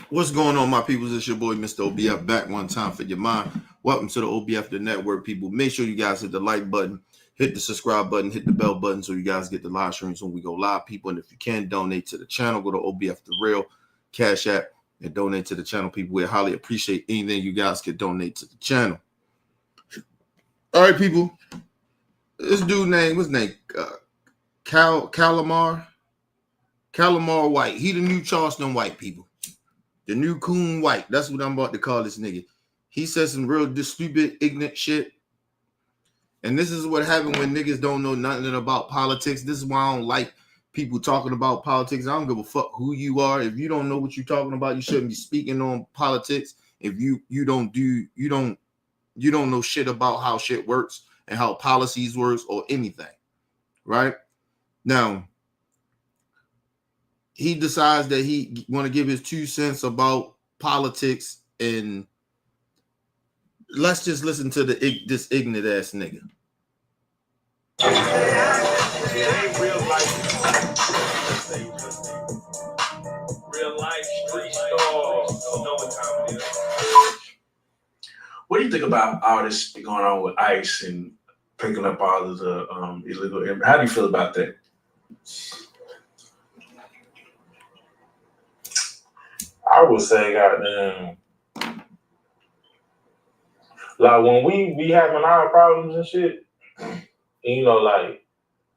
What's going on, my peoples? It's your boy, Mr. OBF, back one time for your mind. Welcome to the OBF, the network, people. Make sure you guys hit the like button, hit the subscribe button, hit the bell button so you guys get the live streams when we go live, people. And if you can donate to the channel, go to OBF The Real, Cash App, and donate to the channel, people. We highly appreciate anything you guys can donate to the channel. All right, people. This dude name, what's his name? Calamar White. He the new Charleston White, people. The new Coon White. That's what I'm about to call this nigga. He says some real stupid, ignorant shit. And this is what happens when niggas don't know nothing about politics. This is why I don't like people talking about politics. I don't give a fuck who you are. If you don't know what you're talking about, you shouldn't be speaking on politics. If you don't know shit about how shit works and how policies works or anything. Right? Now, he decides that he want to give his 2 cents about politics, and let's just listen to this ignorant ass nigga. Real life street stars. Know what time it is. What do you think about all this going on with ICE and picking up all of the illegal? How do you feel about that? I would say, goddamn, like when we be having our problems and shit, and, you know, like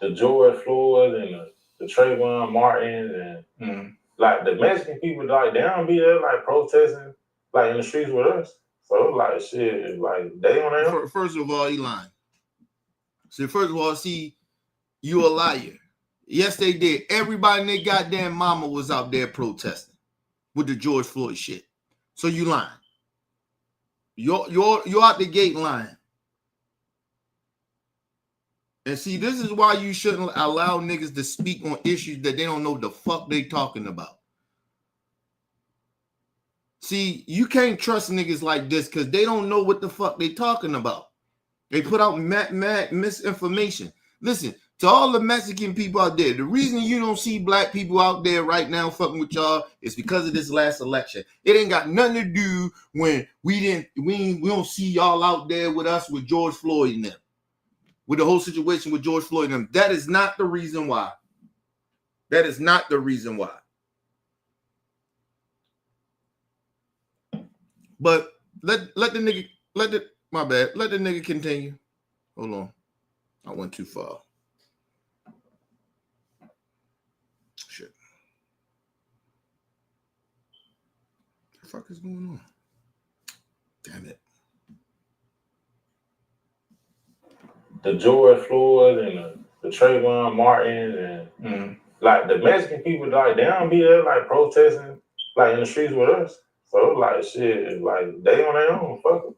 the George Floyd and the Trayvon Martin and like the Mexican people, like they don't be there like protesting like in the streets with us. So like shit, like they on there. First of all, he lying. So first of all, see, you a liar. Yes, they did. Everybody in their goddamn mama was out there protesting with the George Floyd shit. So you lying. You're out the gate lying. And see, this is why you shouldn't allow niggas to speak on issues that they don't know the fuck they talking about. See, you can't trust niggas like this because they don't know what the fuck they talking about. They put out mad misinformation. Listen, to all the Mexican people out there, the reason you don't see black people out there right now fucking with y'all is because of this last election. It ain't got nothing to do when we don't see y'all out there with us with George Floyd and them. With the whole situation with George Floyd and them. That is not the reason why. That is not the reason why. But let the nigga continue. Hold on. I went too far. Shit. What the fuck is going on? Damn it. The George Floyd and the Trayvon Martin and like the Mexican people, like they don't be there like protesting like in the streets with us. So like shit, like they on their own. Fuck it.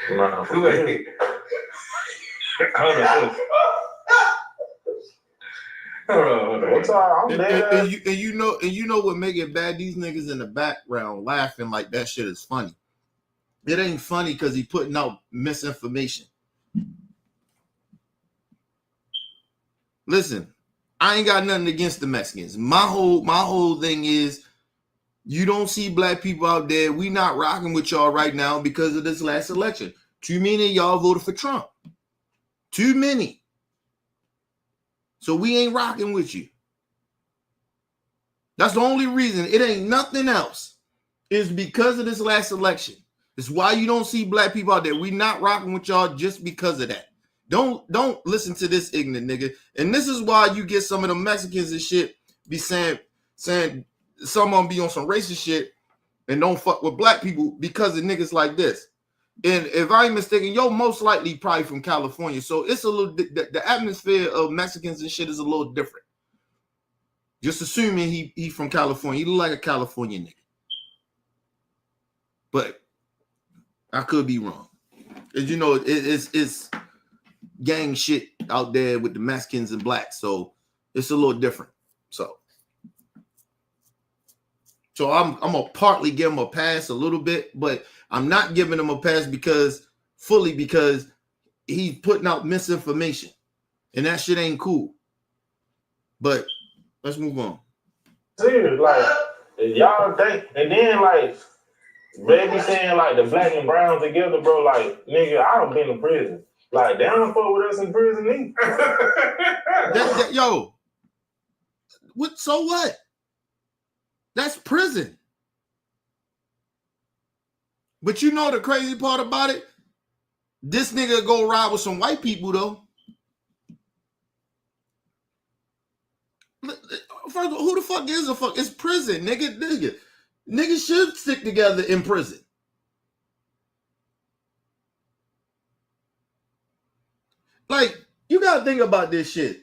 Nah, wait. Hold on. What's up? I'm there. And you know what make it bad? These niggas in the background laughing like that shit is funny. It ain't funny because he putting out misinformation. Listen, I ain't got nothing against the Mexicans. My whole thing is you don't see black people out there. We not rocking with y'all right now because of this last election. Too many of y'all voted for Trump. Too many. So we ain't rocking with you. That's the only reason. It ain't nothing else. It's because of this last election. It's why you don't see black people out there. We not rocking with y'all just because of that. Don't listen to this ignorant nigga. And this is why you get some of the Mexicans and shit be saying some of them be on some racist shit and don't fuck with black people because of niggas like this. And if I ain't mistaken, yo, most likely probably from California. So it's a little, the atmosphere of Mexicans and shit is a little different. Just assuming he from California. He look like a California nigga. But I could be wrong. As you know, it's gang shit out there with the Mexicans and blacks. So it's a little different. So I'm gonna partly give him a pass a little bit, but I'm not giving him a pass because he's putting out misinformation, and that shit ain't cool. But let's move on. Serious, like y'all think, and then like they be saying like the black and brown together, bro. Like nigga, I done been to prison. Like they don't fuck with us in prison either. Yo, what? So what? That's prison. But you know the crazy part about it? This nigga go ride with some white people though. First of all, who the fuck gives a fuck? It's prison, nigga. Niggas should stick together in prison. Like, you gotta think about this shit.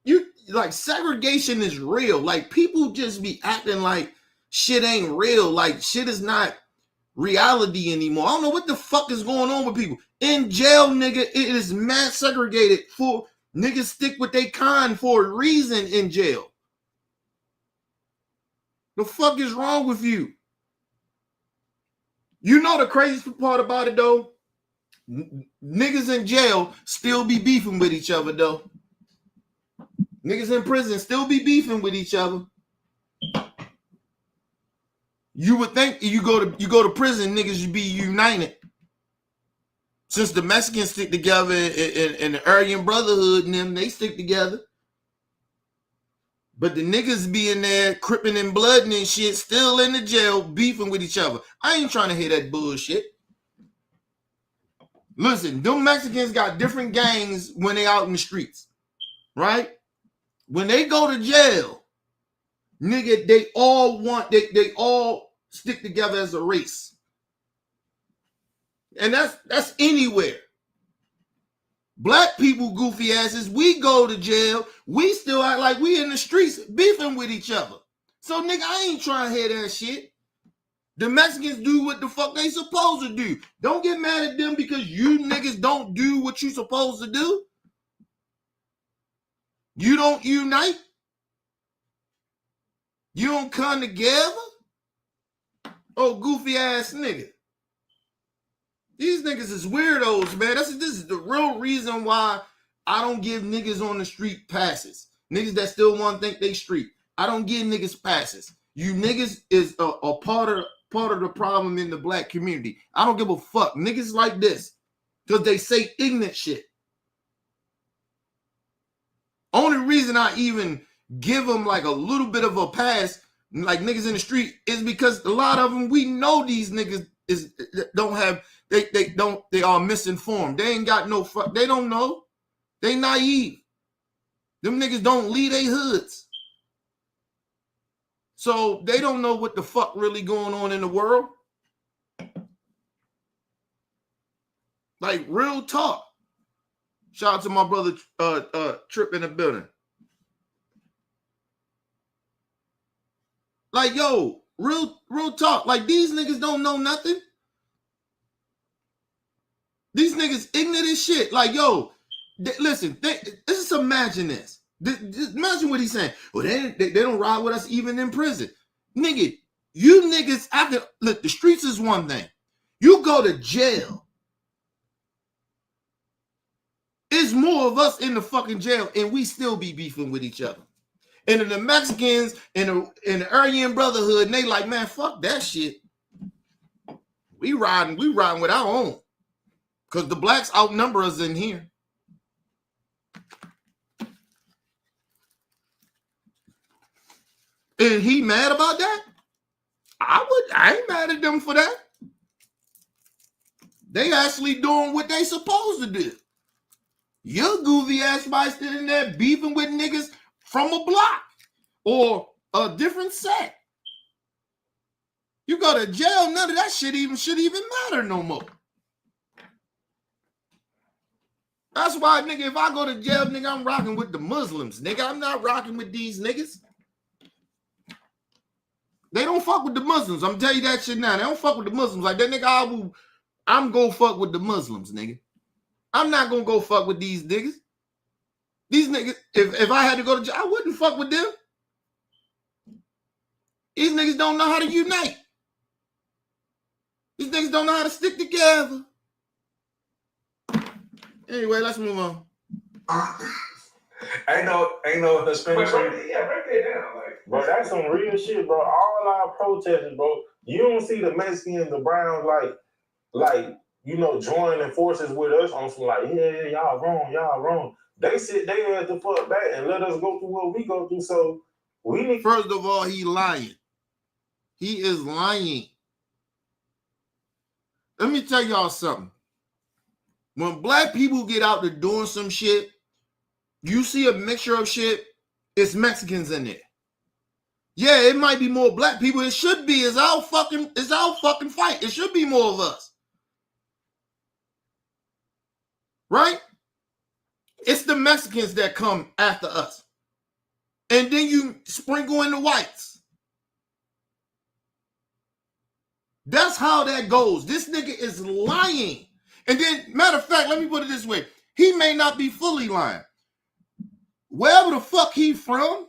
You like segregation is real. Like, people just be acting like shit ain't real. Like, shit is not reality anymore. I don't know what the fuck is going on with people. In jail, nigga, it is mass segregated for niggas stick with their kind for a reason in jail. The fuck is wrong with you? You know the craziest part about it though? Niggas in jail still be beefing with each other though. Niggas in prison still be beefing with each other. You would think you go to prison, niggas should be united. Since the Mexicans stick together and the Aryan Brotherhood and them, they stick together. But the niggas be in there cripping and blooding and shit, still in the jail, beefing with each other. I ain't trying to hear that bullshit. Listen, them Mexicans got different gangs when they out in the streets, right? When they go to jail, nigga, they all stick together as a race. And that's anywhere. Black people, goofy asses, we go to jail, we still act like we in the streets beefing with each other. So, nigga, I ain't trying to hear that shit. The Mexicans do what the fuck they supposed to do. Don't get mad at them because you niggas don't do what you supposed to do. You don't unite. You don't come together. Oh, goofy ass nigga. These niggas is weirdos, man. This is the real reason why I don't give niggas on the street passes. Niggas that still want to think they street. I don't give niggas passes. You niggas is a part of the problem in the black community. I don't give a fuck. Niggas like this because they say ignorant shit. Only reason I even give them like a little bit of a pass, like niggas in the street, is because a lot of them, we know these niggas they are misinformed. They ain't got no fuck. They don't know. They naive. Them niggas don't leave their hoods. So they don't know what the fuck really going on in the world. Like real talk. Shout out to my brother Trip in the building. Like, yo, real talk. Like, these niggas don't know nothing. These niggas ignorant as shit. Like, yo, listen, just imagine this. Just imagine what he's saying. Well, they don't ride with us even in prison. Nigga, you niggas, look, the streets is one thing. You go to jail. There's more of us in the fucking jail, and we still be beefing with each other. And then the Mexicans and the Aryan Brotherhood, and they like, man, fuck that shit. We riding with our own. Because the blacks outnumber us in here. And he mad about that? I ain't mad at them for that. They actually doing what they supposed to do. Your goofy ass might sitting there beefing with niggas from a block or a different set. You go to jail, none of that shit should even matter no more. That's why, nigga, if I go to jail, nigga, I'm rocking with the Muslims, nigga. I'm not rocking with these niggas. They don't fuck with the Muslims. I'm telling you that shit now. They don't fuck with the Muslims. Like that nigga, I'm gonna fuck with the Muslims, nigga. I'm not gonna go fuck with these niggas. These niggas, if I had to go to jail, I wouldn't fuck with them. These niggas don't know how to unite. These niggas don't know how to stick together. Anyway, let's move on. Ain't no Hispanic. Break that down, bro. That's some real shit, bro. All our protesters, bro. You don't see the Mexicans, the Browns, like joining forces with us on some yeah, y'all wrong. They sit there at the fuck back and let us go through what we go through. So we need. First of all, he lying. He is lying. Let me tell y'all something. When black people get out there doing some shit, you see a mixture of shit, it's Mexicans in there. Yeah, it might be more black people. It should be. It's our fucking fight. It should be more of us. Right? It's the Mexicans that come after us. And then you sprinkle in the whites. That's how that goes. This nigga is lying. And then, matter of fact, let me put it this way. He may not be fully lying. Wherever the fuck he from,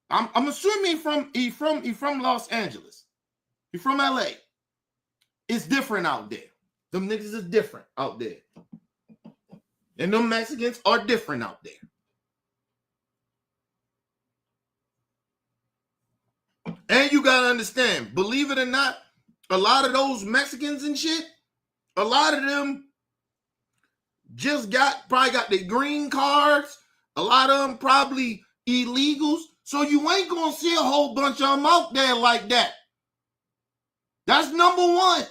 I'm assuming he from Los Angeles. He from LA. It's different out there. Them niggas is different out there. And them Mexicans are different out there. And you gotta understand, believe it or not, a lot of those Mexicans and shit, a lot of them probably got their green cards. A lot of them probably illegals. So you ain't gonna see a whole bunch of them out there like that. That's number one.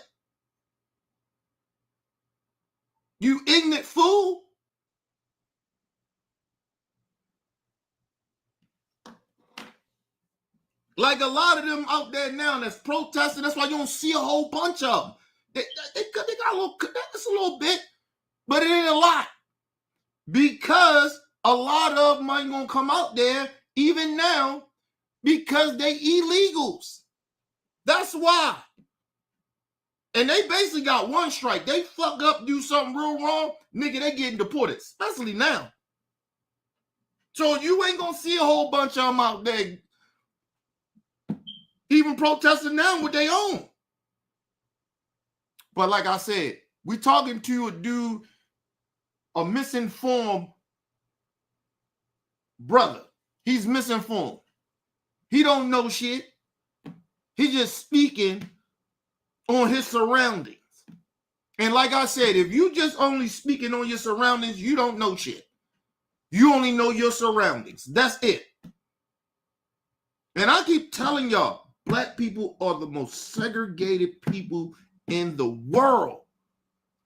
You ignorant fool. Like a lot of them out there now that's protesting. That's why you don't see a whole bunch of them. They got a little, that's a little bit, but it ain't a lot. Because a lot of them ain't gonna come out there even now because they illegals. That's why. And they basically got one strike. They fuck up, do something real wrong, nigga, they getting deported, especially now. So you ain't gonna see a whole bunch of them out there even protesting now with their own. But like I said, we talking to a dude, a misinformed brother. He's misinformed. He don't know shit. He's just speaking on his surroundings. And like I said, if you just only speaking on your surroundings, you don't know shit. You only know your surroundings. That's it. And I keep telling y'all, black people are the most segregated people in the world.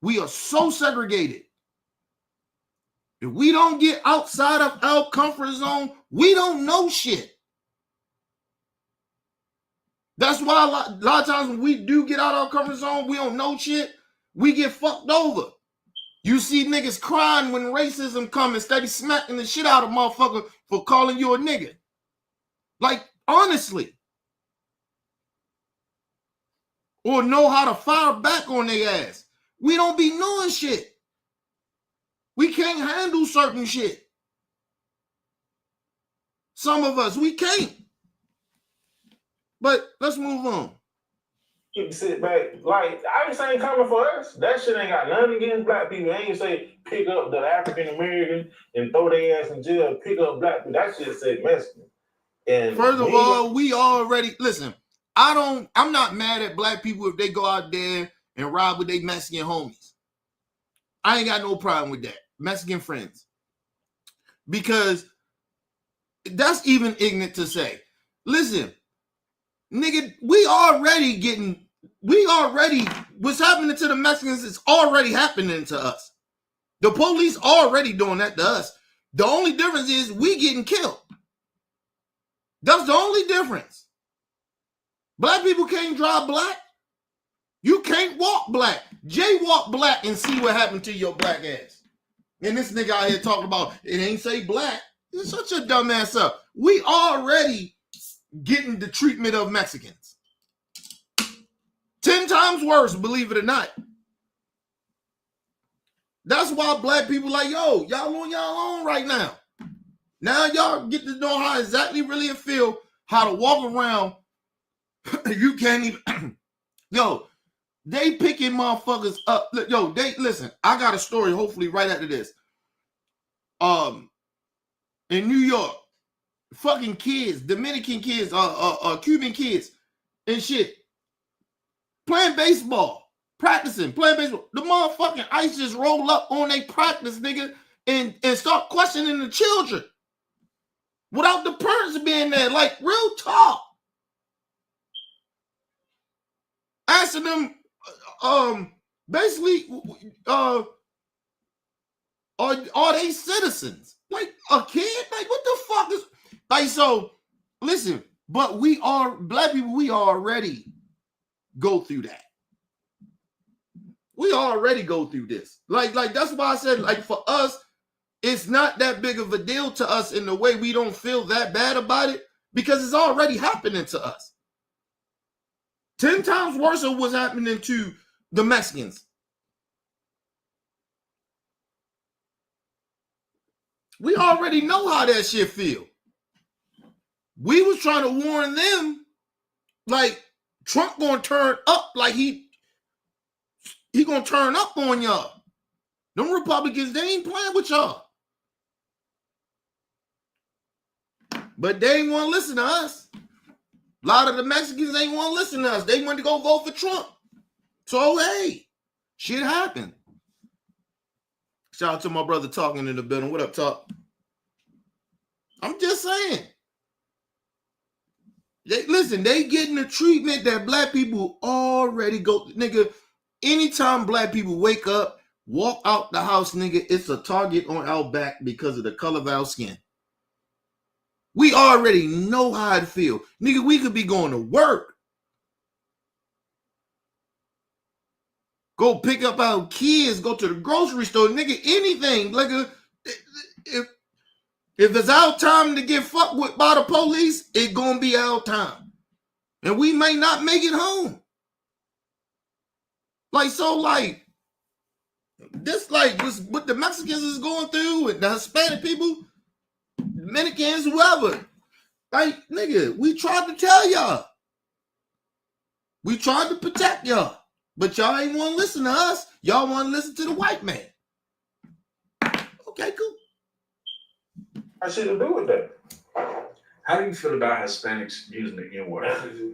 We are so segregated. If we don't get outside of our comfort zone, we don't know shit. That's why a lot of times when we do get out of our comfort zone, we don't know shit, we get fucked over. You see niggas crying when racism comes instead of smacking the shit out of motherfucker for calling you a nigga. Like, honestly. Or know how to fire back on their ass. We don't be knowing shit. We can't handle certain shit. Some of us, we can't. But let's move on. You can sit back. Like, I ain't saying coming for us. That shit ain't got nothing against black people. I ain't say pick up the African American and throw their ass in jail. Pick up black people. That shit say Mexican. And first of all, we already listen. I'm not mad at black people if they go out there and ride with their Mexican homies. I ain't got no problem with that. Mexican friends. Because that's even ignorant to say. Listen, nigga, what's happening to the Mexicans is already happening to us. The police already doing that to us. The only difference is we getting killed. That's the only difference. Black people can't drive black. You can't walk black. Jaywalk black and see what happened to your black ass. And this nigga out here talking about it ain't say black. It's such a dumb ass up. We already getting the treatment of Mexicans. 10 times worse, believe it or not. That's why black people like, yo, y'all on y'all own right now. Now y'all get to know how exactly really feel, how to walk around. You can't even, yo, They picking motherfuckers up. Yo, they listen. I got a story. Hopefully, right after this. In New York, fucking kids, Dominican kids, Cuban kids, and shit, playing baseball, playing baseball. The motherfucking ICE just roll up on they practice, nigga, and start questioning the children without the parents being there. Like, real talk. Asking them, basically, are they citizens? Like a kid? Like, what the fuck is like? So listen, but we are black people, we already go through that. We already go through this. Like that's why I said, like, for us, it's not that big of a deal to us in the way we don't feel that bad about it because it's already happening to us. 10 times worse of what's happening to the Mexicans. We already know how that shit feel. We was trying to warn them, like, Trump gonna turn up, like he gonna turn up on y'all. Them Republicans, they ain't playing with y'all. But they ain't want to listen to us. A lot of the Mexicans ain't want to listen to us. They want to go vote for Trump. So, hey, shit happened. Shout out to my brother talking in the building. What up, Talk? I'm just saying. They getting the treatment that black people already go. Nigga, anytime black people wake up, walk out the house, nigga, it's a target on our back because of the color of our skin. We already know how it feel. Nigga, we could be going to work. Go pick up our kids, go to the grocery store, nigga, anything. Like, if it's our time to get fucked with by the police, it's gonna be our time. And we may not make it home. Like, so, like, this, like, what the Mexicans is going through, and the Hispanic people, Dominicans, whoever. Like, nigga, we tried to tell y'all. We tried to protect y'all. But y'all ain't want to listen to us. Y'all want to listen to the white man. Okay, cool. I should have do with that. How do you feel about Hispanics using the N-word?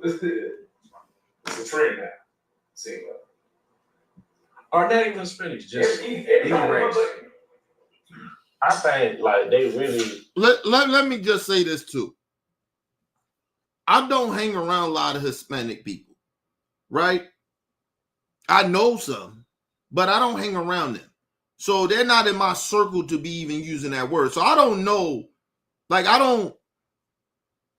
It's a trend now. See what? Or not even Hispanics, just any race. I think, like, they really... Let me just say this, too. I don't hang around a lot of Hispanic people, right? I know some, but I don't hang around them. So they're not in my circle to be even using that word. So I don't know. Like,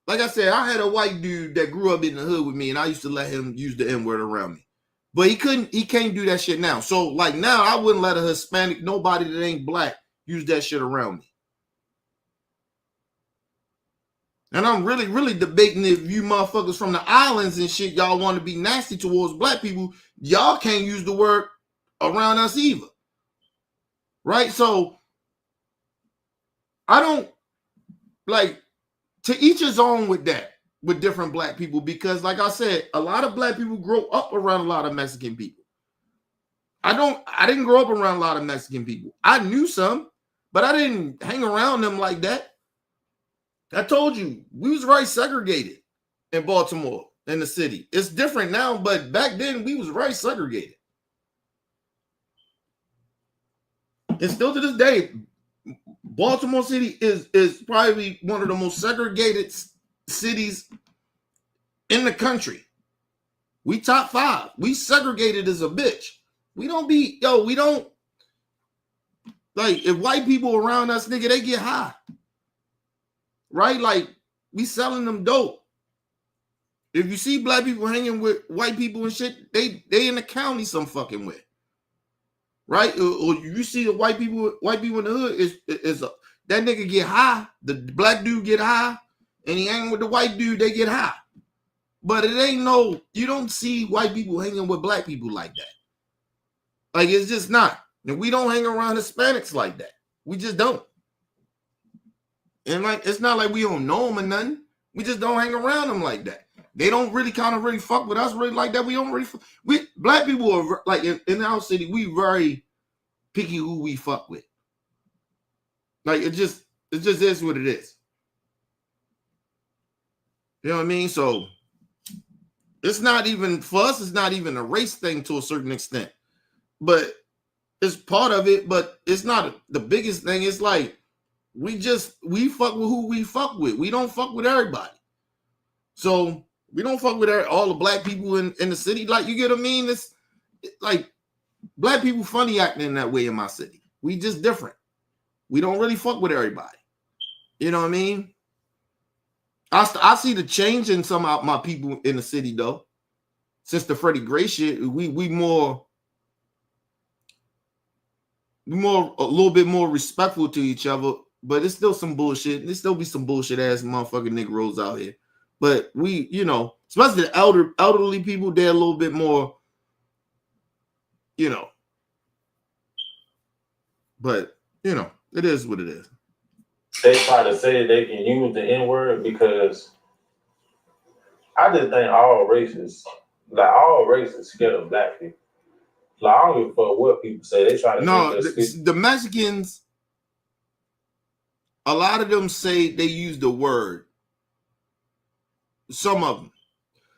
like I said, I had a white dude that grew up in the hood with me, and I used to let him use the N-word around me. But he can't do that shit now. So, like, now I wouldn't let a Hispanic, nobody that ain't black, use that shit around me. And I'm really, really debating if you motherfuckers from the islands and shit, y'all want to be nasty towards black people, y'all can't use the word around us either. Right? So, I don't, like, to each his own with that, with different black people, because, like I said, a lot of black people grow up around a lot of Mexican people. I didn't grow up around a lot of Mexican people. I knew some, but I didn't hang around them like that. I told you, we was very segregated in Baltimore, in the city. It's different now, but back then we was very segregated. And still to this day, Baltimore City is probably one of the most segregated cities in the country. We top 5. We segregated as a bitch. We don't, like, if white people around us, nigga, they get high. Right? Like, we selling them dope. If you see black people hanging with white people and shit, they in the county some fucking way. Right? Or you see the white people in the hood, is that nigga get high, the black dude get high, and he hang with the white dude, they get high. But it ain't you don't see white people hanging with black people like that. Like, it's just not. And we don't hang around Hispanics like that. We just don't. And, like, it's not like we don't know them or nothing. We just don't hang around them like that. They don't really kind of really fuck with us really like that. We don't really black people are like in our city, we very picky who we fuck with. Like it just is what it is. You know what I mean? So it's not even for us, it's not even a race thing to a certain extent. But it's part of it, but it's not the biggest thing. It's like we fuck with who we fuck with. We don't fuck with everybody. So we don't fuck with all the black people in the city. Like, you get what I mean? It's like black people funny acting in that way in my city. We just different. We don't really fuck with everybody. You know what I mean? I see the change in some of my people in the city though. Since the Freddie Gray shit, we more a little bit more respectful to each other, but it's still some bullshit. There still be some bullshit ass motherfucking Negroes out here. But we, you know, especially the elderly people, they're a little bit more, you know. But, you know, it is what it is. They try to say they can use the N-word because I just think all races scared of black people. Like, I don't give a fuck what people say. They try to the Mexicans, a lot of them say they use the word. Some of them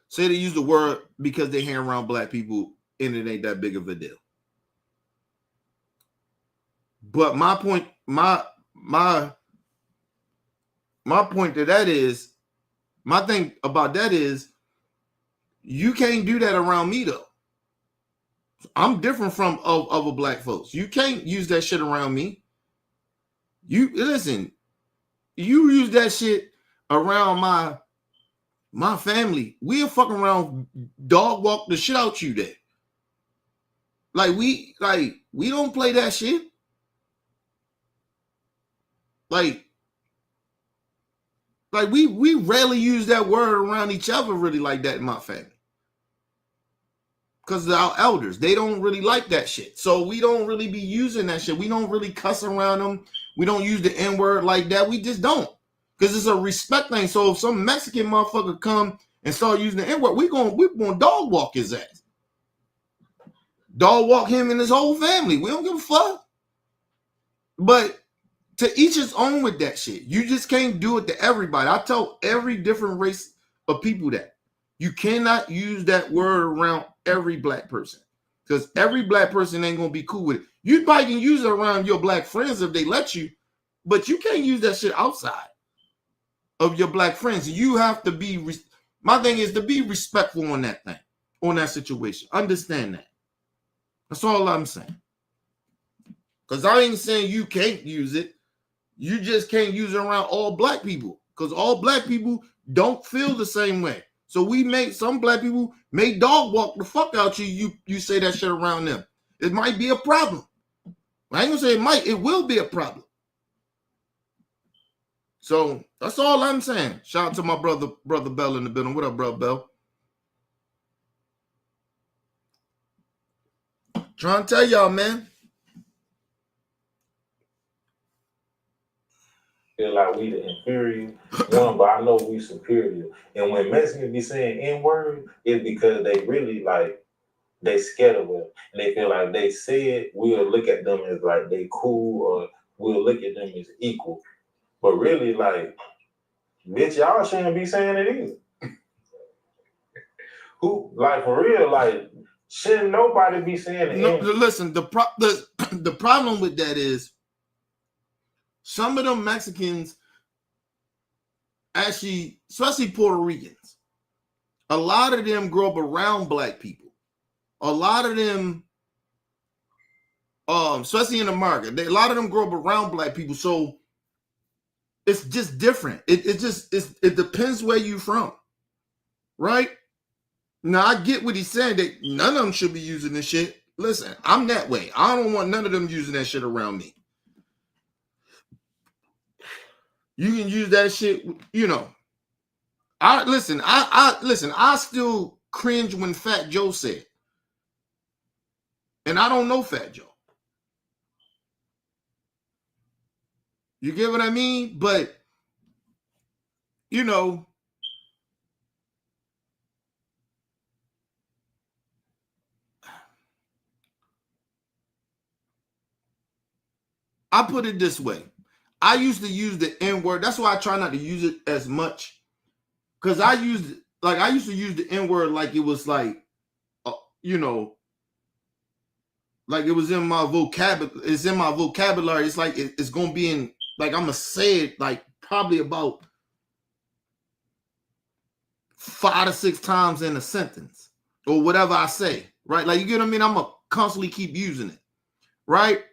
say they use the word because they hang around black people and it ain't that big of a deal. But my point to that is, my thing about that is, you can't do that around me though. I'm different from other black folks. You can't use that shit around me. You listen, you use that shit around my family. We'll fuck around, dog walk the shit out you there. Like we don't play that shit. Like we rarely use that word around each other really like that in my family. Because our elders, they don't really like that shit. So we don't really be using that shit. We don't really cuss around them. We don't use the N-word like that. We just don't. Because it's a respect thing. So if some Mexican motherfucker come and start using the N-word, we're gonna dog walk his ass. Dog walk him and his whole family. We don't give a fuck. But to each his own with that shit. You just can't do it to everybody. I tell every different race of people that you cannot use that word around every black person, because every black person ain't gonna be cool with it. You probably can use it around your black friends if they let you, but you can't use that shit outside of your black friends. You have to be. My thing is to be respectful on that thing, on that situation. Understand that. That's all I'm saying. Because I ain't saying you can't use it. You just can't use it around all black people, because all black people don't feel the same way. So some black people may dog walk the fuck out you. You say that shit around them. It might be a problem. I ain't gonna say it might. It will be a problem. So that's all I'm saying. Shout out to my brother Bell in the building. What up, brother Bell? Trying to tell y'all, man. Feel like we the inferior one, but I know we superior. And when Mexicans be saying N-word, it's because they really they scared of it. And they feel like they say it, we'll look at them as like they cool, or we'll look at them as equal. But really, like, bitch, y'all shouldn't be saying it either. Who, like, for real, like, shouldn't nobody be saying it? No, listen, the problem with that is some of them Mexicans actually, especially Puerto Ricans, a lot of them grow up around black people. A lot of them, especially in America, a lot of them grow up around black people. So it's just different. It depends where you from, right? Now I get what he's saying, that none of them should be using this shit. Listen, I'm that way. I don't want none of them using that shit around me. You can use that shit, you know. I still cringe when Fat Joe said, and I don't know Fat Joe. You get what I mean? But you know, I put it this way. I used to use the N-word. That's why I try not to use it as much. Because I used to use the N-word like it was like, you know, like it was in my vocabulary. It's in my vocabulary. It's like it's gonna be in, like I'm gonna say it like probably about 5 to 6 times in a sentence or whatever I say, right? Like, you get what I mean? I'm gonna constantly keep using it, right?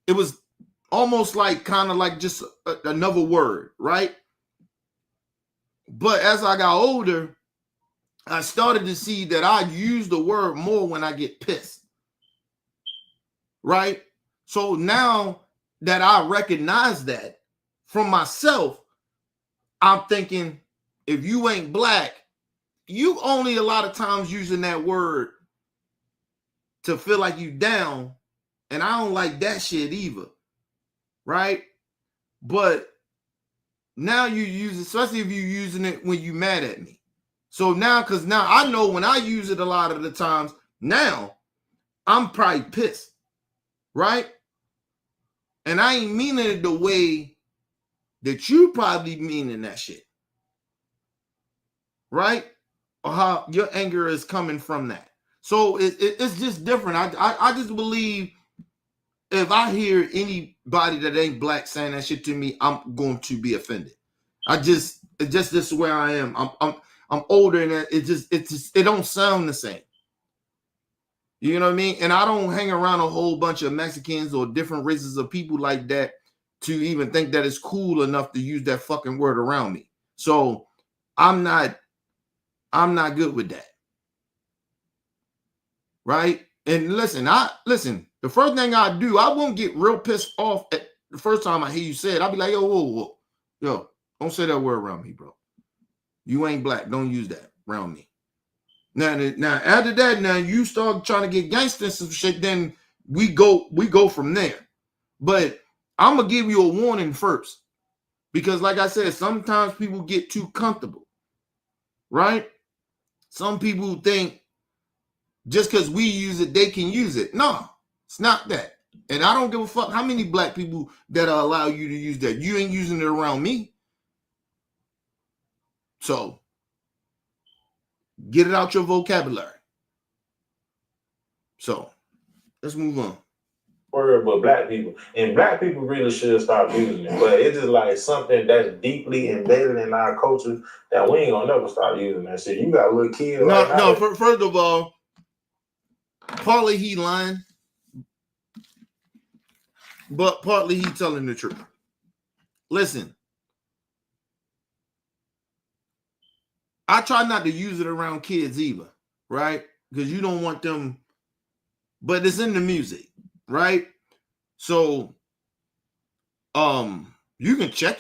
It was almost like kind of like just another word, right? But as I got older, I started to see that I use the word more when I get pissed. Right? So now that I recognize that from myself, I'm thinking, if you ain't black, you only a lot of times using that word to feel like you down. And I don't like that shit either. Right? But now you use it, especially if you're using it when you mad at me. So now, because now I know when I use it a lot of the times, now I'm probably pissed. Right? And I ain't meaning it the way that you probably meaning that shit. Right? Or how your anger is coming from that. So it's just different. I just believe if I hear anybody that ain't black saying that shit to me, I'm going to be offended. It's just this is where I am. I'm older and it don't sound the same. You know what I mean? And I don't hang around a whole bunch of Mexicans or different races of people like that to even think that it's cool enough to use that fucking word around me. So I'm not good with that. Right? And listen, the first thing I do, I won't get real pissed off at the first time I hear you say it. I'll be like, whoa, don't say that word around me, bro. You ain't black. Don't use that around me. Now after that, now you start trying to get gangster and some shit, then we go from there. But I'm gonna give you a warning first, because like I said, sometimes people get too comfortable, right? Some people think just because we use it, they can use it. No, it's not that. And I don't give a fuck how many black people that allow you to use that. You ain't using it around me. So get it out your vocabulary. So let's move on. Word, but black people really should start using it. But it's just like something that's deeply embedded in our culture that we ain't gonna never start using that shit. You got little kids. First of all, partly he lying, but partly he telling the truth. Listen, I try not to use it around kids either, right? Because you don't want them, but it's in the music, right? So you can check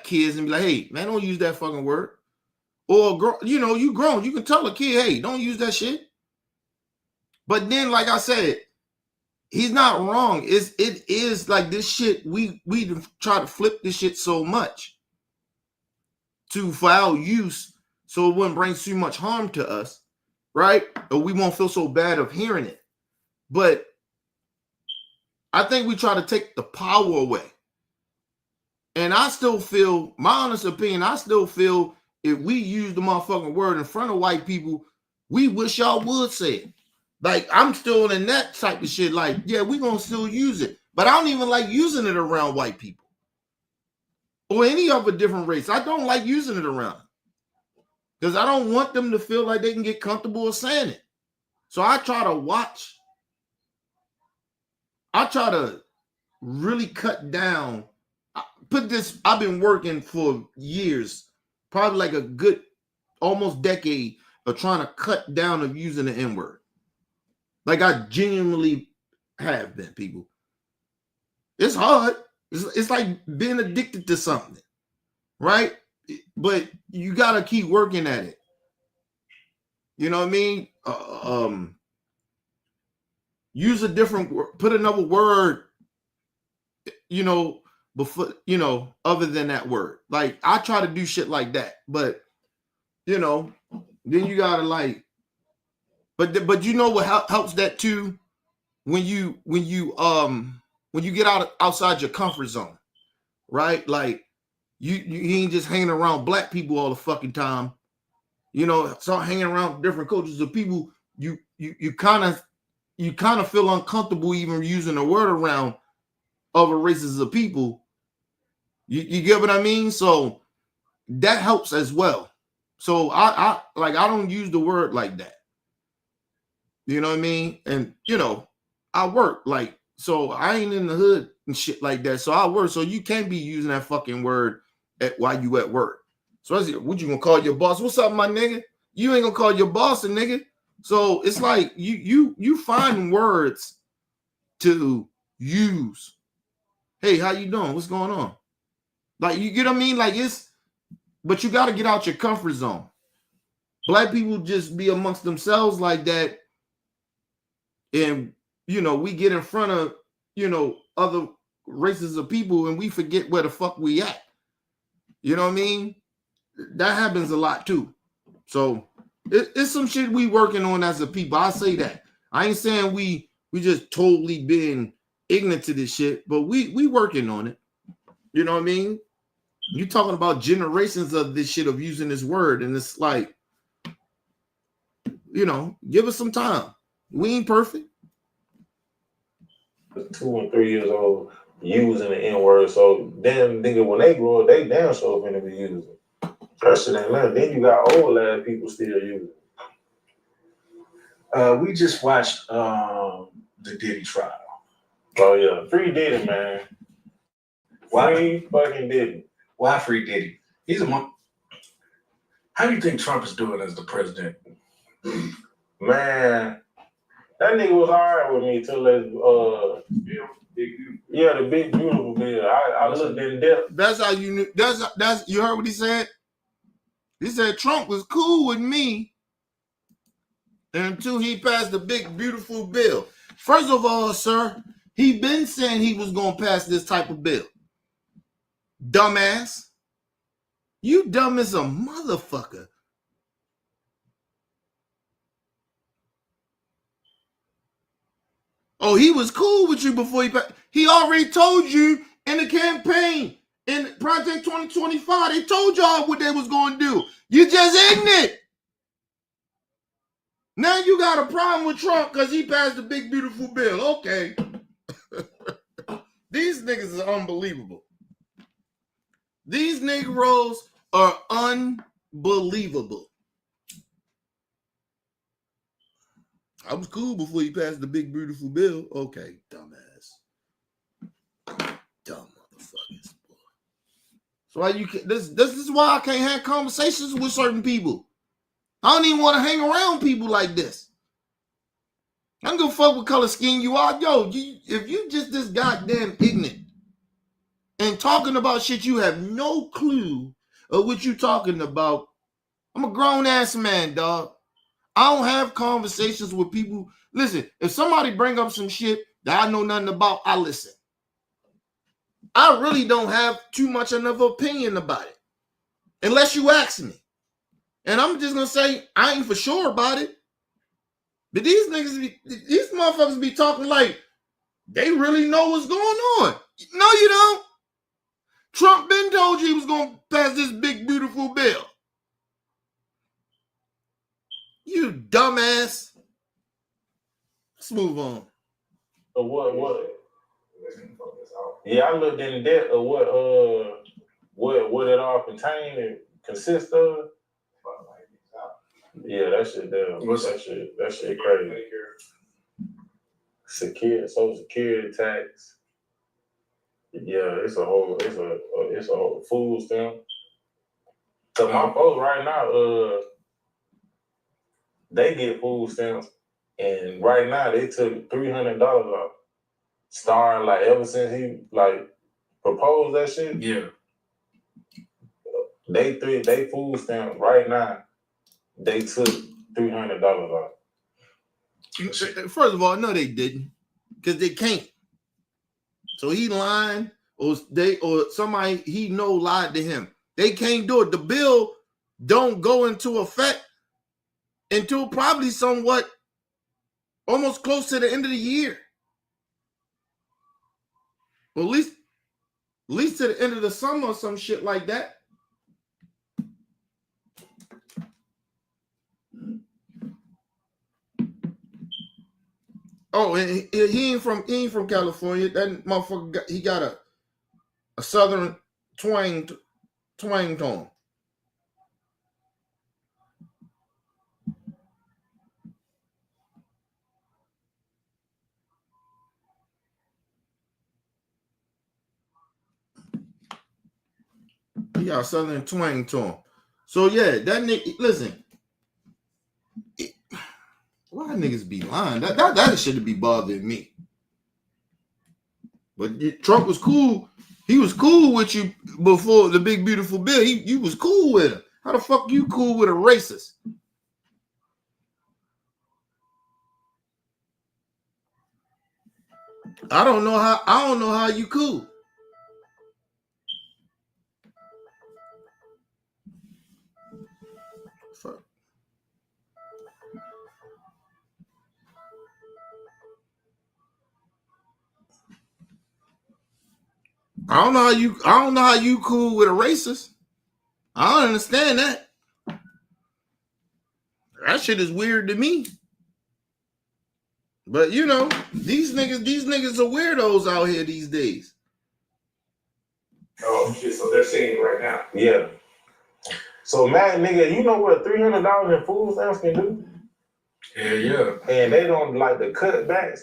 kids and be like, hey, man, don't use that fucking word. Or you grown, you can tell a kid, hey, don't use that shit. But then, like I said, he's not wrong. It is like this shit, we try to flip this shit so much for our use, so it wouldn't bring too much harm to us, right? Or we won't feel so bad of hearing it. But I think we try to take the power away. And I still feel, my honest opinion, if we use the motherfucking word in front of white people, we wish y'all would say it. Like, I'm still in that type of shit. Like, yeah, we gonna still use it. But I don't even like using it around white people. Or any other different race. I don't like using it around them. Because I don't want them to feel like they can get comfortable with saying it. So I try to watch. I try to really cut down. I've been working for years, probably like a good almost decade of trying to cut down of using the N-word. Like I genuinely have been, people. It's hard. It's like being addicted to something, right? But you got to keep working at it. You know what I mean? Use a different word, put another word, before, other than that word. Like I try to do shit like that, but then you gotta like, but you know what helps that too? When you when you get outside your comfort zone, right? Like you ain't just hanging around black people all the fucking time. You know, start hanging around different cultures of people. You kind of feel uncomfortable even using a word around other races of people. You get what I mean? So that helps as well. So I don't use the word like that. You know what I mean? And you know, I work like, so I ain't in the hood and shit like that. So I work. So you can't be using that fucking word while you at work. So I said, what you gonna call your boss? What's up, my nigga? You ain't gonna call your boss a nigga. So it's like you find words to use. Hey, how you doing? What's going on? Like, you get what I mean? Like, but you got to get out your comfort zone. Black people just be amongst themselves like that. And, you know, we get in front of, you know, other races of people and we forget where the fuck we at. You know what I mean? That happens a lot too. So it's some shit we working on as a people. I say that. I ain't saying we just totally been ignorant to this shit, but we working on it. You know what I mean? You talking about generations of this shit, of using this word, and it's like, you know, give us some time. We ain't perfect. 2 and 3 years old using the N-word, so damn nigga, when they grow up, they damn sure finna be using it. That shit ain't nothing. Then you got old ass people still using it. We just watched the Diddy trial. Oh yeah, free Diddy, man. Free fucking Diddy. Why free Diddy? He's a monk. How do you think Trump is doing as the president? Man, that nigga was alright with me till the big beautiful bill. I looked in depth. That's how you knew. That's you heard what he said? He said Trump was cool with me until he passed the big beautiful bill. First of all, sir, he been saying he was gonna pass this type of bill. Dumbass. You dumb as a motherfucker. Oh, he was cool with you before he passed. He already told you in the campaign, in Project 2025, they told y'all what they was going to do. You just ignorant. Now you got a problem with Trump because he passed the big, beautiful bill. Okay. These niggas are unbelievable. These Negroes are unbelievable. I was cool before he passed the big, beautiful bill. Okay, dumbass. Dumb motherfuckers. So why you can, this is why I can't have conversations with certain people. I don't even want to hang around people like this. I don't give a fuck what color skin you are. Yo, if you just this goddamn ignorant and talking about shit you have no clue of what you talking about, I'm a grown ass man, dog. I don't have conversations with people. Listen, if somebody bring up some shit that I know nothing about, I listen. I really don't have too much of an opinion about it, unless you ask me. And I'm just gonna say I ain't for sure about it. But these motherfuckers be talking like they really know what's going on. No, you don't. Trump been told you he was gonna pass this big, beautiful bill. You dumbass. Let's move on. So what? Yeah, I looked in depth of what it all contained and consists of. Yeah, that shit there. That shit crazy. Social security tax. Yeah, it's a whole food stamp. So my folks right now, they get food stamps, and right now they took $300 off. Starting like ever since he like proposed that shit. Yeah. They food stamp right now. They took $300 off. First of all, no, they didn't, because they can't. So he lying, or somebody he know lied to him. They can't do it. The bill don't go into effect until probably somewhat almost close to the end of the year. Well, at least to the end of the summer or some shit like that. Oh, and he ain't from California. That motherfucker he got a southern twang to him. He got a southern twang to him. So yeah, that nigga. Listen, why niggas be lying? That should be bothering me. But Trump was cool. He was cool with you before the big beautiful bill. You was cool with him. How the fuck you cool with a racist? I don't know how you cool. Fuck. I don't know how you cool with a racist. I don't understand that. That shit is weird to me. But you know, these niggas are weirdos out here these days. Oh shit! So they're saying it right now. Yeah. So man, nigga, you know what $300 in food stamps can do? Yeah. And they don't like the cutbacks.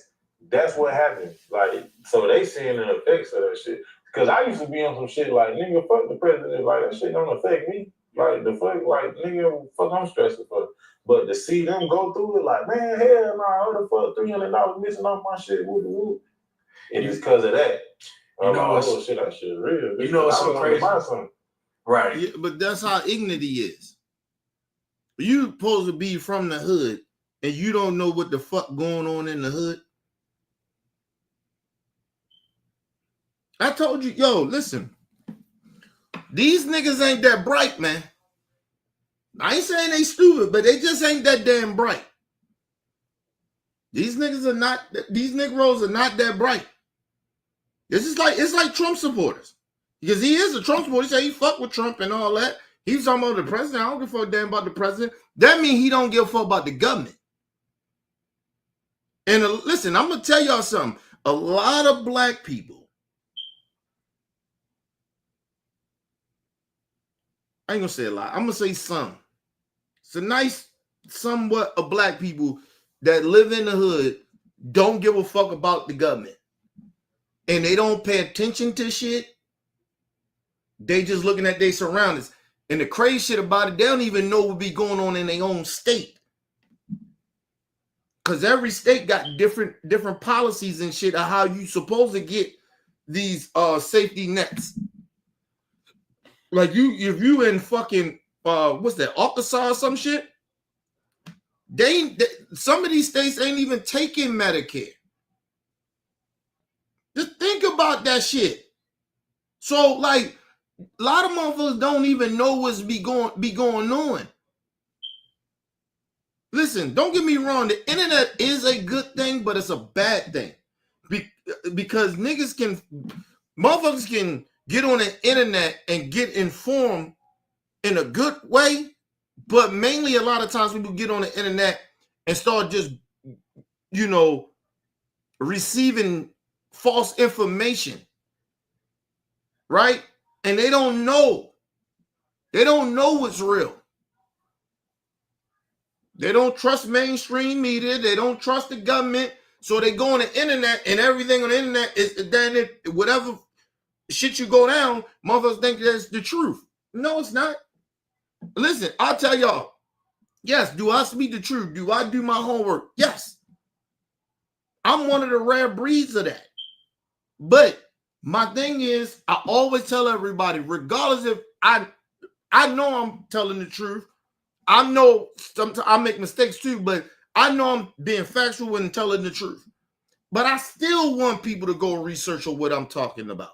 That's what happened. Like, so they seeing the effects of that shit. Because I used to be on some shit like, nigga, fuck the president. Like, that shit don't affect me. Like, the fuck, like, nigga, fuck, I'm stressed for. But to see them go through it, like, man, hell nah, what the fuck, $300 missing off my shit, whoop. And it's because of that. You know, oh shit, that shit real. You know, it's so crazy. Right. Yeah, but that's how ignorant he is. You supposed to be from the hood and you don't know what the fuck going on in the hood. I told you, yo, listen. These niggas ain't that bright, man. I ain't saying they stupid, but they just ain't that damn bright. These Negroes are not that bright. It's like Trump supporters. Because he is a Trump supporter. He said he fuck with Trump and all that. He's talking about the president. I don't give a fuck damn about the president. That means he don't give a fuck about the government. And listen, I'm going to tell y'all something. A lot of black people, I ain't going to say a lot. I'm going to say some. It's a nice somewhat of black people that live in the hood don't give a fuck about the government. And they don't pay attention to shit. They just looking at their surroundings. And the crazy shit about it, they don't even know what be going on in their own state. Because every state got different policies and shit of how you supposed to get these safety nets. Like if you in fucking what's that, Arkansas or some shit, some of these states ain't even taking Medicare. Just think about that shit. So like a lot of motherfuckers don't even know what's be going on. Listen, don't get me wrong. The internet is a good thing, but it's a bad thing. Because motherfuckers can get on the internet and get informed in a good way, but mainly a lot of times people get on the internet and start just, receiving false information, right? And they don't know. They don't know what's real. They don't trust mainstream media. They don't trust the government. So they go on the internet and everything on the internet is then whatever shit you go down, motherfuckers think that's the truth. No, it's not. Listen, I'll tell y'all. Yes, do I speak the truth? Do I do my homework? Yes. I'm one of the rare breeds of that. But my thing is, I always tell everybody, regardless if I know I'm telling the truth. I know sometimes I make mistakes too, but I know I'm being factual and telling the truth. But I still want people to go research on what I'm talking about.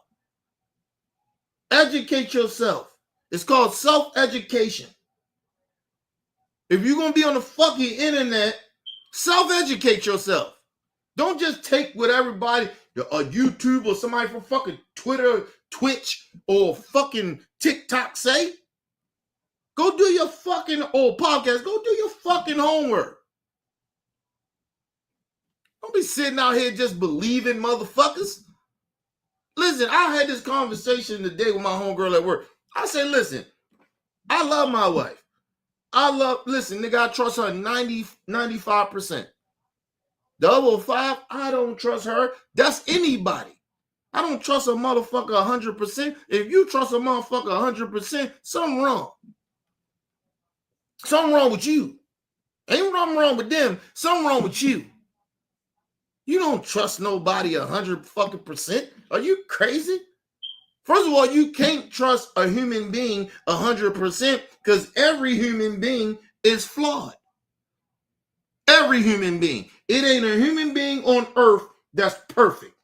Educate yourself. It's called self-education. If you're going to be on the fucking internet, self-educate yourself. Don't just take what everybody, a YouTube or somebody from fucking Twitter, Twitch, or fucking TikTok say. Go do your fucking podcast. Go do your fucking homework. Don't be sitting out here just believing motherfuckers. Listen, I had this conversation today with my homegirl at work. I said, listen, I love my wife. Listen, nigga, I trust her 95%. The other 5, I don't trust her. That's anybody. I don't trust a motherfucker 100%. If you trust a motherfucker 100%, something wrong. Something wrong with you. Ain't nothing wrong with them. Something wrong with you. You don't trust nobody 100%. Are you crazy? First of all, you can't trust a human being 100% because every human being is flawed. Every human being. It ain't a human being on earth that's perfect.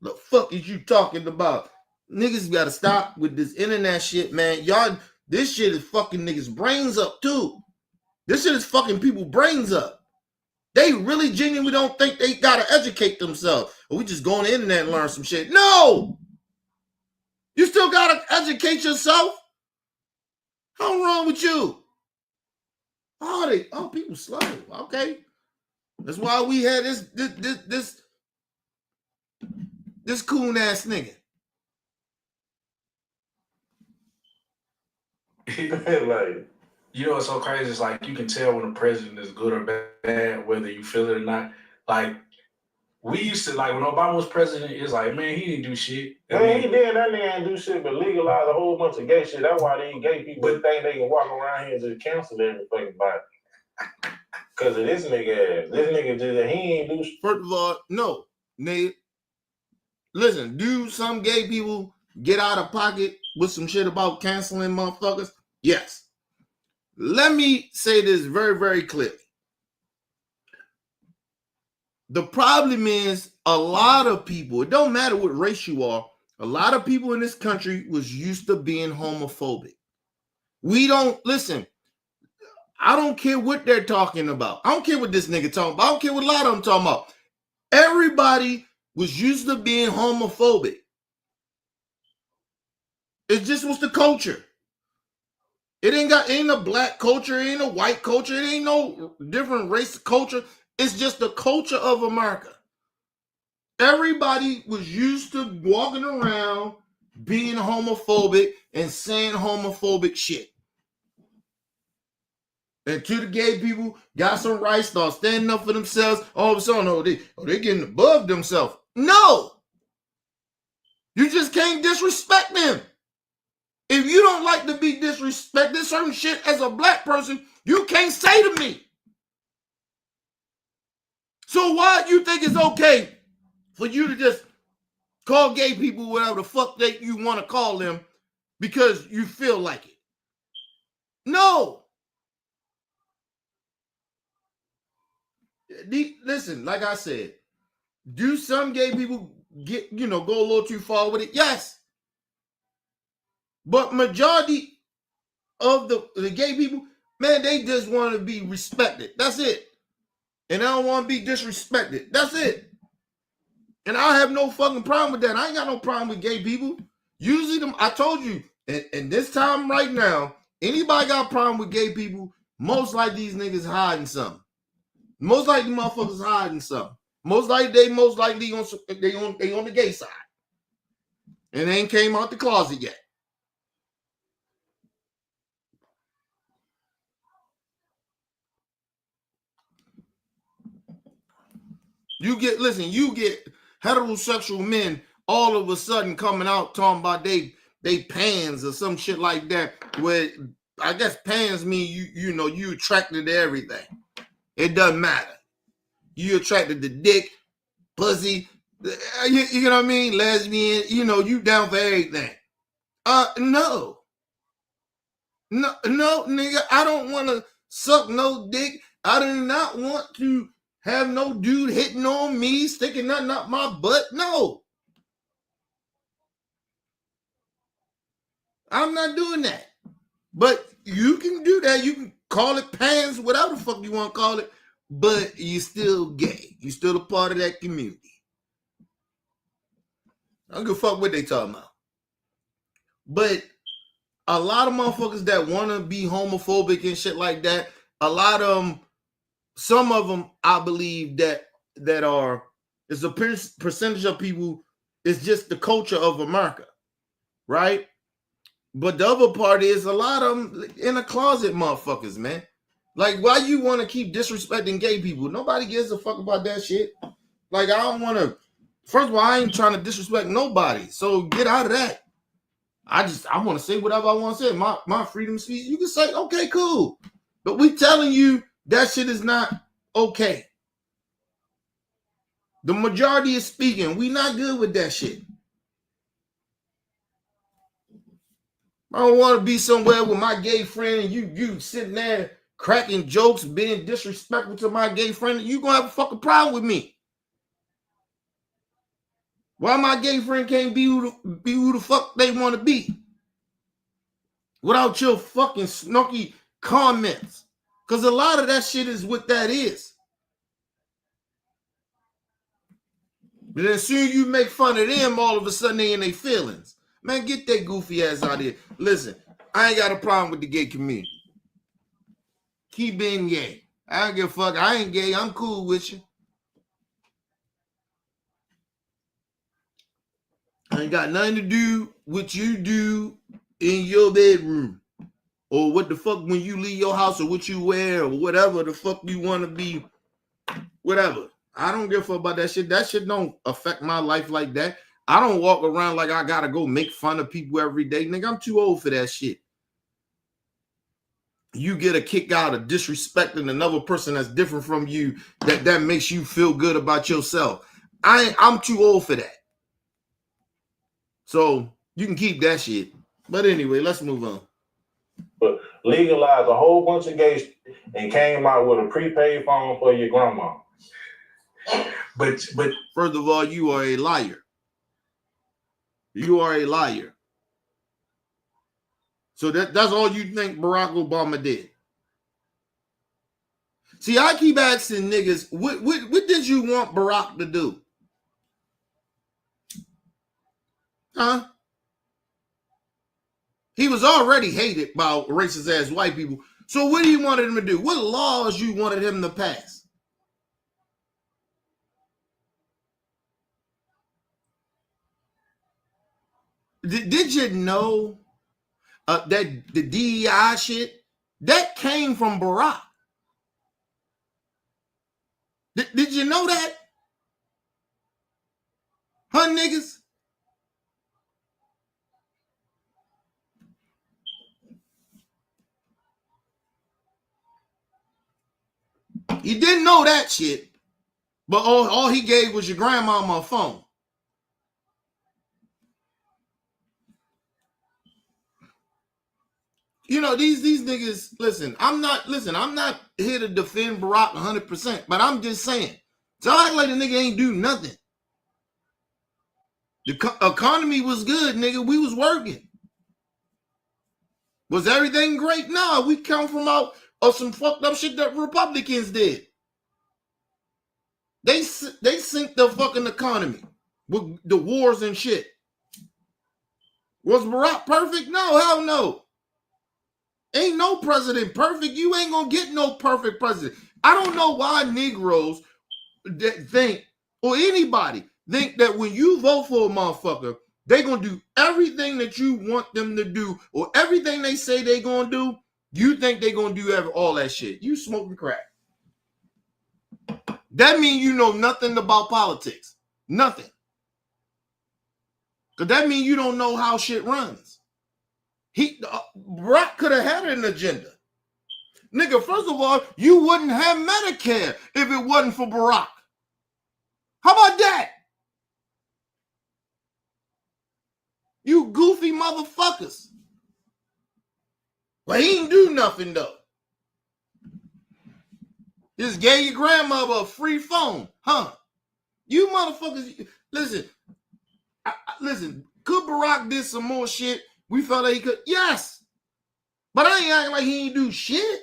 The fuck is you talking about? Niggas gotta stop with this internet shit, man. Y'all, this shit is fucking niggas' brains up too. This shit is fucking people's brains up. They really genuinely don't think they gotta educate themselves. Or we just go on the internet and learn some shit. No! You still gotta educate yourself? How wrong with you? Oh, people slow. Okay. That's why we had this coon ass nigga. Like, you know what's so crazy? It's like you can tell when a president is good or bad, whether you feel it or not. Like we used to, like when Obama was president, it's like, man, he didn't do shit. man, he did. That nigga ain't do shit but legalize a whole bunch of gay shit. That's why these gay people think they can walk around here and just cancel every fucking body. Because of this nigga ass. This nigga just, he ain't do shit. First of all, no, nigga. Listen, do some gay people get out of pocket with some shit about canceling motherfuckers? Yes. Let me say this very, very clearly. The problem is a lot of people, it don't matter what race you are, a lot of people in this country was used to being homophobic. We don't, listen, I don't care what they're talking about. I don't care what this nigga talking about. I don't care what a lot of them talking about. Everybody was used to being homophobic. It just was the culture. It ain't a black culture, it ain't a white culture, it ain't no different race culture. It's just the culture of America. Everybody was used to walking around being homophobic and saying homophobic shit. And to the gay people, got some rights, start standing up for themselves. All of a sudden, they getting above themselves. No! You just can't disrespect them. If you don't like to be disrespected, certain shit as a black person, you can't say to me. So why you think it's okay for you to just call gay people whatever the fuck you want to call them because you feel like it? No. Listen, like I said, do some gay people go a little too far with it? Yes. But majority of the gay people, man, they just want to be respected. That's it. And I don't want to be disrespected. That's it. And I have no fucking problem with that. I ain't got no problem with gay people. Usually I told you, and this time right now, anybody got a problem with gay people, most likely these niggas hiding something. Most likely motherfuckers hiding something. Most likely they on the gay side. And they ain't came out the closet yet. You get heterosexual men all of a sudden coming out talking about they pans or some shit like that, where I guess pans mean you attracted to everything. It doesn't matter. You attracted to dick, pussy, you know what I mean? Lesbian, you down for everything. No, nigga, I don't want to suck no dick. I do not want to have no dude hitting on me, sticking nothing up my butt. No. I'm not doing that. But you can do that. You can call it pans, whatever the fuck you want to call it, but you're still gay. You're still a part of that community. I don't give a fuck what they talking about. But a lot of motherfuckers that want to be homophobic and shit like that, a lot of them, some of them, I believe that are, it's a percentage of people, it's just the culture of America, right? But the other part is a lot of them in the closet motherfuckers, man. Like, why you want to keep disrespecting gay people? Nobody gives a fuck about that shit. Like, I don't want to, first of all, I ain't trying to disrespect nobody. So get out of that. I want to say whatever I want to say. My freedom of speech. You can say, okay, cool. But we telling you that shit is not okay. The majority is speaking. We not good with that shit. I don't want to be somewhere with my gay friend and you sitting there cracking jokes, being disrespectful to my gay friend. You gonna have a fucking problem with me. Why my gay friend can't be who the fuck they want to be? Without your fucking snarky comments. Because a lot of that shit is what that is. But then as soon as you make fun of them, all of a sudden they in their feelings. Man, get that goofy ass out of here. Listen, I ain't got a problem with the gay community. Keep being gay. I don't give a fuck. I ain't gay. I'm cool with you. I ain't got nothing to do with what you do in your bedroom. Or what the fuck when you leave your house, or what you wear, or whatever the fuck you want to be. Whatever. I don't give a fuck about that shit. That shit don't affect my life like that. I don't walk around like I gotta go make fun of people every day. Nigga, I'm too old for that shit. You get a kick out of disrespecting another person that's different from you, that makes you feel good about yourself. I'm too old for that. So you can keep that shit. But anyway, let's move on. But legalized a whole bunch of gays and came out with a prepaid phone for your grandma. But first of all, you are a liar. You are a liar. So that's all you think Barack Obama did. See, I keep asking niggas, what did you want Barack to do? Huh? He was already hated by racist ass white people. So what do you wanted him to do? What laws you wanted him to pass? Did you know that the DEI shit, that came from Barack? Did you know that? Huh, niggas? You didn't know that shit, but all he gave was your grandmama a phone. You know, these niggas, listen, I'm not here to defend Barack 100%, but I'm just saying, so I act like the nigga ain't do nothing. The economy was good, nigga. We was working. Was everything great? No, we come from out of some fucked up shit that Republicans did. They sink the fucking economy with the wars and shit. Was Barack perfect? No, hell no. Ain't no president perfect. You ain't gonna get no perfect president. I don't know why Negroes think, or anybody think that when you vote for a motherfucker, they gonna do everything that you want them to do, or everything they say they gonna do. You think they gonna do all that shit. You smoking crack. That means you know nothing about politics. Nothing. Because that means you don't know how shit runs. Barack could have had an agenda. Nigga, first of all, you wouldn't have Medicare if it wasn't for Barack. How about that? You goofy motherfuckers. But he didn't do nothing, though. Just gave your grandmother a free phone, huh? You motherfuckers, listen. Listen, could Barack did some more shit? We felt like he could. Yes. But I ain't acting like he ain't do shit.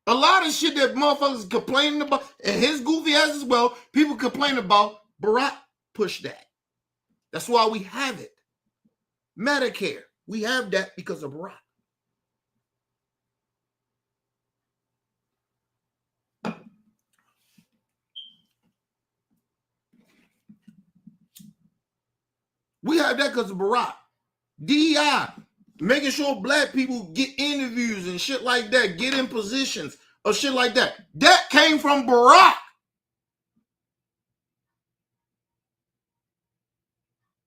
A lot of shit that motherfuckers complaining about, and his goofy ass as well, people complain about, Barack pushed that. That's why we have it. Medicare, we have that because of Barack. We have that because of Barack. DEI, making sure black people get interviews and shit like that, get in positions or shit like that. That came from Barack.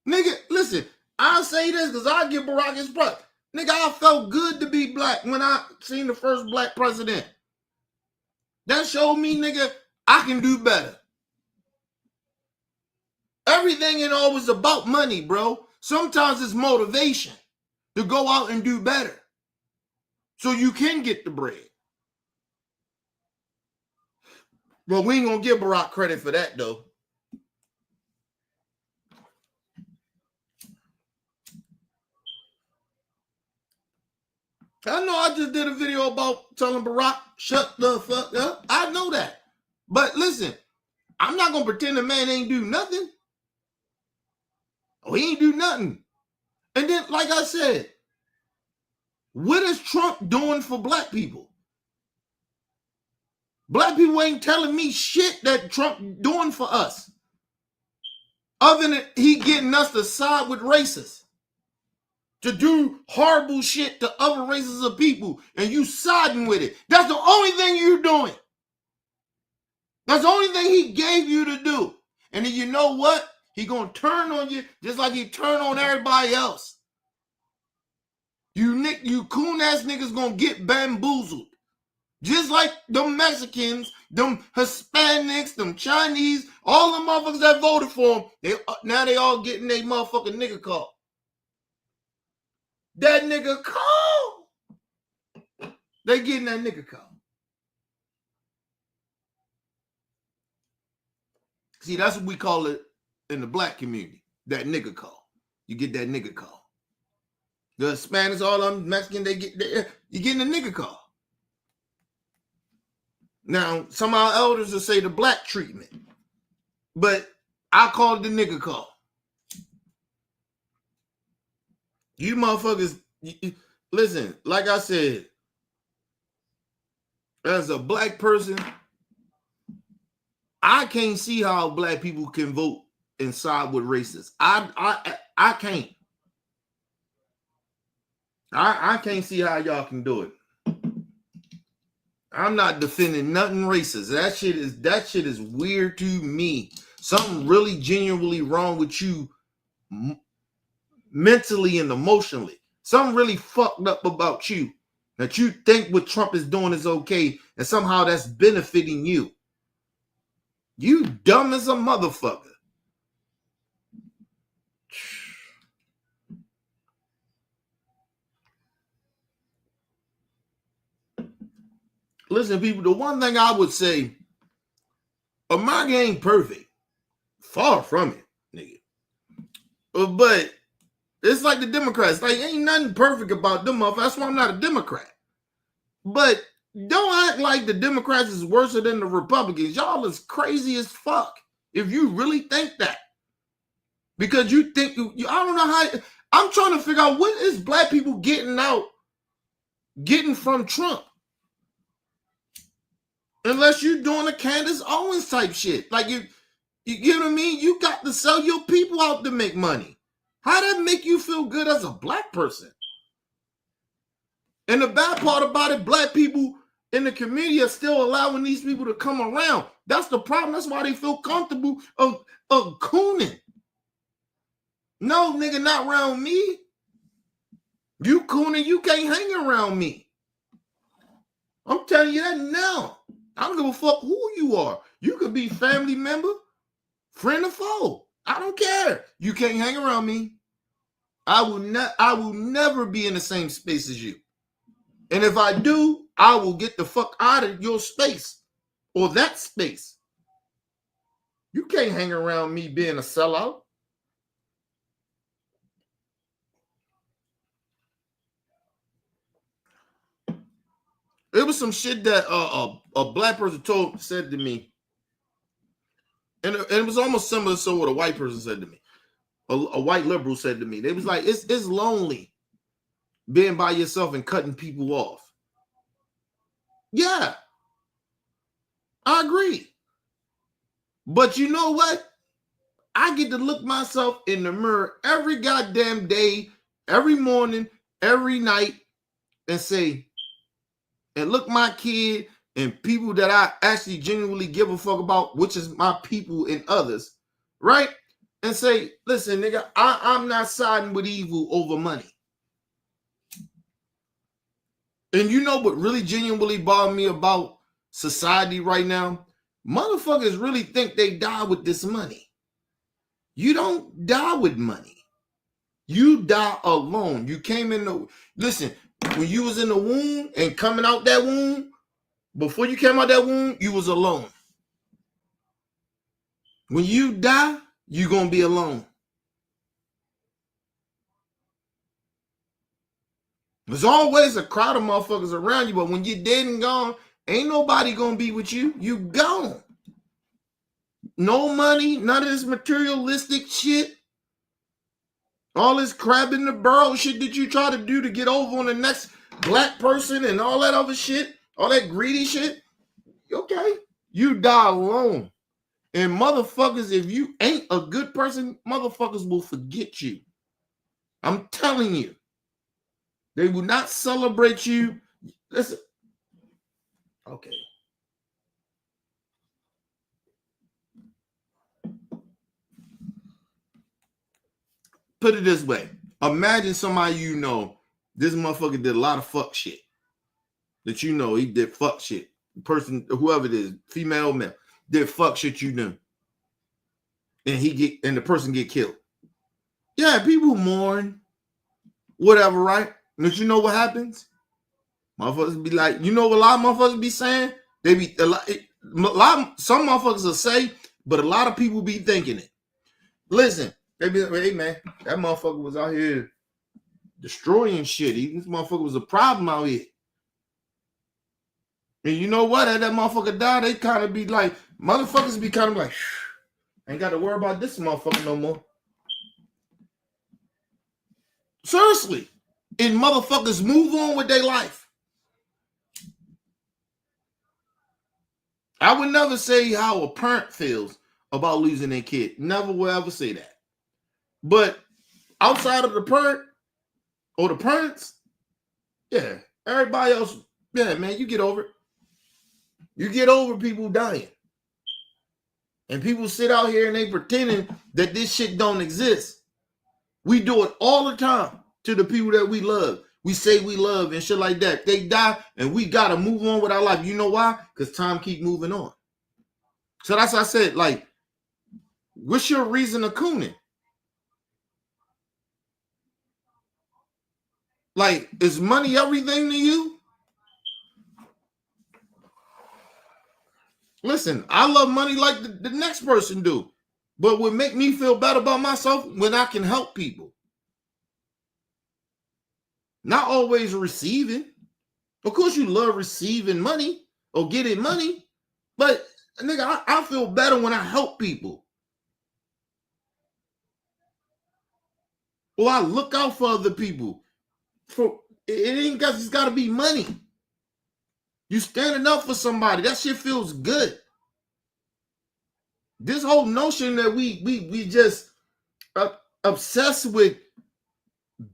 Nigga, listen, I'll say this because I give Barack his props. Nigga, I felt good to be black when I seen the first black president. That showed me, nigga, I can do better. Everything ain't always about money, bro. Sometimes it's motivation to go out and do better so you can get the bread. Well, we ain't gonna give Barack credit for that, though. I know I just did a video about telling Barack, shut the fuck up. I know that. But listen, I'm not going to pretend the man ain't do nothing. Oh, he ain't do nothing. And then, like I said, what is Trump doing for black people? Black people ain't telling me shit that Trump doing for us. Other than he getting us to side with racists. To do horrible shit to other races of people. And you siding with it. That's the only thing you're doing. That's the only thing he gave you to do. And then you know what? He gonna turn on you just like he turned on everybody else. You coon ass niggas gonna get bamboozled. Just like them Mexicans, them Hispanics, them Chinese, all the motherfuckers that voted for him, now they all getting their motherfucking nigga call. That nigga call. They getting that nigga call. See, that's what we call it in the black community. That nigga call. You get that nigga call. The Hispanics, all them Mexican, you getting a nigga call. Now, some of our elders will say the black treatment. But I call it the nigga call. You motherfuckers, listen, like I said, as a black person, I can't see how black people can vote and side with racists. I can't. I can't see how y'all can do it. I'm not defending nothing racist. That shit is weird to me. Something really genuinely wrong with you mentally and emotionally. Something really fucked up about you. That you think what Trump is doing is okay and somehow that's benefiting you. You dumb as a motherfucker. Listen, people, the one thing I would say, America ain't perfect. Far from it, nigga. But it's like the Democrats. Like, ain't nothing perfect about them motherfuckers. That's why I'm not a Democrat. But don't act like the Democrats is worse than the Republicans. Y'all is crazy as fuck if you really think that. Because you think, I don't know how, I'm trying to figure out what is black people getting from Trump. Unless you're doing a Candace Owens type shit. Like you get what I mean? You got to sell your people out to make money. How that make you feel good as a black person? And the bad part about it, black people in the community are still allowing these people to come around. That's the problem. That's why they feel comfortable of cooning. No, nigga, not around me. You cooning, you can't hang around me. I'm telling you that now. I don't give a fuck who you are. You could be family member, friend or foe. I don't care. You can't hang around me. I will never be in the same space as you. And if I do, I will get the fuck out of your space or that space. You can't hang around me being a sellout. It was some shit that a black person said to me. And it was almost similar to what a white person said to me. A white liberal said to me. They was like, it's lonely being by yourself and cutting people off. Yeah, I agree. But you know what? I get to look myself in the mirror every goddamn day, every morning, every night, and say, and look my kid and people that I actually genuinely give a fuck about, which is my people and others, right? And say, listen, nigga, I'm not siding with evil over money. And you know what really genuinely bothers me about society right now? Motherfuckers really think they die with this money. You don't die with money. You die alone. You came in the, listen, when you was in the womb and coming out that womb, before you came out that womb, you was alone. When you die, you're going to be alone. There's always a crowd of motherfuckers around you, but when you're dead and gone, ain't nobody going to be with you. You gone. No money, none of this materialistic shit. All this crab in the barrel shit that you try to do to get over on the next black person and all that other shit, all that greedy shit. Okay, you die alone. And motherfuckers, if you ain't a good person, motherfuckers will forget you. I'm telling you. They will not celebrate you. Listen. Okay. Put it this way. Imagine somebody you know, this motherfucker did a lot of fuck shit. That you know he did fuck shit. The person, whoever it is, female, male, did fuck shit you know. And the person get killed. Yeah, people mourn. Whatever, right? But you know what happens? Motherfuckers be like, you know what a lot of motherfuckers be saying? They be some motherfuckers will say, but a lot of people be thinking it. Listen, they be like, hey man, that motherfucker was out here destroying shit. This motherfucker was a problem out here. And you know what? At that motherfucker died, they kind of be like, motherfuckers be kind of like, ain't got to worry about this motherfucker no more. Seriously. And motherfuckers move on with their life. I would never say how a parent feels about losing their kid. Never will ever say that. But outside of the parent or the parents, yeah, everybody else, yeah, man, you get over it. You get over people dying. And people sit out here and they pretending that this shit don't exist. We do it all the time to the people that we love. We say we love and shit like that. They die and we got to move on with our life. You know why? Because time keep moving on. So that's what I said, like, what's your reason of cooning? Like, is money everything to you? Listen, I love money like the next person do. But what make me feel better about myself when I can help people. Not always receiving. Of course, you love receiving money or getting money. But, nigga, I feel better when I help people. Or I look out for other people. It ain't got to be money. You standing up for somebody. That shit feels good. This whole notion that we just obsessed with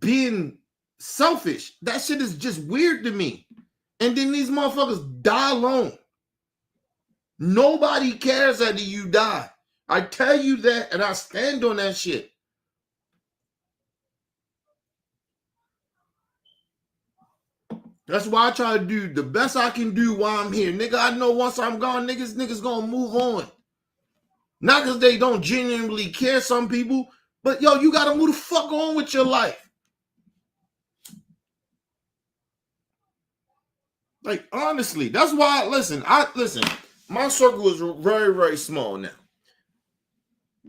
being selfish, that shit is just weird to me. And then these motherfuckers die alone. Nobody cares after you die. I tell you that, and I stand on that shit. That's why I try to do the best I can do while I'm here. Nigga, I know once I'm gone, niggas gonna move on. Not because they don't genuinely care, some people, but yo, you gotta move the fuck on with your life. Like, honestly, that's why, listen, my circle is very, very small now.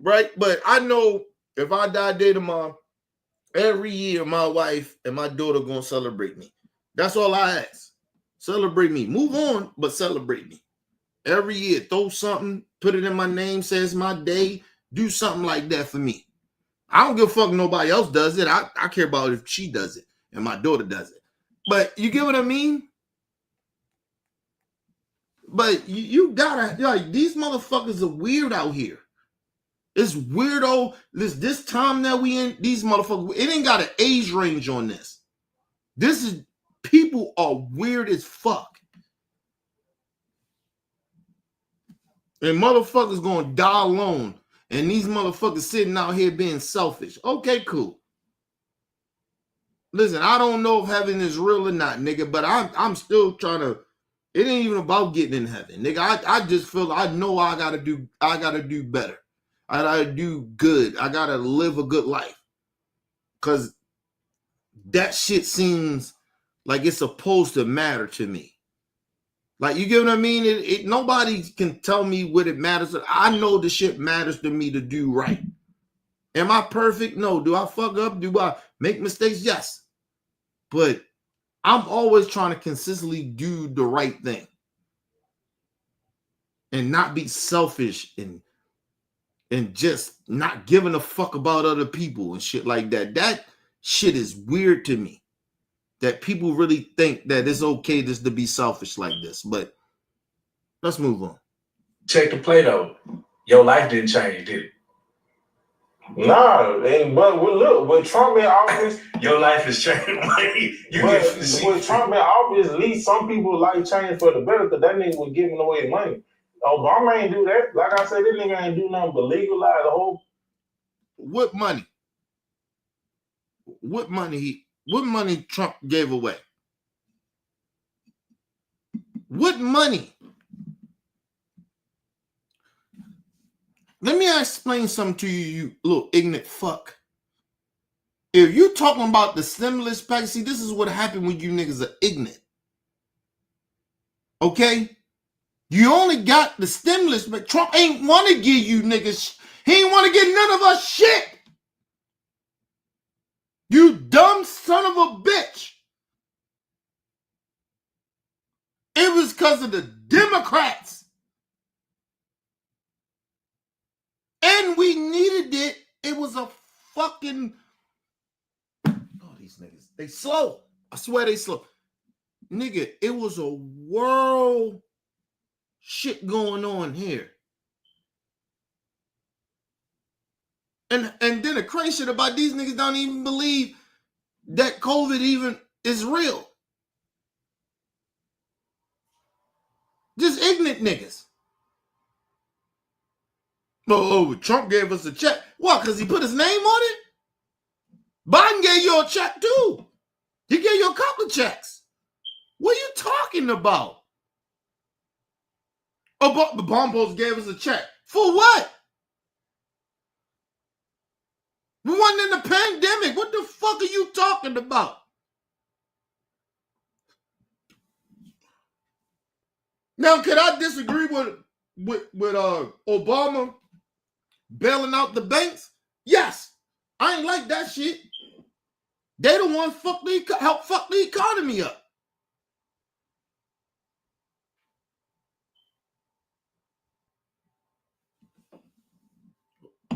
Right? But I know if I die day tomorrow, every year my wife and my daughter gonna celebrate me. That's all I ask. Celebrate me. Move on, but celebrate me. Every year, throw something put it in my name, says my day. Do something like that for me. I don't give a fuck if nobody else does it. I care about if she does it and my daughter does it. But you get what I mean? But you gotta, like, these motherfuckers are weird out here. It's weirdo. This time that we in, these motherfuckers, it ain't got an age range on this. This is, people are weird as fuck. And motherfuckers gonna die alone. And these motherfuckers sitting out here being selfish. Okay, cool. Listen, I don't know if heaven is real or not, nigga, but I'm still trying to, it ain't even about getting in heaven, nigga. I just feel, I know I gotta do better. I gotta do good. I gotta live a good life. Cause that shit seems like it's supposed to matter to me. Like, you get what I mean? Nobody can tell me what it matters. I know the shit matters to me to do right. Am I perfect? No. Do I fuck up? Do I make mistakes? Yes. But I'm always trying to consistently do the right thing. And not be selfish and just not giving a fuck about other people and shit like that. That shit is weird to me. That people really think that it's okay just to be selfish like this. But let's move on. Check the play though. Your life didn't change, did it? Nah, but look, with Trump in office, your life has changed. With Trump in office, at least some people like change for the better because that nigga was giving away money. Obama ain't do that. Like I said, this nigga ain't do nothing but legalize the whole. What money? What money Trump gave away? What money? Let me explain something to you, you little ignorant fuck. If you talking about the stimulus package, see, this is what happened when you niggas are ignorant. Okay? You only got the stimulus, but Trump ain't want to give you niggas. He ain't want to give none of us shit. You dumb son of a bitch. It was because of the Democrats. And we needed it. It was a fucking... Oh, these niggas. They slow. I swear they slow. Nigga, it was a world shit going on here. And then the crazy shit about these niggas don't even believe that COVID even is real. Just ignorant niggas. Oh, Trump gave us a check. What, because he put his name on it? Biden gave you a check too. He gave you a couple of checks. What are you talking about? Oh, the Bombos gave us a check. For what? We wasn't in the pandemic. What the fuck are you talking about? Now, could I disagree with Obama bailing out the banks? Yes. I ain't like that shit. They the ones help fuck the economy up.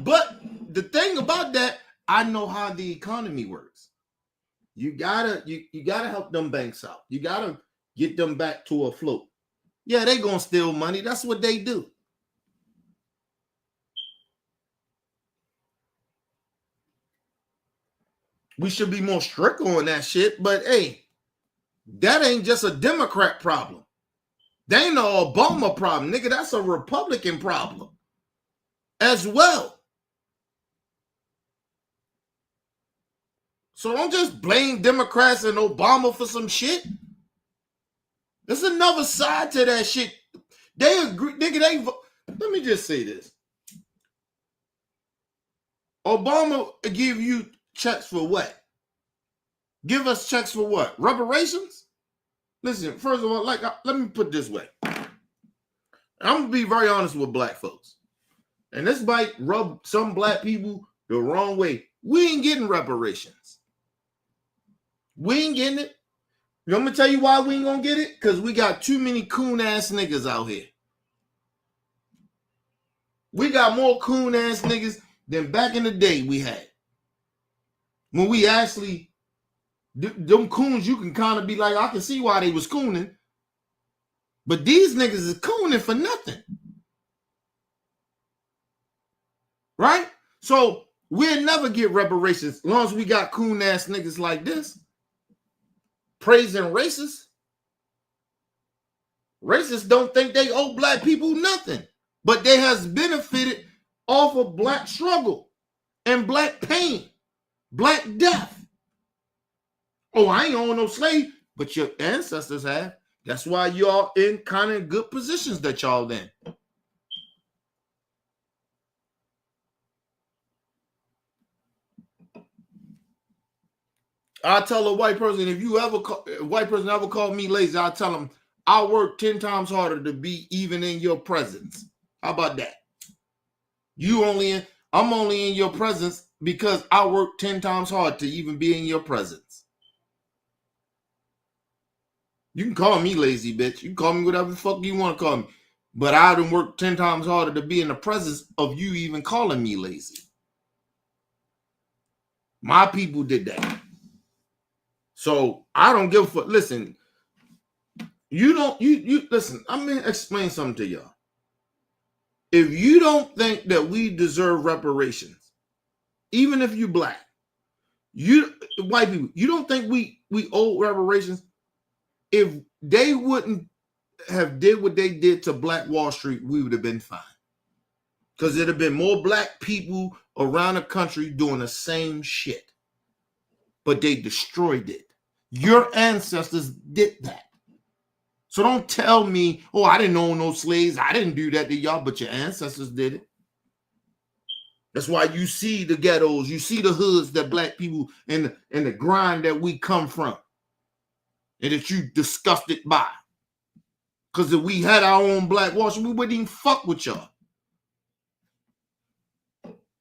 But the thing about that, I know how the economy works. You gotta help them banks out. You gotta get them back to afloat. Yeah, they gonna steal money. That's what they do. We should be more strict on that shit, but hey, that ain't just a Democrat problem. That ain't an Obama problem, nigga. That's a Republican problem as well. So don't just blame Democrats and Obama for some shit. There's another side to that shit. They agree, nigga. Let me just say this. Obama give you checks for what? Give us checks for what? Reparations? Listen, first of all, let me put it this way. I'm going to be very honest with black folks. And this might rub some black people the wrong way. We ain't getting reparations. We ain't getting it. You want me to tell you why we ain't going to get it? Because we got too many coon-ass niggas out here. We got more coon ass niggas than back in the day we had. When we actually, them coons, you can kind of be like, I can see why they was cooning. But these niggas is cooning for nothing. Right? So we'll never get reparations as long as we got coon ass niggas like this. Praising racists. Racists don't think they owe black people nothing. But they has benefited off of black struggle and black pain, black death. Oh, I ain't own no slave, but your ancestors have. That's why y'all in kind of good positions that y'all in. I tell a white person, if you ever a white person ever called me lazy, I tell them I work 10 times harder to be even in your presence. How about that? I'm only in your presence because I work 10 times hard to even be in your presence. You can call me lazy, bitch. You can call me whatever the fuck you want to call me. But I done work 10 times harder to be in the presence of you even calling me lazy. My people did that. So I don't give a fuck. Listen, you listen, I'm gonna explain something to y'all. If you don't think that we deserve reparations, even if you black, white people, you don't think we owe reparations? If they wouldn't have did what they did to Black Wall Street, we would have been fine. Because there'd have been more black people around the country doing the same shit. But they destroyed it. Your ancestors did that. So don't tell me, oh, I didn't own no slaves. I didn't do that to y'all, but your ancestors did it. That's why you see the ghettos, you see the hoods that black people and the grind that we come from. And that you disgusted by. Because if we had our own Black Wall Street, we wouldn't even fuck with y'all.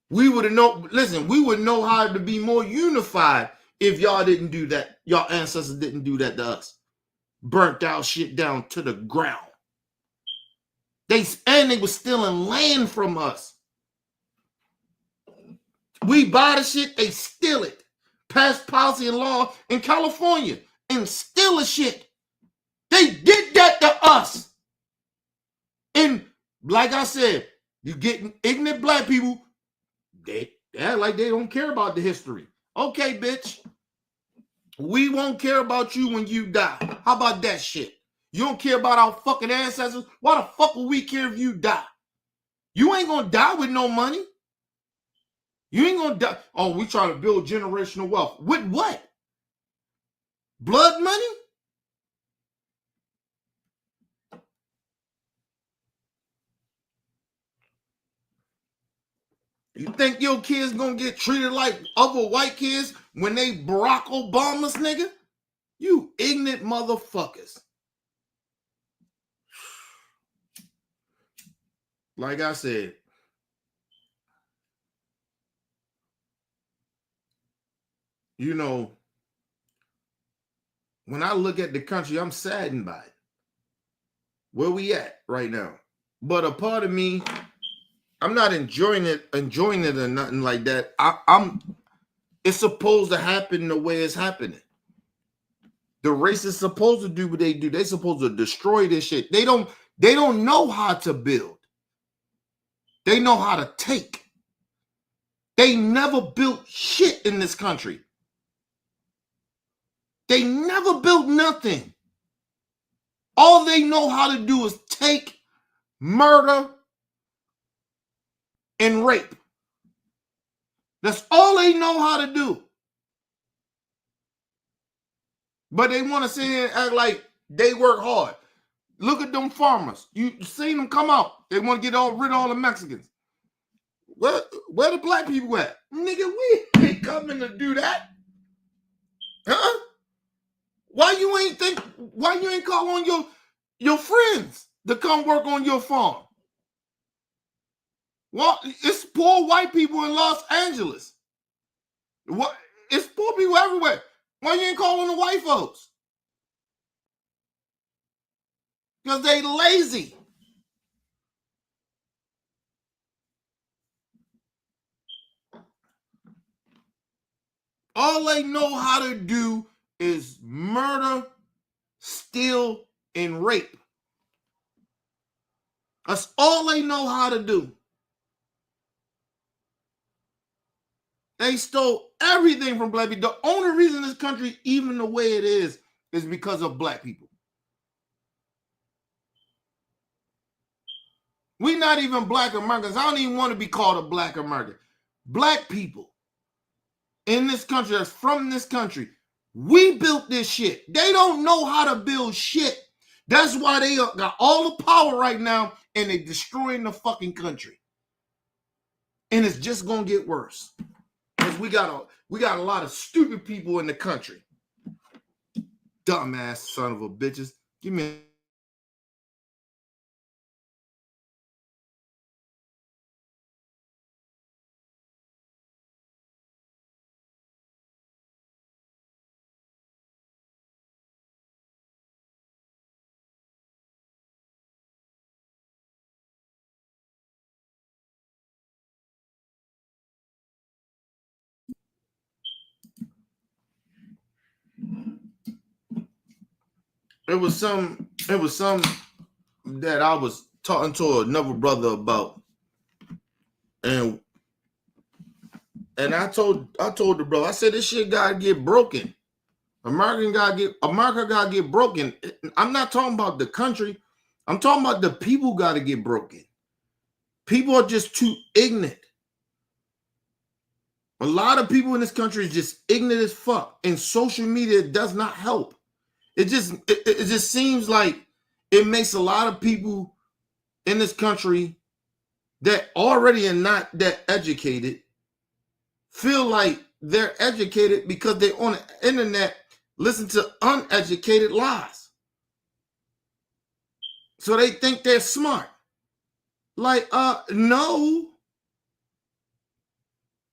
We would have we would know how to be more unified if y'all didn't do that. Y'all ancestors didn't do that to us. Burnt our shit down to the ground. They were stealing land from us. We buy the shit, they steal it. Pass policy and law in California and steal the shit. They did that to us. And like I said, you getting ignorant black people, they act like they don't care about the history. Okay, bitch. We won't care about you when you die. How about that shit? You don't care about our fucking ancestors? Why the fuck would we care if you die? You ain't gonna die with no money. You ain't gonna die. Oh, we trying to build generational wealth. With what? Blood money? You think your kids gonna get treated like other white kids when they Barack Obama's, nigga? You ignorant motherfuckers. Like I said, you know, when I look at the country, I'm saddened by it. Where we at right now? But a part of me, I'm not enjoying it or nothing like that. It's supposed to happen the way it's happening. The race is supposed to do what they do. They're supposed to destroy this shit. They don't know how to build. They know how to take. They never built shit in this country. They never built nothing. All they know how to do is take, murder, and rape. That's all they know how to do. But they want to sit here and act like they work hard. Look at them farmers. You seen them come out. They want to get rid of all the Mexicans. Where the black people at? Nigga, we ain't coming to do that. Huh? Why you ain't call on your friends to come work on your farm? Well, it's poor white people in Los Angeles. What? It's poor people everywhere. Why you ain't calling the white folks? Because they lazy. All they know how to do is murder, steal, and rape. That's all they know how to do. They stole everything from black people. The only reason this country, even the way it is because of black people. We're not even black Americans. I don't even want to be called a black American. Black people in this country, that's from this country, we built this shit. They don't know how to build shit. That's why they got all the power right now and they're destroying the fucking country. And it's just gonna get worse. Because we got a lot of stupid people in the country. Dumbass son of a bitches. Give me It was some that I was talking to another brother about, and I told the brother, I said this shit gotta get broken. America gotta get broken. I'm not talking about the country. I'm talking about the people gotta get broken. People are just too ignorant. A lot of people in this country is just ignorant as fuck, and social media does not help. It just seems like it makes a lot of people in this country that already are not that educated feel like they're educated because they're on the internet listen to uneducated lies. So they think they're smart. Like, no.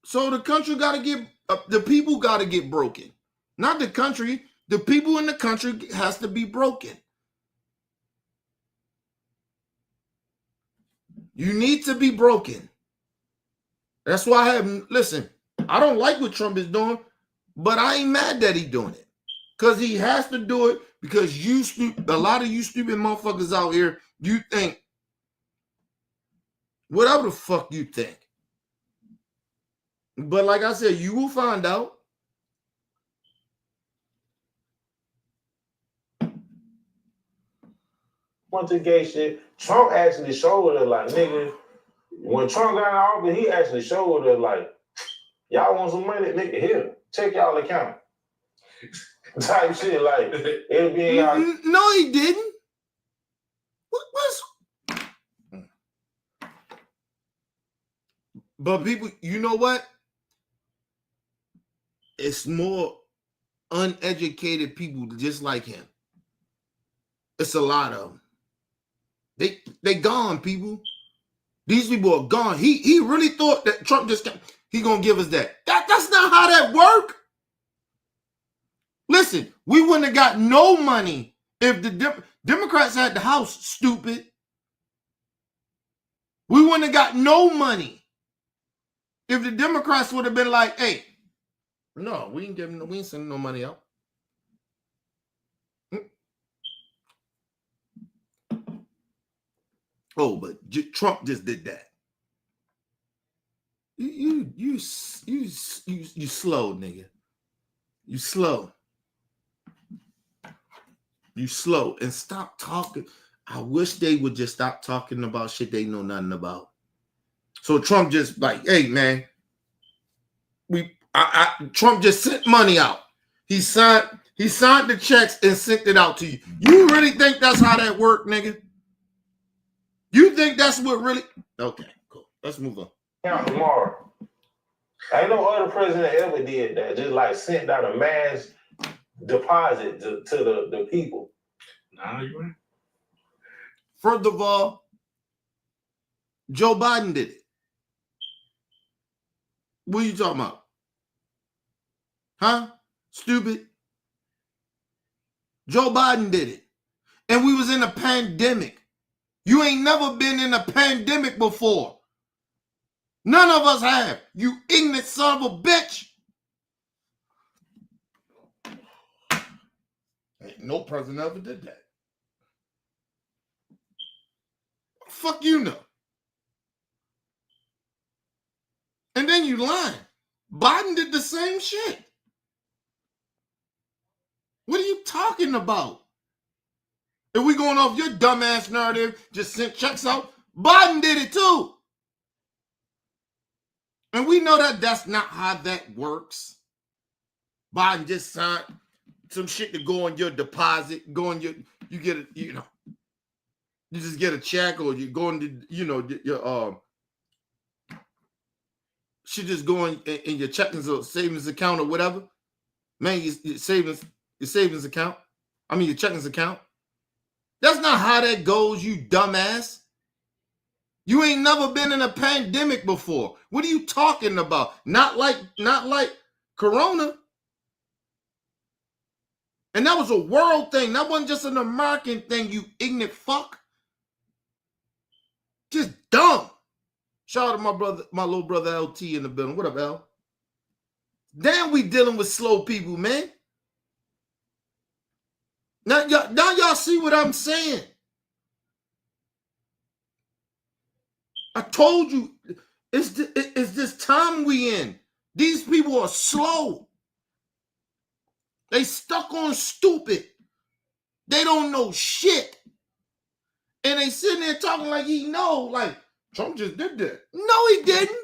So the country got to get, the people got to get broken. Not the country. The people in the country has to be broken. You need to be broken. That's why listen, I don't like what Trump is doing, but I ain't mad that he's doing it. Because he has to do it because a lot of you stupid motherfuckers out here, you think whatever the fuck you think. But like I said, you will find out. Once the gay shit, Trump actually showed her like, nigga, when Trump got in office, he actually showed her like, y'all want some money, nigga, here, check y'all account. Type shit like, it'll be in y'all. No, he didn't. What's... But people, you know what? It's more uneducated people just like him. It's a lot of them. They gone, people. These people are gone. He really thought that Trump he gonna give us that. That's not how that work. Listen, we wouldn't have got no money if the Democrats had the House, stupid. We wouldn't have got no money if the Democrats would have been like, hey, no, we ain't sending no money out. Oh, but Trump just did that. You slow, nigga. You slow. You slow. And stop talking. I wish they would just stop talking about shit they know nothing about. So Trump just like, hey man, Trump just sent money out. He signed the checks and sent it out to you. You really think that's how that worked, nigga? You think that's what really? Okay, cool. Let's move on. Tomorrow. Ain't no other president ever did that. Just like sent out a mass deposit to the people. Nah, you ain't. First of all, Joe Biden did it. What are you talking about? Huh? Stupid. Joe Biden did it. And we was in a pandemic. You ain't never been in a pandemic before. None of us have. You ignorant son of a bitch. No president ever did that. Fuck you know. And then you lying. Biden did the same shit. What are you talking about? If we going off your dumbass narrative, just sent checks out, Biden did it too. And we know that that's not how that works. Biden just signed some shit to go on your deposit, go on your, you get it, you know, you just get a check or you go into, you know, your, should just go in your checkings or savings account or whatever. Man, your savings account. I mean, your checkings account. That's not how that goes, you dumbass. You ain't never been in a pandemic before. What are you talking about? Not like Corona. And that was a world thing. That wasn't just an American thing, you ignorant fuck. Just dumb. Shout out to my brother, my little brother LT in the building. What up, L? Damn, we dealing with slow people, man. Now y'all see what I'm saying. I told you, it's this time we in. These people are slow. They stuck on stupid. They don't know shit. And they sitting there talking like he know, like Trump just did that. No, he didn't.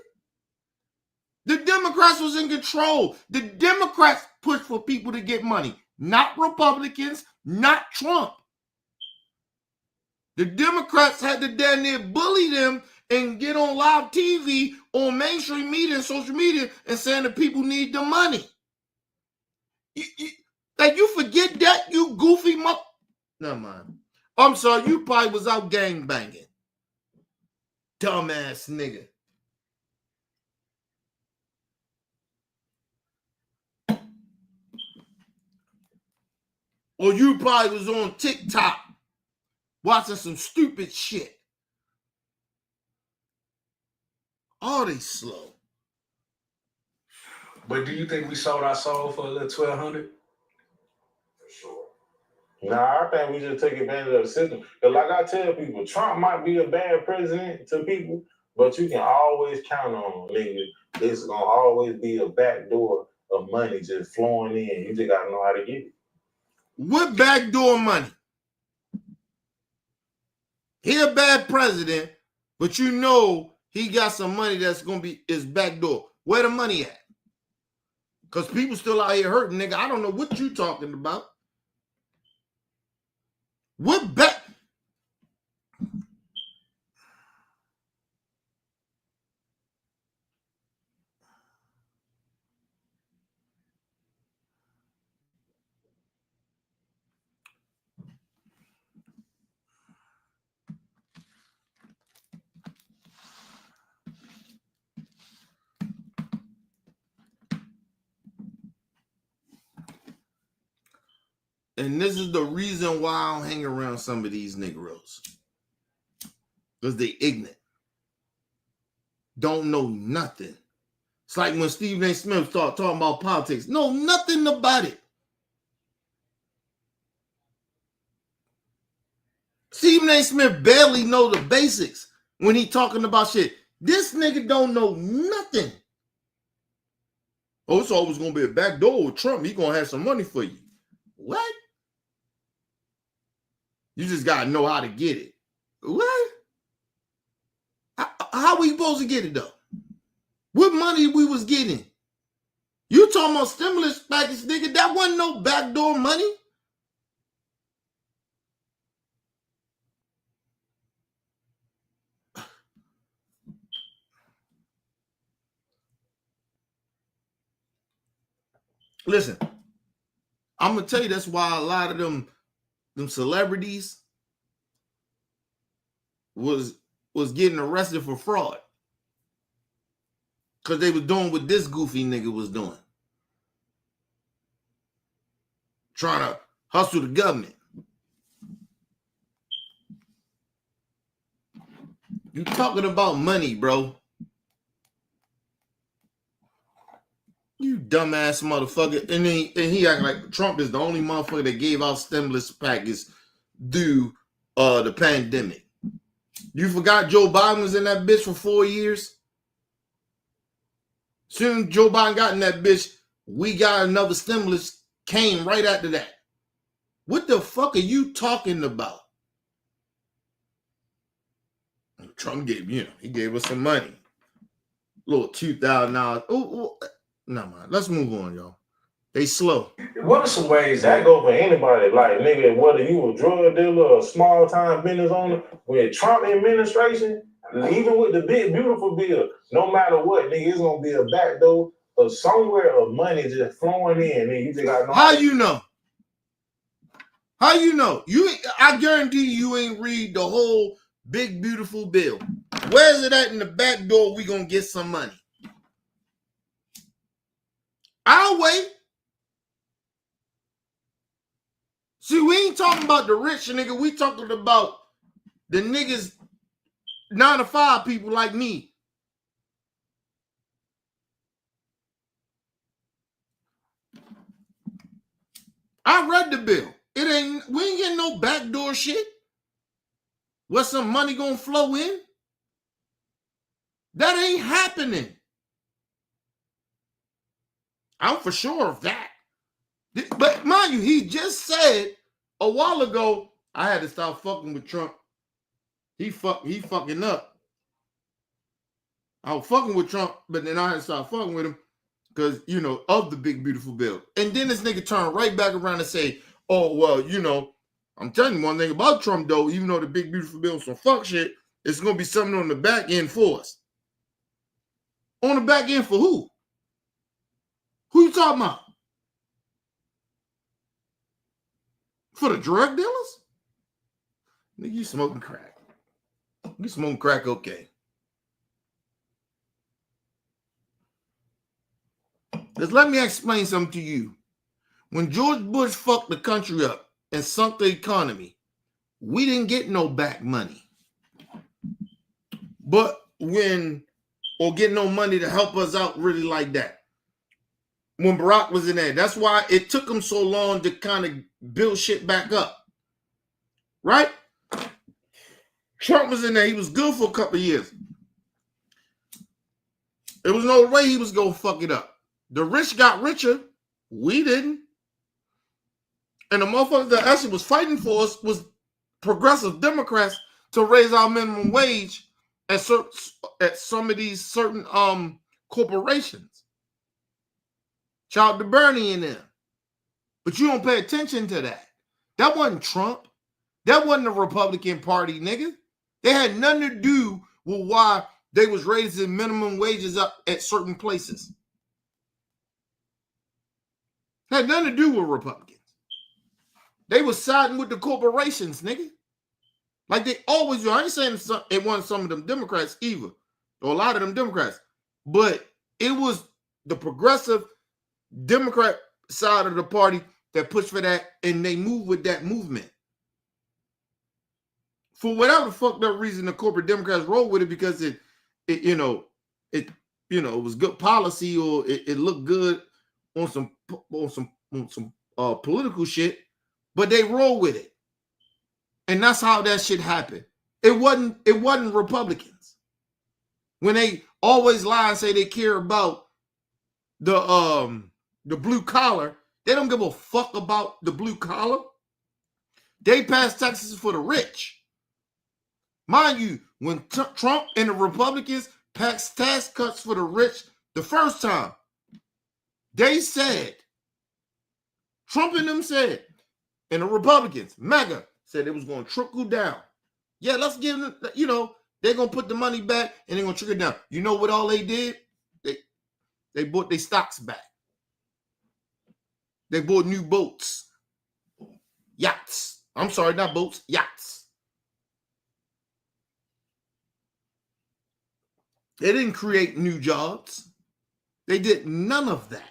The Democrats was in control. The Democrats pushed for people to get money, not Republicans, not Trump. The Democrats had to damn near bully them and get on live TV, on mainstream media and social media and saying that people need the money. Like you forget that, you goofy Never mind. I'm sorry, you probably was out gang banging. Dumbass nigga. Or you probably was on TikTok watching some stupid shit. Oh, they slow. But do you think we sold our soul for a little 1,200? For sure. Nah, I think we just take advantage of the system. Because like I tell people, Trump might be a bad president to people, but you can always count on him, nigga. It's going to always be a back door of money just flowing in. You just got to know how to get it. What backdoor money? He a bad president, but you know he got some money that's going to be his backdoor. Where the money at? Because people still out here hurting, nigga. I don't know what you talking about. What back? And this is the reason why I don't hang around some of these Negroes. Because they ignorant. Don't know nothing. It's like when Stephen A. Smith started talking about politics. Know nothing about it. Stephen A. Smith barely know the basics when he talking about shit. This nigga don't know nothing. Oh, it's always going to be a backdoor with Trump. He going to have some money for you. What? You just got to know how to get it. What? How we supposed to get it, though? What money we was getting? You talking about stimulus package, nigga? That wasn't no backdoor money. Listen, I'm going to tell you that's why a lot of them celebrities was getting arrested for fraud. Because they was doing what this goofy nigga was doing. Trying to hustle the government. You talking about money, bro. You dumbass motherfucker. And he acting like Trump is the only motherfucker that gave out stimulus packages due the pandemic. You forgot Joe Biden was in that bitch for 4 years? Soon Joe Biden got in that bitch, we got another stimulus, came right after that. What the fuck are you talking about? Trump gave, he gave us some money. Little $2,000. Oh, no, man. Let's move on, y'all. They slow. What are some ways That go for anybody, like nigga, whether you a drug dealer or small time business owner, with Trump administration, even with the big beautiful bill, no matter what, nigga, it's gonna be a back door or somewhere of money just flowing in. Nigga, you just got no. How you know? How you know? I guarantee you ain't read the whole big beautiful bill. Where's it at in the back door? We gonna get some money. I'll wait. See, we ain't talking about the rich nigga. We talking about the niggas 9 to 5 people like me. I read the bill. We ain't getting no backdoor shit. Where some money gonna flow in? That ain't happening. I'm for sure of that. But mind you, he just said a while ago, I had to stop fucking with Trump. He fucking up. I was fucking with Trump, but then I had to stop fucking with him because, of the big beautiful bill. And then this nigga turned right back around and say, oh, well, I'm telling you one thing about Trump, though, even though the big beautiful bill is some fuck shit, it's going to be something on the back end for us. On the back end for who? Who you talking about? For the drug dealers? Nigga, you smoking crack. You smoking crack, okay. Just let me explain something to you. When George Bush fucked the country up and sunk the economy, we didn't get no back money. Or get no money to help us out really like that. When Barack was in there. That's why it took him so long to kind of build shit back up. Right? Trump was in there. He was good for a couple of years. There was no way he was going to fuck it up. The rich got richer. We didn't. And the motherfuckers that actually was fighting for us was progressive Democrats to raise our minimum wage at some of these certain corporations. Shout out to Bernie and them. But you don't pay attention to that. That wasn't Trump. That wasn't the Republican Party, nigga. They had nothing to do with why they was raising minimum wages up at certain places. Had nothing to do with Republicans. They was siding with the corporations, nigga. Like they always do. I ain't saying it wasn't some of them Democrats either, or a lot of them Democrats, but it was the progressive Democrat side of the party that pushed for that, and they moved with that movement. For whatever fucked up reason, the corporate Democrats rolled with it because it was good policy, or it looked good on some political shit, but they roll with it. And that's how that shit happened. It wasn't Republicans. When they always lie and say they care about the blue collar, they don't give a fuck about the blue collar. They pass taxes for the rich. Mind you, when Trump and the Republicans passed tax cuts for the rich the first time, they said, Trump and them said, and the Republicans, MAGA, said it was going to trickle down. Yeah, let's give them, they're going to put the money back and they're going to trickle down. You know what all they did? They bought their stocks back. They bought new boats. Yachts. I'm sorry, not boats, yachts. They didn't create new jobs. They did none of that.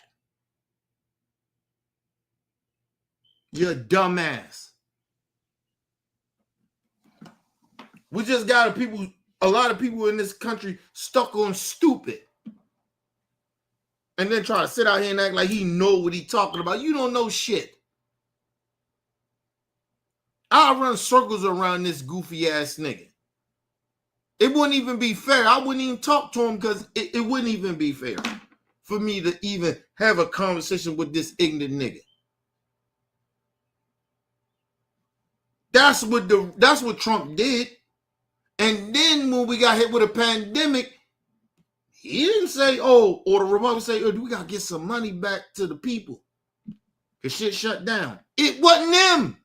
You're a dumbass. We just got a lot of people in this country stuck on stupid. and then try to sit out here and act like he know what he talking about. You don't know shit. I'll run circles around this goofy ass nigga. It wouldn't even be fair. I wouldn't even talk to him because it wouldn't even be fair for me to even have a conversation with this ignorant nigga. That's what Trump did. And then when we got hit with a pandemic, he didn't say, or the Republicans say, we got to get some money back to the people. Because shit shut down. It wasn't them.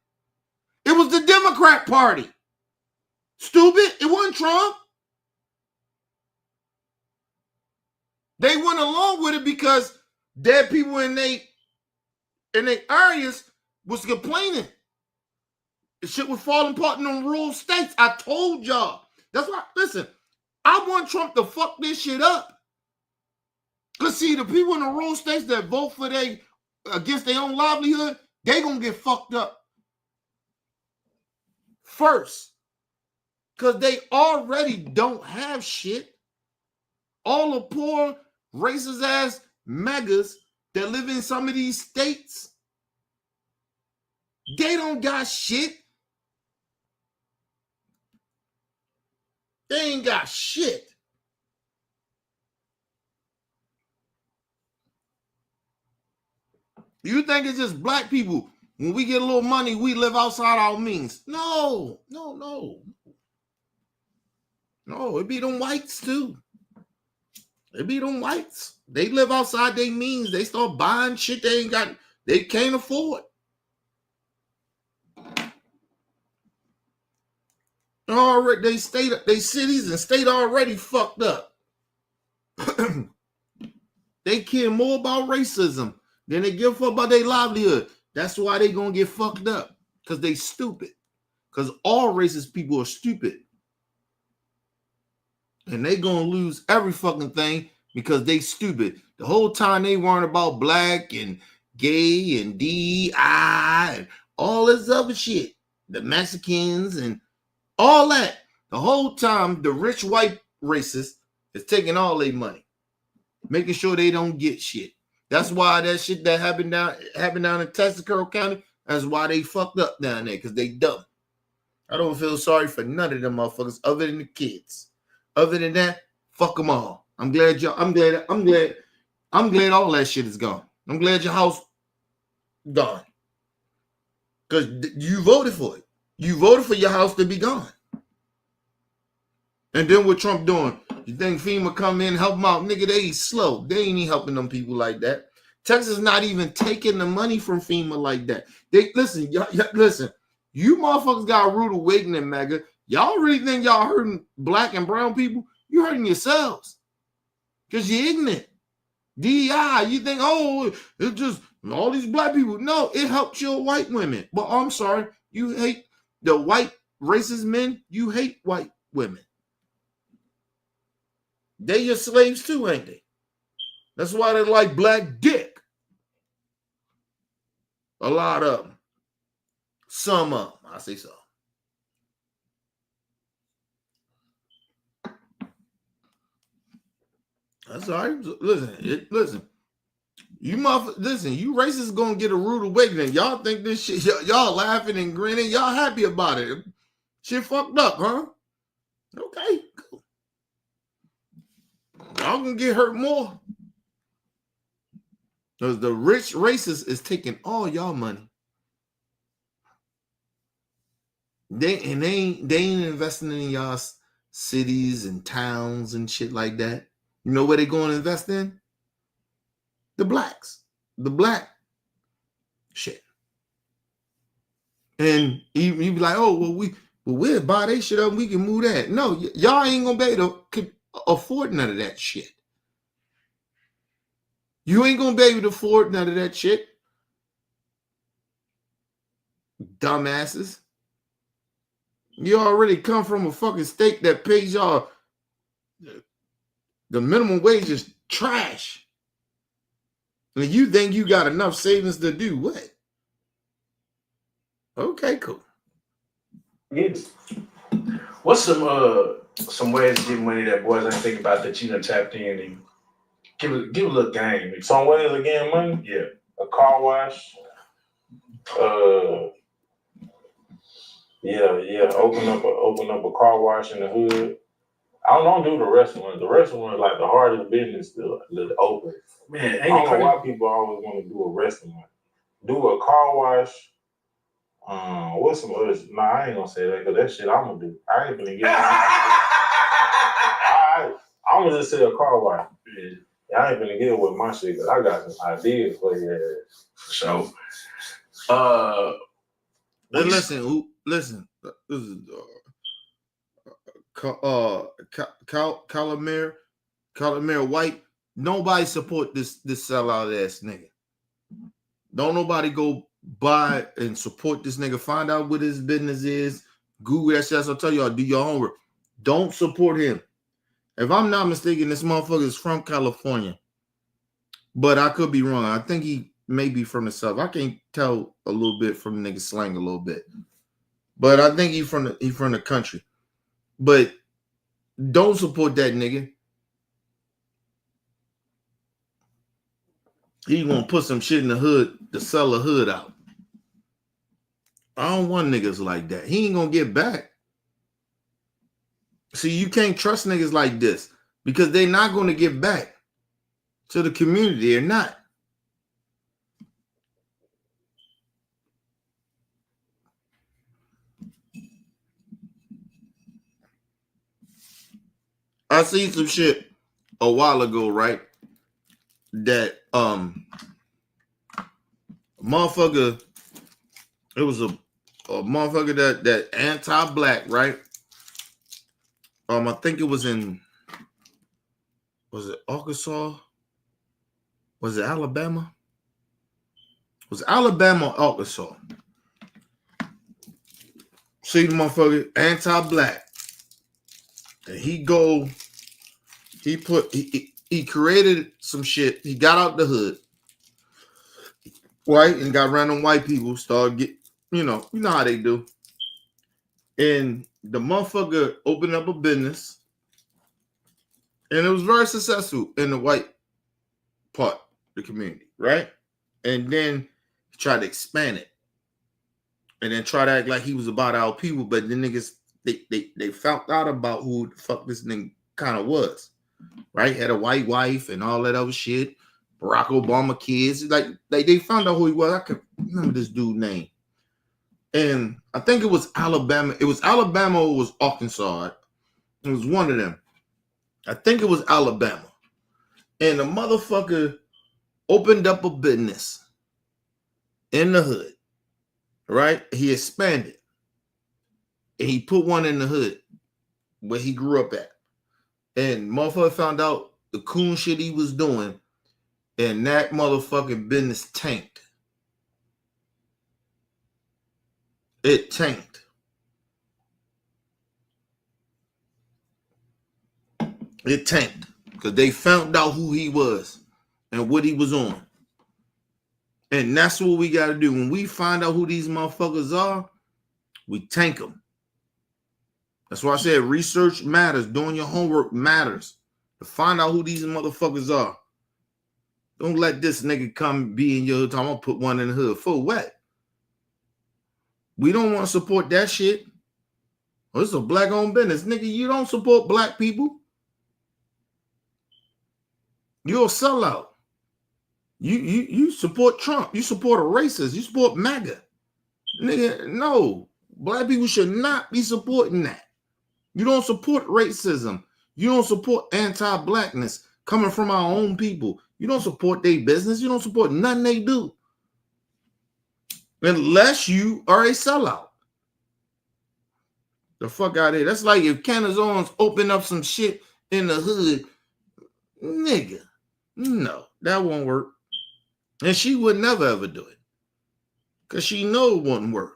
It was the Democrat Party. Stupid. It wasn't Trump. They went along with it because dead people in their areas was complaining. The shit was falling apart in them rural states. I told y'all. That's why, listen, I want Trump to fuck this shit up. Because see, the people in the rural states that vote for against their own livelihood, they gonna get fucked up first. Because they already don't have shit. All the poor, racist ass megas that live in some of these states, they don't got shit. They ain't got shit. You think it's just black people? When we get a little money, we live outside our means. No. No, it be them whites too. It be them whites. They live outside their means. They start buying shit they can't afford. Already, they cities and state already fucked up. They care more about racism than they give a fuck about their livelihood. That's why they gonna get fucked up. Because they stupid. Because all racist people are stupid. And they gonna lose every fucking thing because they stupid. The whole time they weren't about black and gay and DEI and all this other shit. The Mexicans and all that. The whole time the rich white racists is taking all their money. Making sure they don't get shit. That's why that shit that happened down in Texarkana County, that's why they fucked up down there, because they dumb. I don't feel sorry for none of them motherfuckers other than the kids. Other than that, fuck them all. I'm glad all that shit is gone. I'm glad your house gone. Because you voted for it. You voted for your house to be gone. And then what Trump doing? You think FEMA come in and help them out? Nigga, they slow. They ain't even helping them people like that. Texas not even taking the money from FEMA like that. Listen, you motherfuckers got a rude awakening, mega. Y'all really think y'all hurting black and brown people? You hurting yourselves. Because you're ignorant. DEI, you think, it's just all these black people. No, it helps your white women. But I'm sorry, you hate the white racist men. You hate white women. They your slaves too, ain't they? That's why they like black dick. A lot of them. Some of them. I say so. That's all right. Listen. You racists gonna get a rude awakening. Y'all think this shit, y'all laughing and grinning. Y'all happy about it. Shit fucked up, huh? Okay, cool. Y'all gonna get hurt more. Because the rich racist is taking all y'all money. They ain't investing in y'all cities and towns and shit like that. You know where they going to invest in? The blacks. The black shit. And you be like, we'll buy that shit up and we can move that. No, y'all ain't gonna be able to afford none of that shit. You ain't gonna be able to afford none of that shit. Dumbasses. You already come from a fucking state that pays y'all the minimum wage is trash. And you think you got enough savings to do what? Okay, cool. Yes. What's some ways to get money that boys ain't think about that you done tapped in? Give a little game. Some ways of getting money. Yeah. A car wash. Yeah. Open up a car wash in the hood. I don't do the restaurant. The restaurant is like the hardest business to open. Man, I don't know why people always want to do a restaurant. Do a car wash. What's some others? Nah, I ain't gonna say that because that shit I'm gonna do. I ain't gonna get. I'm gonna just say a car wash. Yeah, I ain't gonna get with my shit because I got some ideas for you. So, listen. This is Calamere White. Nobody support this sellout ass nigga. Don't nobody go buy and support this nigga. Find out what his business is. Google that shit. I'll tell y'all, do your homework. Don't support him. If I'm not mistaken, this motherfucker is from California. But I could be wrong. I think he may be from the South. I can't tell a little bit from the nigga slang a little bit. But I think he from the country. But don't support that nigga. He gonna put some shit in the hood to sell the hood out. I don't want niggas like that. He ain't gonna get back. See, you can't trust niggas like this because they're not gonna give back to the community. They're not. I seen some shit a while ago, right? That motherfucker, it was a motherfucker that anti-black, right? I think it was in, was it Arkansas? Was it Alabama? Was it Alabama or Arkansas? See the motherfucker, anti-black. And he created some shit. He got out the hood, right? And got random white people started get, you know how they do. And the motherfucker opened up a business, and it was very successful in the white part of the community, right? And then he tried to expand it, and then try to act like he was about our people, but the niggas they found out about who the fuck this nigga kind of was, right? Had a white wife and all that other shit. Barack Obama kids, like they found out who he was. I can remember this dude's name. And I think it was Alabama. It was Alabama or it was Arkansas. It was one of them. I think it was Alabama. And the motherfucker opened up a business in the hood, right? He expanded. And he put one in the hood where he grew up at. And motherfucker found out the coon shit he was doing, and that motherfucking business tanked. It tanked. It tanked because they found out who he was and what he was on. And that's what we got to do. When we find out who these motherfuckers are, we tank them. That's why I said research matters. Doing your homework matters. To find out who these motherfuckers are. Don't let this nigga come be in your hood. I'm going to put one in the hood. For what? We don't want to support that shit. Oh, it's a black-owned business. Nigga, you don't support black people. You're a sellout. You support Trump. You support a racist. You support MAGA. Nigga, no. Black people should not be supporting that. You don't support racism. You don't support anti-blackness coming from our own people. You don't support their business. You don't support nothing they do. Unless you are a sellout. The fuck out of here. That's like if Canazons open up some shit in the hood. Nigga. No, that won't work. And she would never ever do it. Because she know it wouldn't work.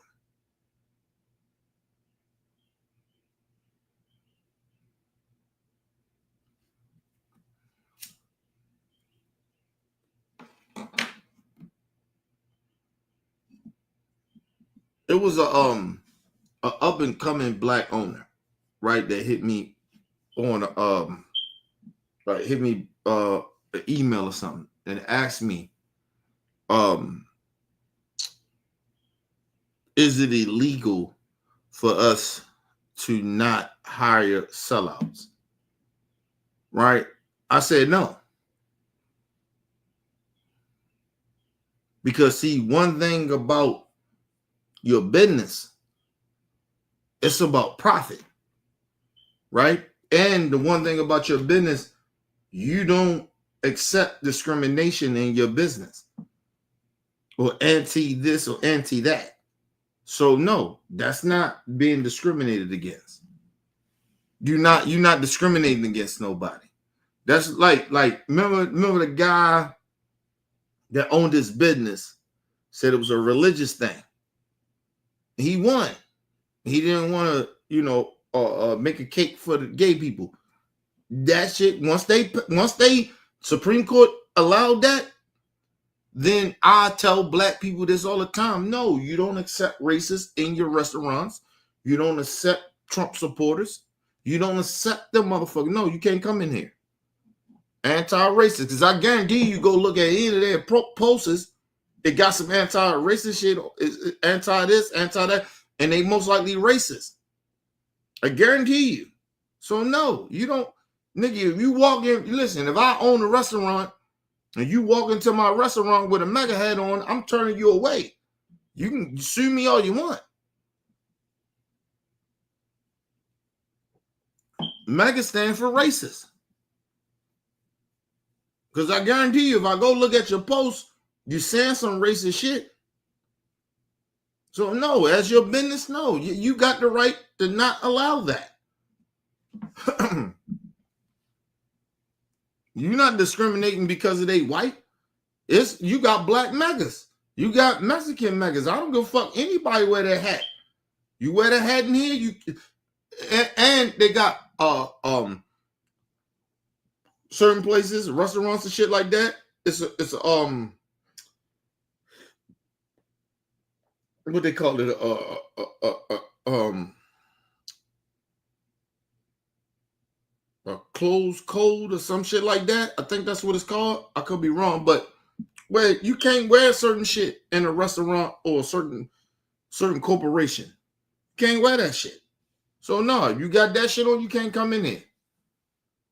It was a up and coming black owner, right? That hit me on hit me an email or something and asked me, is it illegal for us to not hire sellouts? Right? I said no. Because see, one thing about your business, it's about profit, right? And the one thing about your business, you don't accept discrimination in your business or anti this or anti that. So no, that's not being discriminated against. You're not discriminating against nobody. That's like remember the guy that owned his business said it was a religious thing. He won. He didn't want to, make a cake for the gay people. That shit, once they Supreme Court allowed that, then I tell black people this all the time. No, you don't accept racists in your restaurants. You don't accept Trump supporters. You don't accept them motherfuckers. No, you can't come in here. Anti-racist. Because I guarantee you go look at any of their posts, they got some anti-racist shit, anti this, anti that, and they most likely racist. I guarantee you. So no, you don't, nigga, if you walk in, listen, if I own a restaurant and you walk into my restaurant with a MAGA hat on, I'm turning you away. You can sue me all you want. MAGA stands for racist. Because I guarantee you, if I go look at your post, you're saying some racist shit. So no, as your business, no, you got the right to not allow that. You're not discriminating because they white. You got black MAGAs. You got Mexican MAGAs. I don't give a fuck anybody wear that hat. You wear that hat in here, and they got certain places, restaurants and shit like that. It's what they call it, a closed code or some shit like that. I think that's what it's called. I could be wrong, but where you can't wear certain shit in a restaurant or a certain corporation. You can't wear that shit. So no, if you got that shit on, you can't come in here.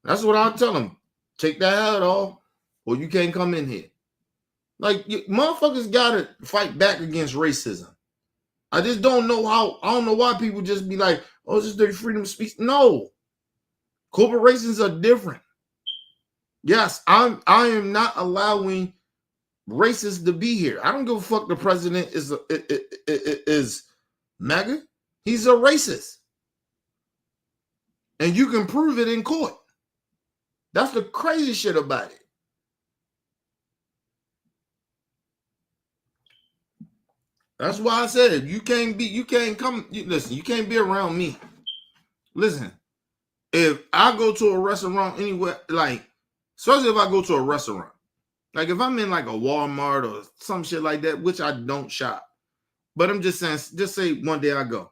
That's what I'll tell them. Take that hat off, or you can't come in here. Like, motherfuckers gotta fight back against racism. I just don't know how. I don't know why people just be like, "Oh, it's just their freedom of speech." No, corporations are different. Yes, I am not allowing racists to be here. I don't give a fuck. The president is MAGA. He's a racist, and you can prove it in court. That's the crazy shit about it. That's why I said you can't be around me. Listen, if I go to a restaurant anywhere, like, especially if I go to a restaurant, like if I'm in like a Walmart or some shit like that, which I don't shop, but I'm just saying, just say one day I go,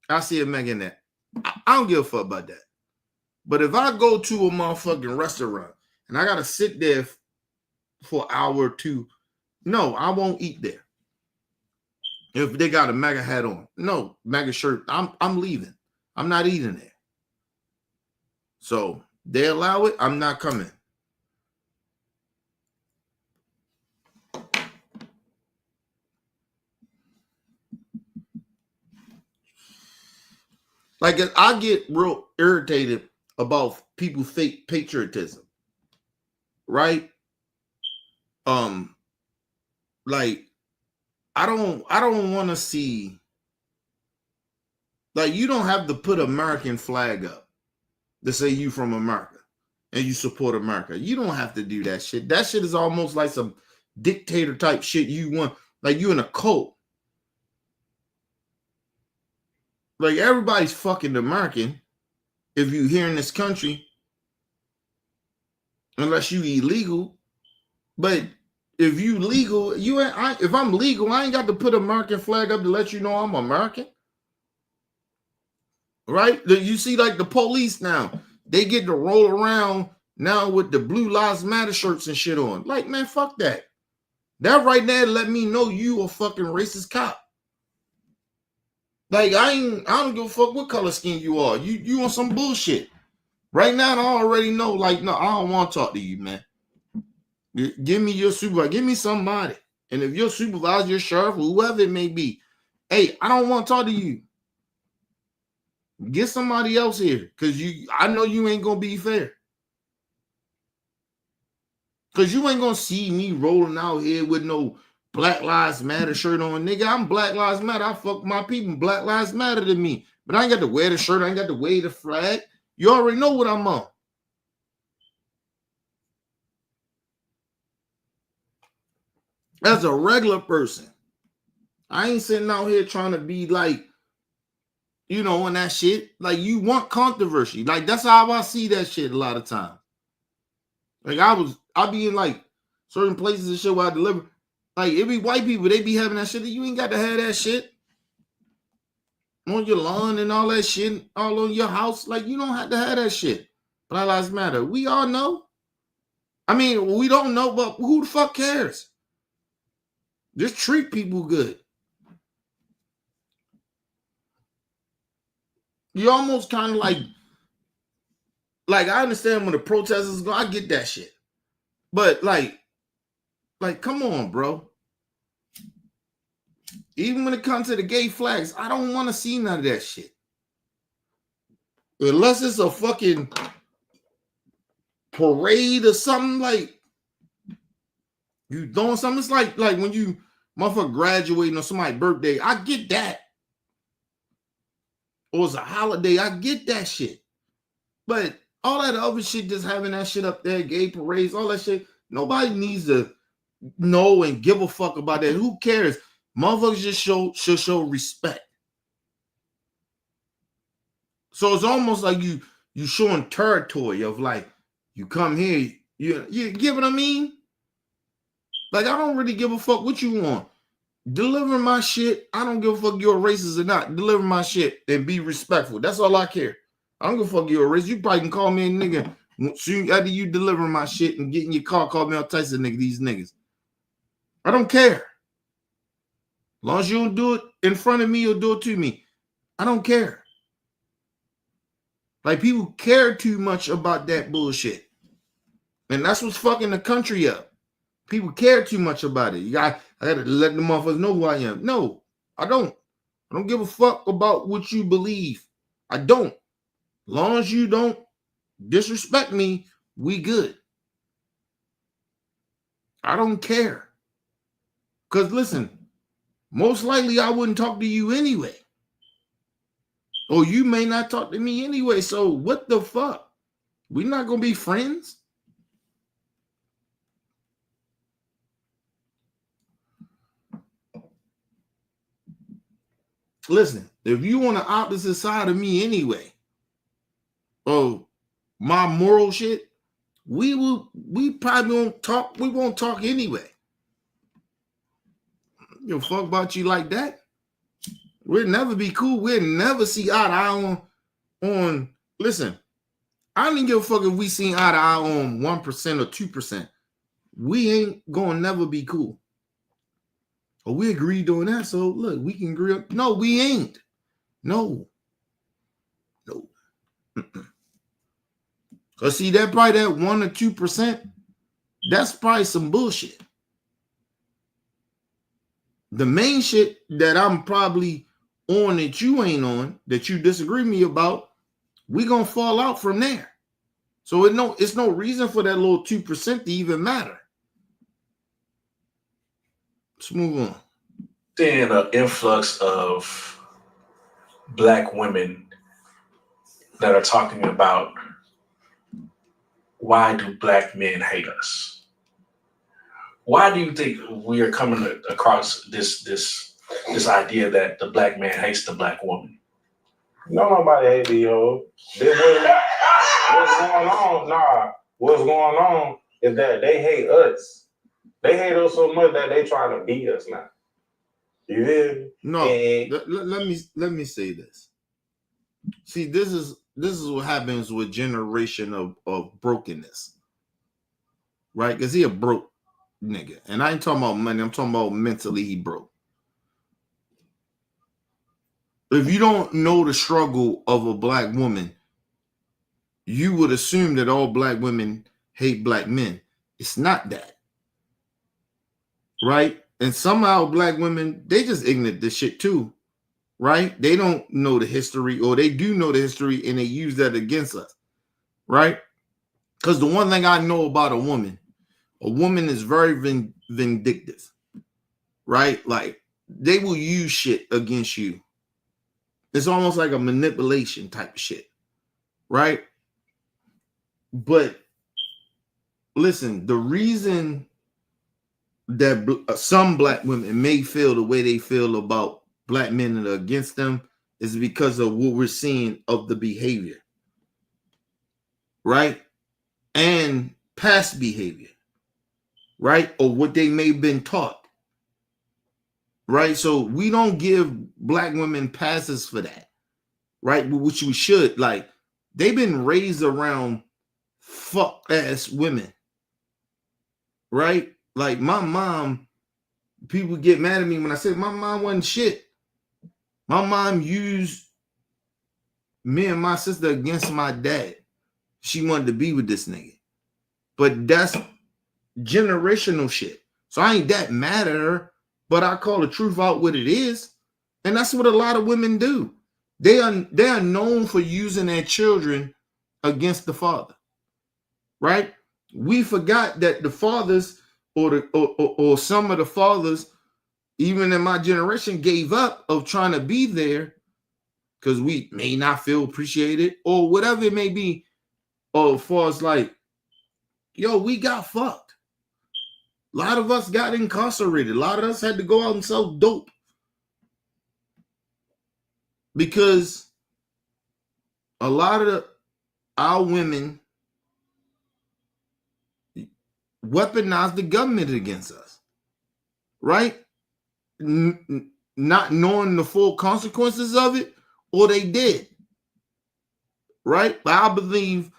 I see a MAGA in there. I don't give a fuck about that. But if I go to a motherfucking restaurant and I gotta sit there for an hour or two, no, I won't eat there. If they got a MAGA hat on, no, MAGA shirt, I'm leaving. I'm not eating there. So they allow it, I'm not coming. Like, I get real irritated about people fake patriotism, right? Like, I don't want to see, like, you don't have to put American flag up to say you from America and you support America. You don't have to do that shit. That shit is almost like some dictator type shit you want, like you in a cult. Like, everybody's fucking American if you here in this country, unless you illegal. But if you legal, if I'm legal, I ain't got to put American flag up to let you know I'm American. Right? You see, like the police now, they get to roll around now with the Blue Lives Matter shirts and shit on. Like, man, fuck that. That right there let me know you a fucking racist cop. Like, I don't give a fuck what color skin you are. You on some bullshit. Right now, I already know, like, no, I don't want to talk to you, man. Give me your supervisor. Give me somebody. And if your supervisor, your sheriff, whoever it may be, hey, I don't want to talk to you. Get somebody else here. Because I know you ain't going to be fair. Because you ain't going to see me rolling out here with no Black Lives Matter shirt on. Nigga, I'm Black Lives Matter. I fuck my people. Black Lives Matter to me. But I ain't got to wear the shirt. I ain't got to wave the flag. You already know what I'm on. As a regular person, I ain't sitting out here trying to be like, you know, on that shit. Like, you want controversy. Like, that's how I see that shit a lot of times. Like, I be in like certain places and shit where I deliver. Like, it be white people, they be having that shit. You ain't got to have that shit on your lawn and all that shit, all on your house. Like, you don't have to have that shit. Black Lives Matter. We all know. I mean, we don't know, but who the fuck cares? Just treat people good. You almost kind of like I understand when the protesters go, I get that shit. But like, come on, bro. Even when it comes to the gay flags, I don't want to see none of that shit. Unless it's a fucking parade or something, like you doing something. It's like when you motherfucker graduating on somebody's birthday. I get that. Or it's a holiday. I get that shit. But all that other shit, just having that shit up there, gay parades, all that shit, nobody needs to know and give a fuck about that. Who cares? Motherfuckers just should show respect. So it's almost like you showing territory of like, you come here, you get what I mean? Like, I don't really give a fuck what you want. Deliver my shit. I don't give a fuck you're racist or not. Deliver my shit and be respectful. That's all I care. I don't give a fuck you're a racist. You probably can call me a nigga soon after you deliver my shit and get in your car, call me all types of nigga, these niggas. I don't care. As long as you don't do it in front of me or do it to me, I don't care. Like, people care too much about that bullshit. And that's what's fucking the country up. People care too much about it. I gotta let the motherfuckers know who I am. No, I don't. I don't give a fuck about what you believe. I don't. As long as you don't disrespect me, we good. I don't care. Because listen, most likely I wouldn't talk to you anyway. Or you may not talk to me anyway. So what the fuck? We're not going to be friends? Listen, if you on the opposite side of me anyway, oh, my moral shit, we probably won't talk. We won't talk anyway. You fuck about you like that? We'll never be cool. We'll never see eye to eye on. Listen, I don't give a fuck if we see eye to eye on 1% or 2%. We ain't gonna never be cool. Or we agreed doing that, so look, we can agree. No, we ain't. No. Cause see, that probably that 1 or 2%, that's probably some bullshit. The main shit that I'm probably on that you ain't on, that you disagree with me about, we gonna fall out from there. So it's no reason for that little 2% to even matter. Let's move on. Seeing an influx of Black women that are talking about, why do Black men hate us? Why do you think we are coming across this idea that the Black man hates the Black woman? No, nobody hate these hoes. What's going on? Nah, what's going on is that they hate us. They hate us so much that they trying to beat us now. You hear me? No, let me say this. See, this is is what happens with generation of brokenness, right? Because he a broke nigga, and I ain't talking about money. I'm talking about mentally he broke. If you don't know the struggle of a black woman, you would assume that all black women hate black men. It's not that, right? And somehow black women, they just ignorant this shit too, right? They don't know the history, or they do know the history and they use that against us, right? Because the one thing I know about a woman is very vindictive, right? Like they will use shit against you. It's almost like a manipulation type of shit, right? But listen, the reason that some black women may feel the way they feel about black men that are against them is because of what we're seeing of the behavior, right? And past behavior, right? Or what they may have been taught, right? So we don't give black women passes for that, right? Which we should. Like, they've been raised around fuck ass women, right? Like my mom, people get mad at me when I say my mom wasn't shit. My mom used me and my sister against my dad. She wanted to be with this nigga. But that's generational shit. So I ain't that mad at her, but I call the truth out what it is. And that's what a lot of women do. They are known for using their children against the father. Right? We forgot that the fathers or some of the fathers, even in my generation, gave up of trying to be there because we may not feel appreciated or whatever it may be. Or as far as like, yo, we got fucked. A lot of us got incarcerated. A lot of us had to go out and sell dope because a lot of our women weaponized the government against us, right? Not knowing the full consequences of it, or they did, right? But I believe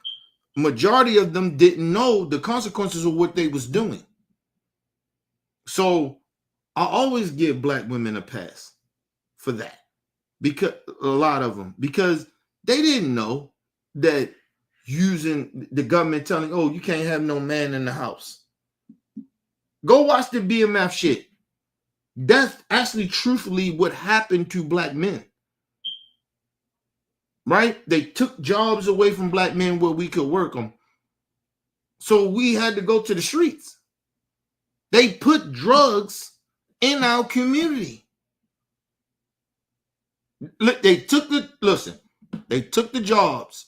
majority of them didn't know the consequences of what they was doing. So I always give black women a pass for that, because a lot of them, because they didn't know that using the government telling, oh, you can't have no man in the house. Go watch the BMF shit. That's actually truthfully what happened to black men. Right? They took jobs away from black men where we could work them. So we had to go to the streets. They put drugs in our community. Look, they took the jobs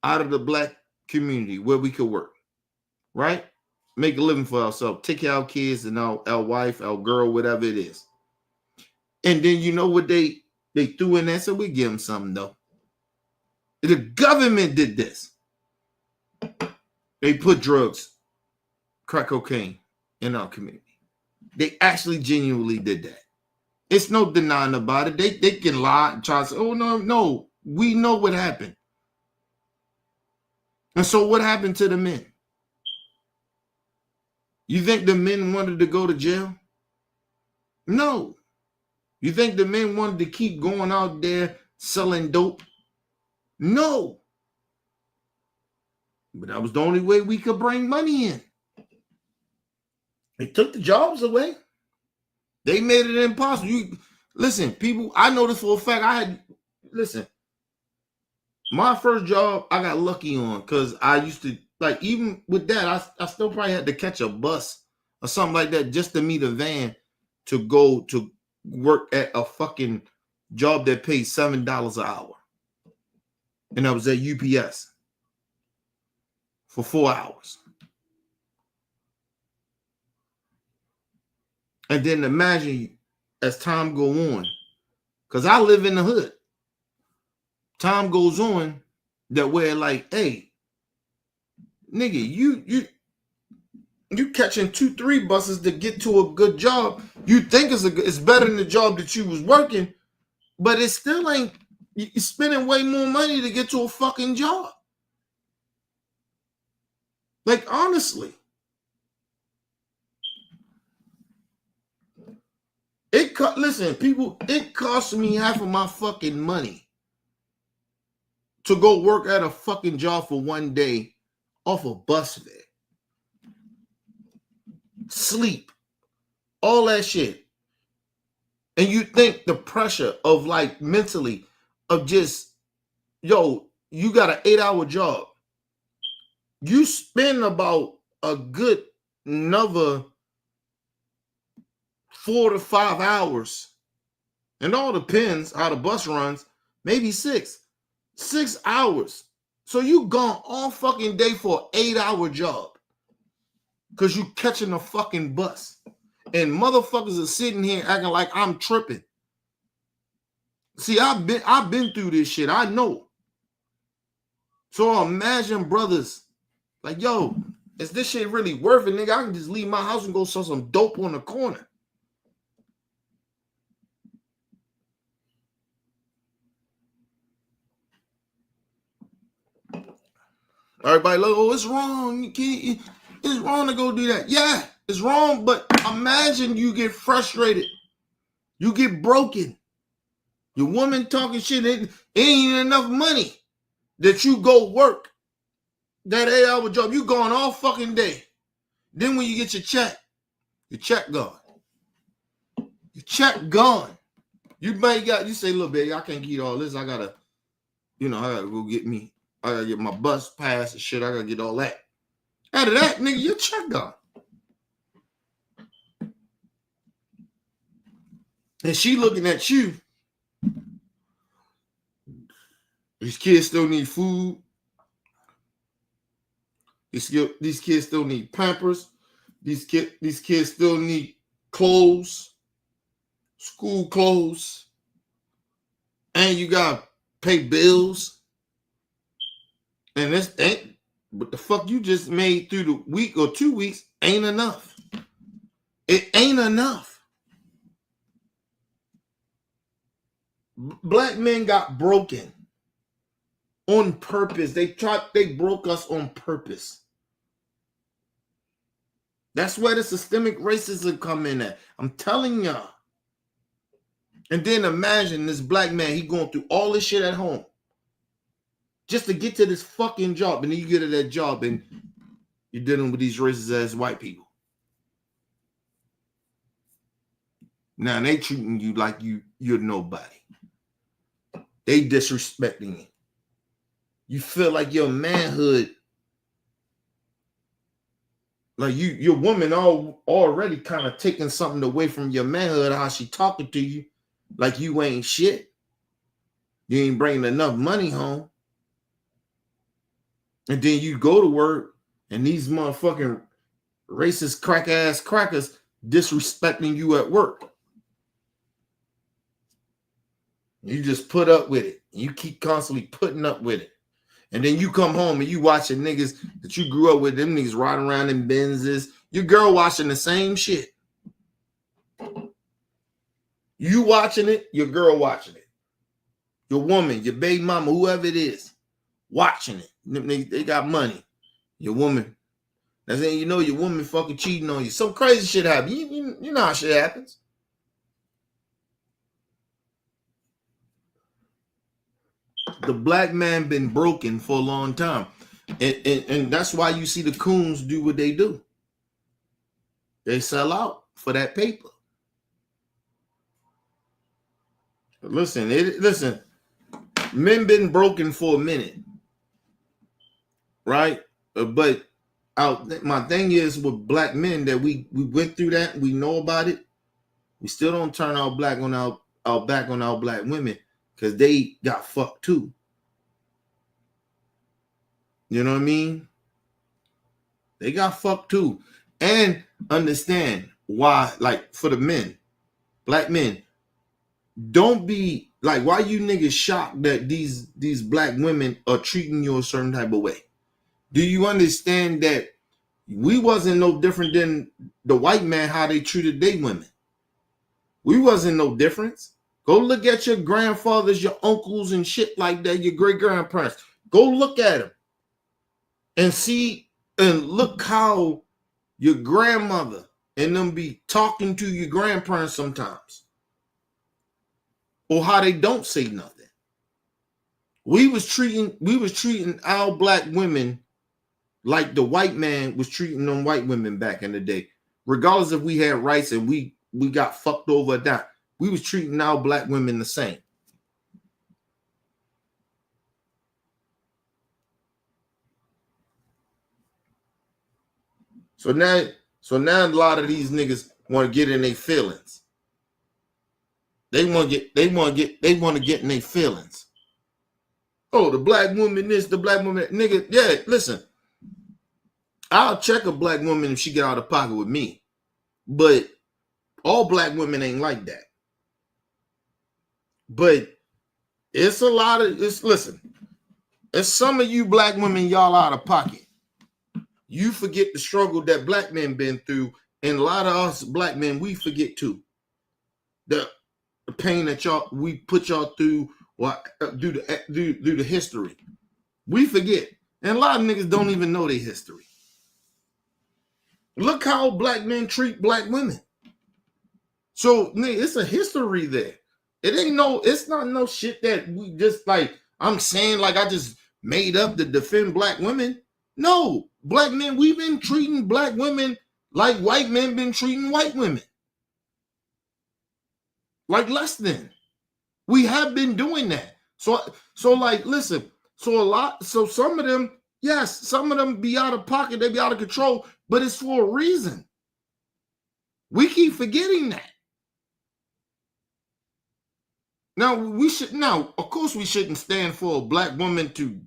out of the black community where we could work, right? Make a living for ourselves, take care of our kids and our wife, our girl, whatever it is. And then you know what they threw in there? So we give them something though. The government did this. They put drugs, crack cocaine in our community. They actually genuinely did that. It's no denying about it. They can lie and try to say, oh, no, we know what happened. And so what happened to the men? You think the men wanted to go to jail? No. You think the men wanted to keep going out there selling dope? No. But that was the only way we could bring money in. They took the jobs away. They made it impossible. Listen, people, I know this for a fact. My first job, I got lucky on because I used to, like, even with that, I still probably had to catch a bus or something like that just to meet a van to go to work at a fucking job that paid $7 an hour. And I was at UPS for 4 hours. And then imagine as time go on, because I live in the hood. Time goes on that we're like, hey, nigga, you catching 2-3 buses to get to a good job. You think it's better than the job that you was working, but it still ain't You're spending way more money to get to a fucking job. Like, honestly. Listen, people, it cost me half of my fucking money to go work at a fucking job for one day off a bus fare. Sleep. All that shit. And you think the pressure of like mentally of just, yo, you got an 8-hour job. You spend about a good another 4 to 5 hours. And all depends how the bus runs. Maybe 6 hours. So you gone all fucking day for an 8-hour job. Because you catching a fucking bus. And motherfuckers are sitting here acting like I'm tripping. See, I've been through this shit. I know. So imagine brothers like, yo, is this shit really worth it, nigga? I can just leave my house and go sell some dope on the corner. Everybody like, oh, it's wrong. It's wrong to go do that. Yeah, it's wrong, but imagine you get frustrated. You get broken. Your woman talking shit, it ain't enough money that you go work that 8-hour job. You gone all fucking day. Then when you get your check gone. Your check gone. You say, look, baby, I can't get all this. I gotta go I gotta get my bus pass and shit. I gotta get all that. Out of that, nigga, your check gone. And she looking at you. These kids still need food. These kids still need Pampers. These kids still need clothes, school clothes, and you gotta pay bills. And this ain't, but the fuck you just made through the week or 2 weeks ain't enough. It ain't enough. Black men got broken on purpose. They broke us on purpose. That's where the systemic racism come in at. I'm telling y'all. And then imagine this black man, he going through all this shit at home just to get to this fucking job. And then you get to that job and you're dealing with these racist ass white people. Now they treating you like you're nobody. They disrespecting you. You feel like your manhood, like your woman already kind of taking something away from your manhood, how she talking to you, like you ain't shit. You ain't bringing enough money home. And then you go to work and these motherfucking racist crack-ass crackers disrespecting you at work. You just put up with it. You keep constantly putting up with it. And then you come home and you watching niggas that you grew up with, them niggas riding around in Benzes. Your girl watching the same shit. You watching it, your girl watching it. Your woman, your baby mama, whoever it is, watching it. They got money. Your woman. That's it, your woman fucking cheating on you. Some crazy shit happens. You know how shit happens. The black man been broken for a long time. And that's why you see the coons do what they do. They sell out for that paper. Listen, men been broken for a minute. Right? But my thing is with black men that we went through that, we know about it. We still don't turn our back on our black women because they got fucked too. You know what I mean? They got fucked too. And understand why, like for the men, black men, don't be like, why you niggas shocked that these black women are treating you a certain type of way? Do you understand that we wasn't no different than the white man, how they treated their women? We wasn't no difference. Go look at your grandfathers, your uncles, and shit like that, your great grandparents. Go look at them and see and look how your grandmother and them be talking to your grandparents sometimes, or how they don't say nothing. We was treating our black women like the white man was treating them white women back in the day, regardless if we had rights and we got fucked over or not. We was treating our black women the same. So now a lot of these niggas want to get in their feelings. They want to get in their feelings. Oh, the black woman this, the black woman that. Nigga. Yeah, listen. I'll check a black woman if she get out of pocket with me. But all black women ain't like that. But it's a lot of listen. It's some of you black women, y'all out of pocket. You forget the struggle that black men been through, and a lot of us black men, we forget too. The pain that we put y'all through due to the history. We forget. And a lot of niggas don't even know their history. Look how black men treat black women. So it's a history there. It's not no shit that we just like, I'm saying like I just made up to defend black women. No, black men, we've been treating black women like white men been treating white women. Like less than. We have been doing that. So like, listen, so some of them, yes, some of them be out of pocket, they be out of control, but it's for a reason. We keep forgetting that. Now, of course, we shouldn't stand for a black woman to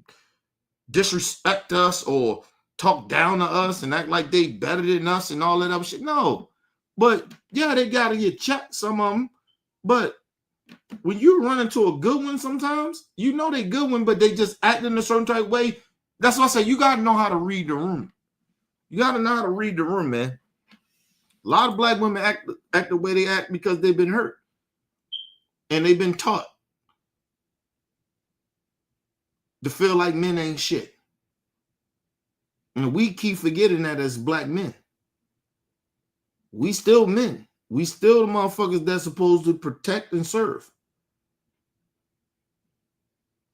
disrespect us or talk down to us and act like they better than us and all that other shit. No. But yeah, they got to get checked, some of them. But when you run into a good one sometimes, you know they good one, but they just act in a certain type of way. That's why I say you got to know how to read the room. You got to know how to read the room, man. A lot of black women act the way they act because they've been hurt. And they've been taught to feel like men ain't shit. And we keep forgetting that as black men. We still men. We still the motherfuckers that's supposed to protect and serve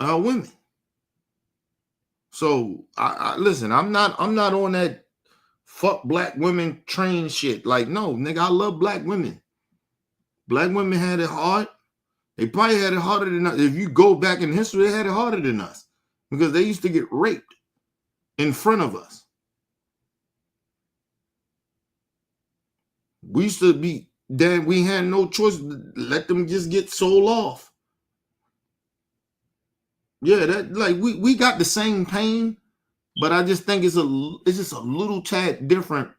our women. So I listen, I'm not on that fuck black women train shit. Like, no, nigga, I love black women. Black women had it hard. They probably had it harder than us. If you go back in history, they had it harder than us because they used to get raped in front of us. We used to be damn, we had no choice. Let them just get sold off. Yeah, that like we got the same pain, but I just think it's just a little tad different.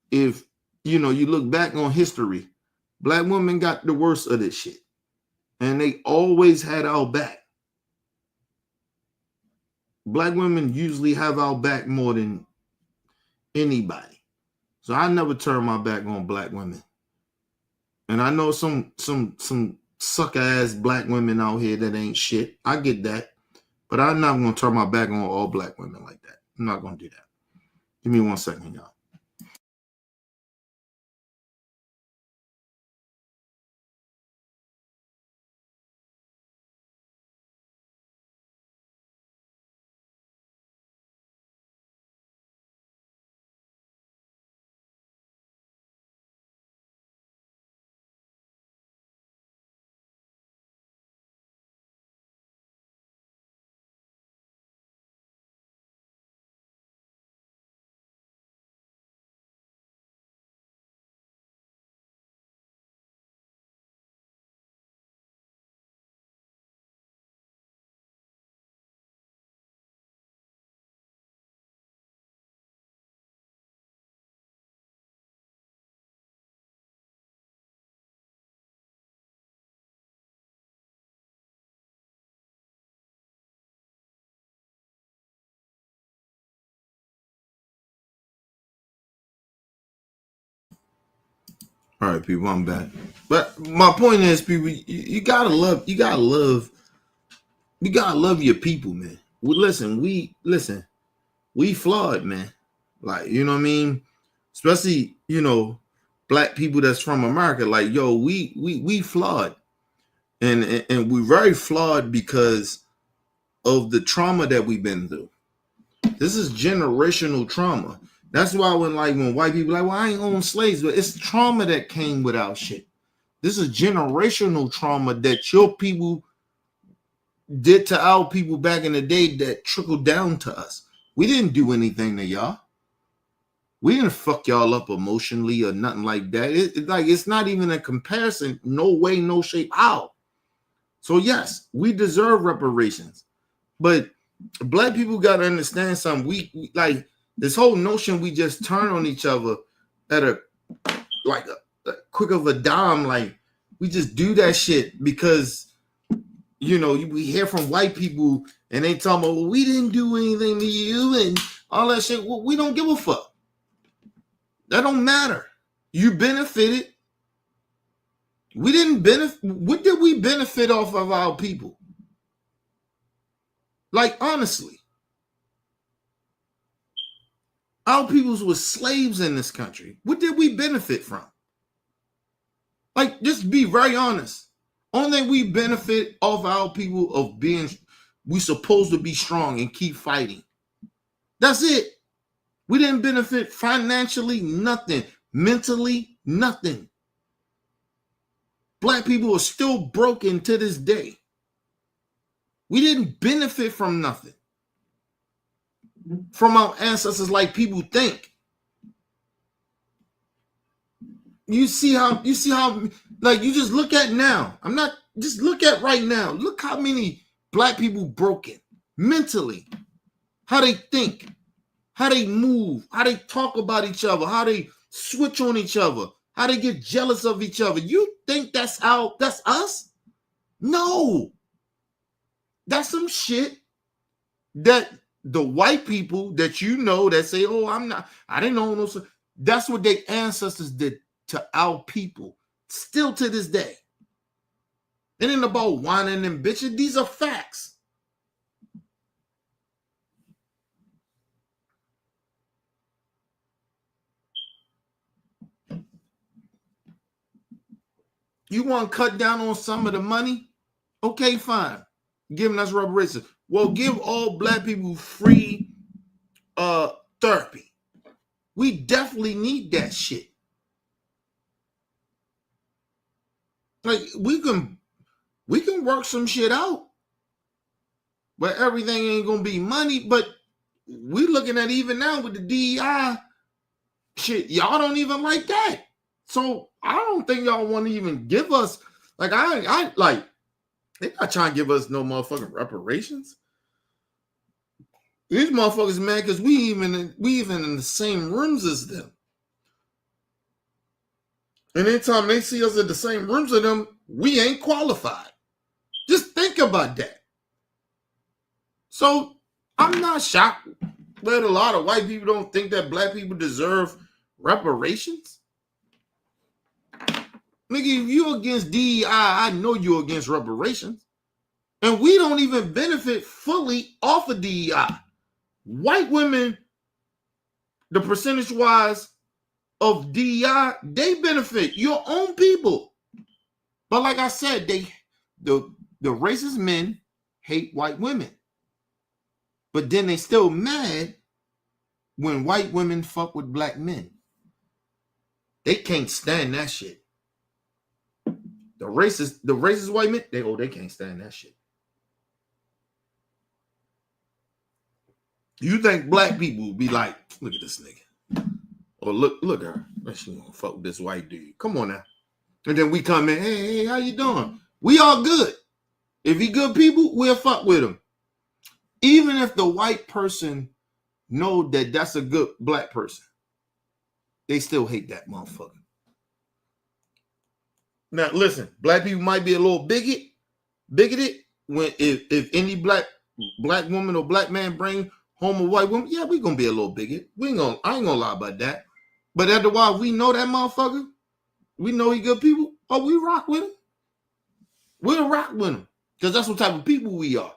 If you look back on history, black women got the worst of this shit, and they always had our back. Black women usually have our back more than anybody, so I never turn my back on black women. And I know some sucker ass black women out here that ain't shit. I get that. But I'm not going to turn my back on all black women like that. I'm not going to do that. Give me 1 second, y'all. All right, people, I'm back. But my point is, people, you gotta love your people, man. We flawed, man. Like, you know what I mean? Especially, black people that's from America. Like, yo, we flawed. And we're very flawed because of the trauma that we've been through. This is generational trauma. That's why when white people are like, well, I ain't own slaves, but it's trauma that came with our shit. This is generational trauma that your people did to our people back in the day that trickled down to us. We didn't do anything to y'all. We didn't fuck y'all up emotionally or nothing like that. It's not even a comparison. No way, no shape, how. So yes, we deserve reparations. But black people got to understand something. We like this whole notion we just turn on each other at a quick of a dime. Like, we just do that shit because, we hear from white people and they talking about, well, we didn't do anything to you and all that shit. Well, we don't give a fuck. That don't matter. You benefited. We didn't benefit. What did we benefit off of our people? Like, honestly, our peoples were slaves in this country. What did we benefit from? Like, just be very honest. Only we benefit off our people of being, we supposed to be strong and keep fighting. That's it. We didn't benefit financially, nothing. Mentally, nothing. Black people are still broken to this day. We didn't benefit from nothing. From our ancestors like people think. You see how, like, you just look at now. Just look at right now. Look how many black people broken mentally. How they think. How they move. How they talk about each other. How they switch on each other. How they get jealous of each other. You think that's us? No. That's some shit that the white people that that say, oh, I didn't know no. That's what their ancestors did to our people. Still to this day. It ain't about whining and bitching. These are facts. You want to cut down on some of the money? Okay, fine. Giving us reparations. Well, give all black people free therapy. We definitely need that shit. Like, we can work some shit out, but everything ain't gonna be money. But we looking at even now with the DEI shit, y'all don't even like that. So I don't think y'all want to even give us, like, I like, they're not trying to give us no motherfucking reparations. These motherfuckers mad because we even in the same rooms as them. And anytime they see us in the same rooms as them, we ain't qualified. Just think about that. So I'm not shocked that a lot of white people don't think that black people deserve reparations. Nigga, if you're against DEI, I know you're against reparations. And we don't even benefit fully off of DEI. White women, the percentage-wise of DEI, they benefit your own people. But like I said, the racist men hate white women. But then they still mad when white women fuck with black men. They can't stand that shit. The racist white men, they can't stand that shit. You think black people will be like, look at this nigga. Or look at her. She gonna fuck with this white dude. Come on now. And then we come in, hey, how you doing? We all good. If he good people, we'll fuck with him. Even if the white person know that that's a good black person, they still hate that motherfucker. Now listen, black people might be a little bigoted when if any black woman or black man bring home a white woman, yeah, we gonna be a little bigot. I ain't gonna lie about that. But otherwise, we know that motherfucker. We know he good people. Oh, we rock with him. We'll rock with him. Because that's what type of people we are.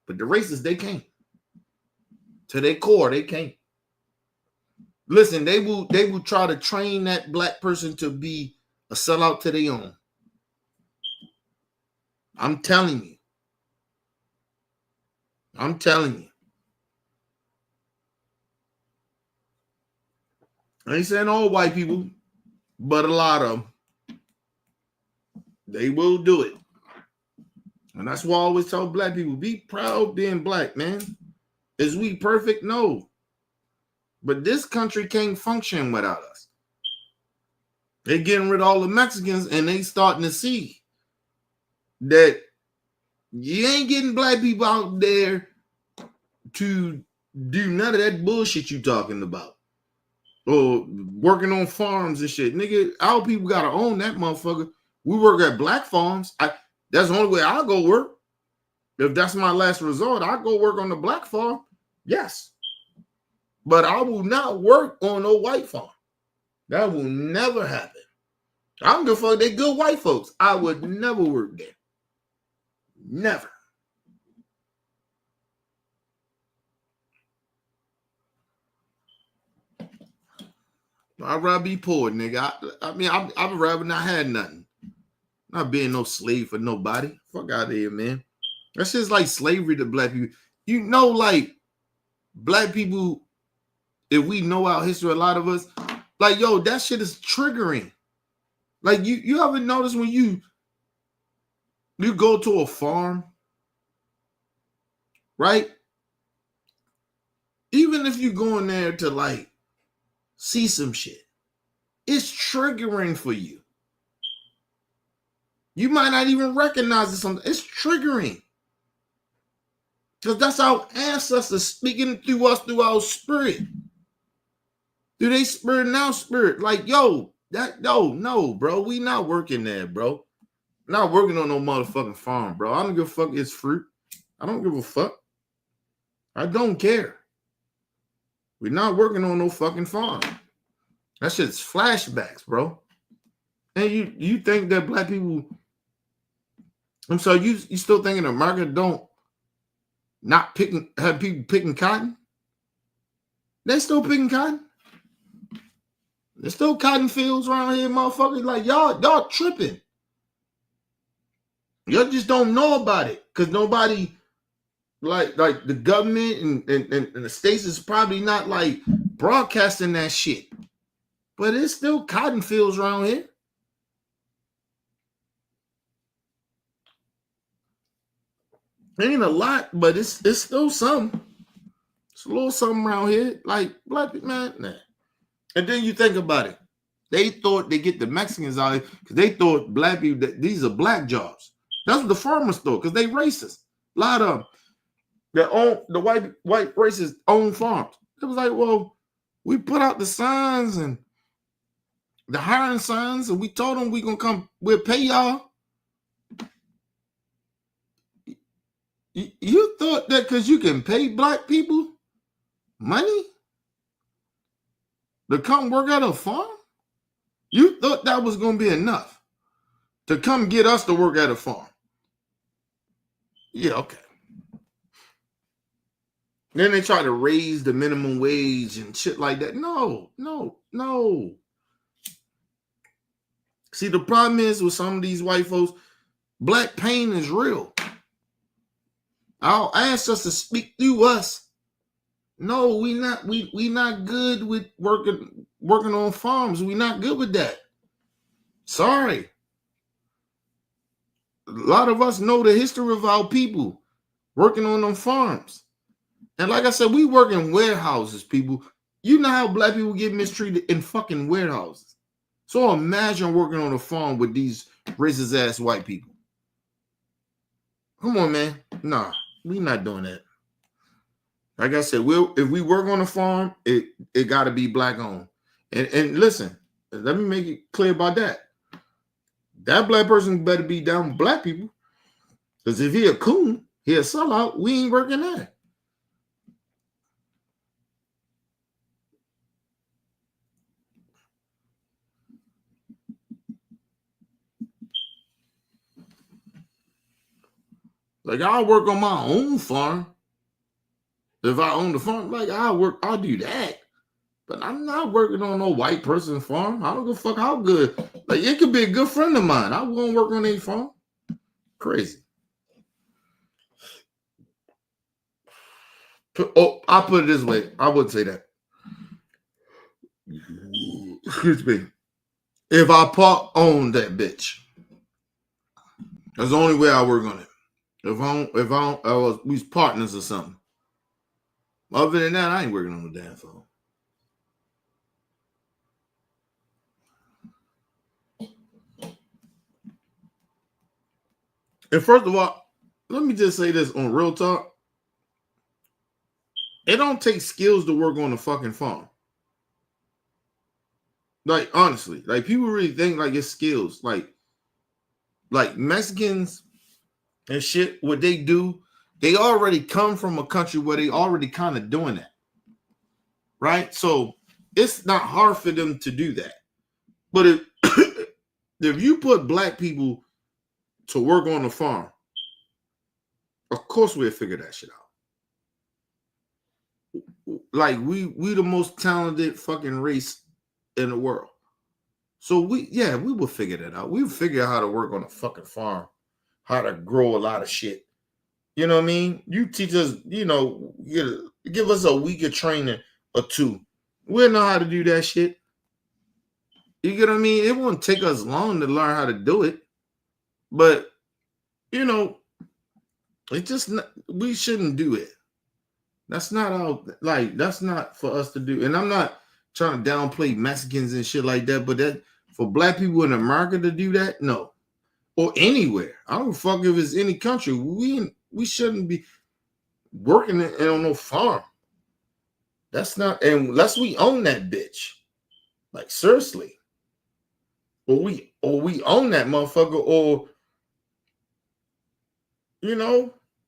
But the racists, they can't. To their core, they can't. Listen, they will try to train that black person to be a sellout to their own. I'm telling you. I'm telling you. I ain't saying all white people, but a lot of them. They will do it. And that's why I always tell black people, be proud being black, man. Is we perfect? No. But this country can't function without us. They're getting rid of all the Mexicans and they starting to see that you ain't getting black people out there to do none of that bullshit you talking about. Or working on farms and shit. Nigga, our people gotta own that motherfucker. We work at black farms. That's the only way I'll go work. If that's my last resort, I'll go work on the black farm. Yes. But I will not work on no white farm. That will never happen. I don't give a fuck. They good white folks. I would never work there. Never. I'd rather be poor, nigga. I'd rather not have nothing. Not being no slave for nobody. Fuck out of here, man. That's just like slavery to black people. You know, like, black people, if we know our history, a lot of us, like, yo, that shit is triggering. Like, you ever notice when you go to a farm, right? Even if you go in there to, like, see some shit, it's triggering for you. You might not even recognize it something. It's triggering. Because that's our ancestors speaking through us, through our spirit. Through their spirit and our spirit. Like, no, bro. We not working there, bro. Not working on no motherfucking farm, bro. I don't give a fuck it's fruit. I don't give a fuck. I don't care. We're not working on no fucking farm. That shit's flashbacks, bro. And you think that black people, I'm sorry, you still thinking America don't not have people picking cotton? They still picking cotton. There's still cotton fields around here, motherfuckers. Like, y'all tripping. Y'all just don't know about it. Because nobody, like the government and the states is probably not, like, broadcasting that shit. But there's still cotton fields around here. Ain't a lot, but it's still some. It's a little something around here. Like, black people, man, nah. And then you think about it. They thought they get the Mexicans out here because they thought black people, that these are black jobs. That's what the farmers thought, because they racist. A lot of them, the white racists own farms. It was like, well, we put out the signs and the hiring signs, and we told them we're gonna come, we'll pay y'all. You thought that because you can pay black people money to come work at a farm? You thought that was going to be enough to come get us to work at a farm? Yeah, okay. Then they try to raise the minimum wage and shit like that. No. See, the problem is with some of these white folks, black pain is real. Our ancestors speak through us. No, we not good with working on farms. We not good with that. Sorry. A lot of us know the history of our people working on them farms. And like I said, we work in warehouses, people. You know how black people get mistreated in fucking warehouses. So imagine working on a farm with these racist ass white people. Come on, man. Nah, we not doing that. Like I said, if we work on a farm, it got to be black owned. And listen, let me make it clear about that. That black person better be down with black people. Because if he a coon, he a sellout, we ain't working there. Like I'll work on my own farm. If I own the farm, like I'll do that. But I'm not working on no white person's farm. I don't give a fuck how good. Like it could be a good friend of mine. I won't work on a farm. Crazy. I'll put it this way. I wouldn't say that. Excuse me. If I part own that bitch, that's the only way I work on it. We was partners or something. Other than that, I ain't working on the damn phone. And first of all, let me just say this on real talk. It don't take skills to work on a fucking farm. Like, honestly, like people really think like it's skills. Like Mexicans and shit, what they do, they already come from a country where they already kind of doing that. Right? So it's not hard for them to do that. But if you put black people to work on the farm, of course we'll figure that shit out. Like we the most talented fucking race in the world. So we will figure that out. We'll figure out how to work on a fucking farm, how to grow a lot of shit. You know what I mean? You teach us, give us a week of training or two. We'll know how to do that shit. You get what I mean? It won't take us long to learn how to do it. But, it just, we shouldn't do it. That's not that's not for us to do. And I'm not trying to downplay Mexicans and shit like that, but that for black people in America to do that, no. Or anywhere. I don't fuck if it's any country. We shouldn't be working on no farm. That's not, unless we own that bitch. Like seriously. Or we own that motherfucker, or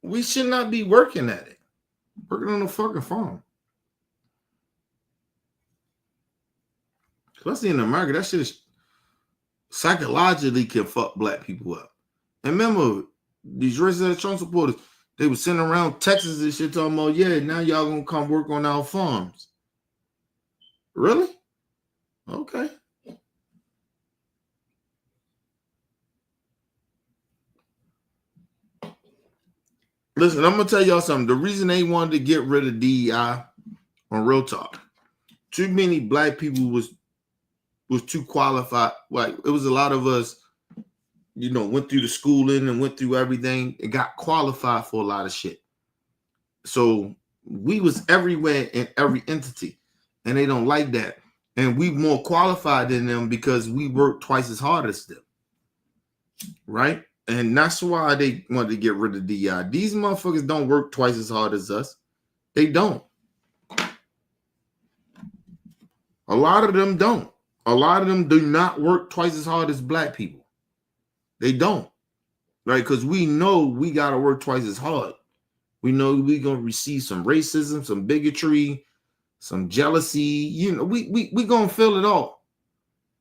we should not be working at it. Working on a fucking farm. Especially in America, that shit is psychologically can fuck black people up. And remember, these racist Trump supporters, they were sitting around Texas and shit talking about, yeah, now y'all gonna come work on our farms. Really? Okay. Listen, I'm gonna tell y'all something. The reason they wanted to get rid of DEI on Real Talk, too many black people was too qualified. Like it was a lot of us, went through the schooling and went through everything and got qualified for a lot of shit. So we was everywhere in every entity, and they don't like that. And we more qualified than them because we work twice as hard as them, right? And that's why they wanted to get rid of DEI. These motherfuckers don't work twice as hard as us. They don't. A lot of them don't. A lot of them do not work twice as hard as black people. They don't. Right? Because we know we got to work twice as hard. We know we're going to receive some racism, some bigotry, some jealousy. We going to feel it all.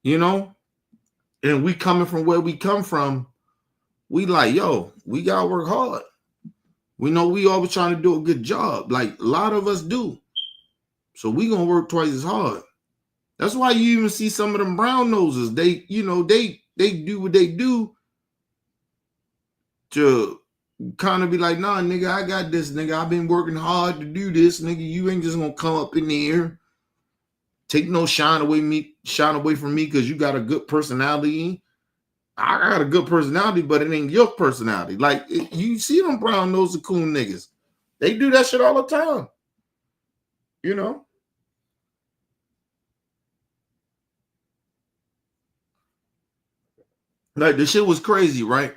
And we coming from where we come from, we like, yo, we got to work hard. We know we always trying to do a good job. Like a lot of us do. So we going to work twice as hard. That's why you even see some of them brown noses. They do what they do to kind of be like, nah, nigga, I got this, nigga. I've been working hard to do this, nigga. You ain't just gonna come up in here, take no shine away from me because you got a good personality. I got a good personality, but it ain't your personality. Like you see them brown nose coon niggas. They do that shit all the time. Like the shit was crazy, right?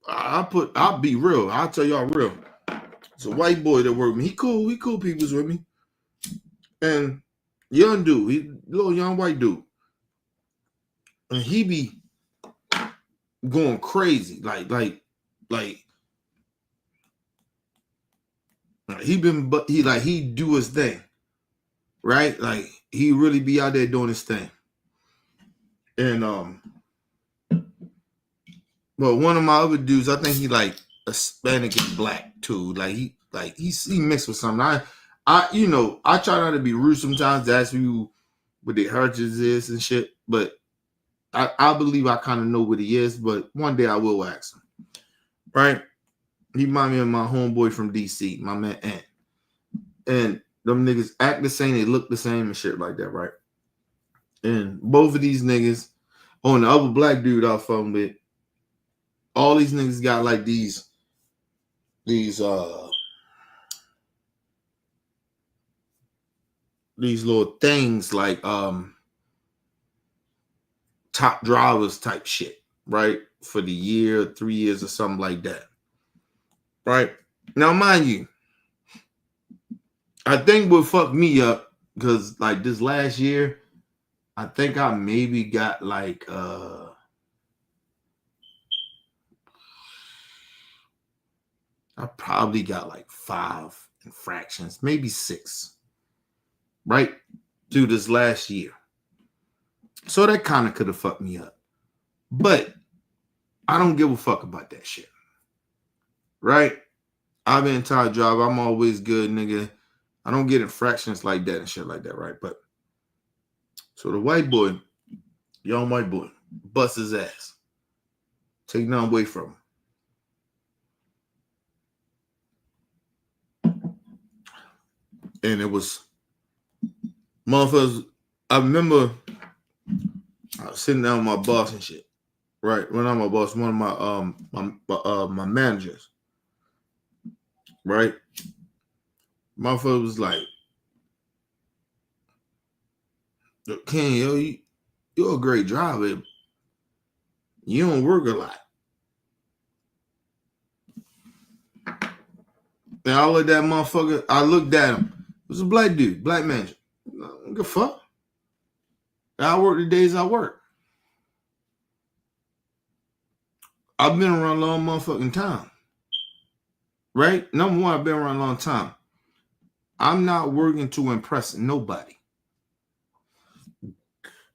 I'll be real. I'll tell y'all real. It's a white boy that worked with me. He cool peoples with me. And young dude, he little young white dude. And he be going crazy. Like he do his thing. Right? Like he really be out there doing his thing. And But one of my other dudes, I think he like Hispanic and black too. Like he mixed with something. I try not to be rude sometimes to ask you what their heritage is and shit. But I believe I kind of know what he is. But one day I will ask him. Right? He remind me of my homeboy from DC, my man Ant. And them niggas act the same, they look the same and shit like that, right? And both of these niggas, on the other black dude I fucking with, all these niggas got like these little things like top drivers type shit, right? For the year, 3 years or something like that. Right? Now, mind you, I think what fucked me up, because like this last year, I think I maybe got like I probably got like 5 infractions, maybe 6, right? Through this last year. So that kind of could have fucked me up. But I don't give a fuck about that shit. Right? I've been tired job. I'm always good, nigga. I don't get infractions like that and shit like that, right? But so the white boy, young white boy, bust his ass. Take nothing away from him. And it was motherfuckers. I remember I was sitting down with my boss and shit. Right? Well, not my boss, one of my managers. Right? Motherfucker was like, Ken, yo, you're a great driver. You don't work a lot. And I looked at that motherfucker. I looked at him. It was a black dude, black manager. I don't give a fuck. I work the days I work. I've been around a long motherfucking time. Right? Number one, I've been around a long time. I'm not working to impress nobody.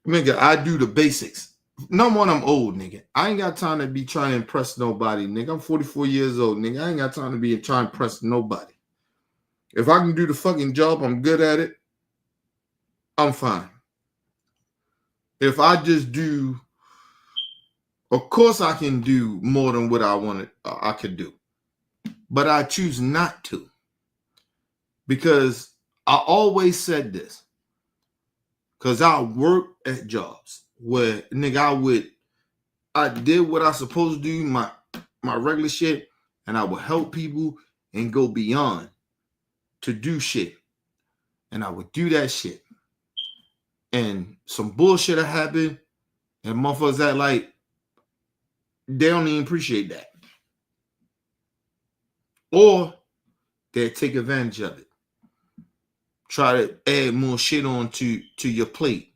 Nigga, I do the basics. Number one, I'm old, nigga. I ain't got time to be trying to impress nobody, nigga. I'm 44 years old, nigga. I ain't got time to be trying to impress nobody. If I can do the fucking job, I'm good at it, I'm fine. If I just do, of course I can do more than what I could do. But I choose not to. Because I always said this. Because I worked at jobs where, nigga, I did what I supposed to do, my regular shit, and I would help people and go beyond to do shit. And I would do that shit. And some bullshit had happened, and motherfuckers act like they don't even appreciate that. Or they take advantage of it. Try to add more shit on to your plate.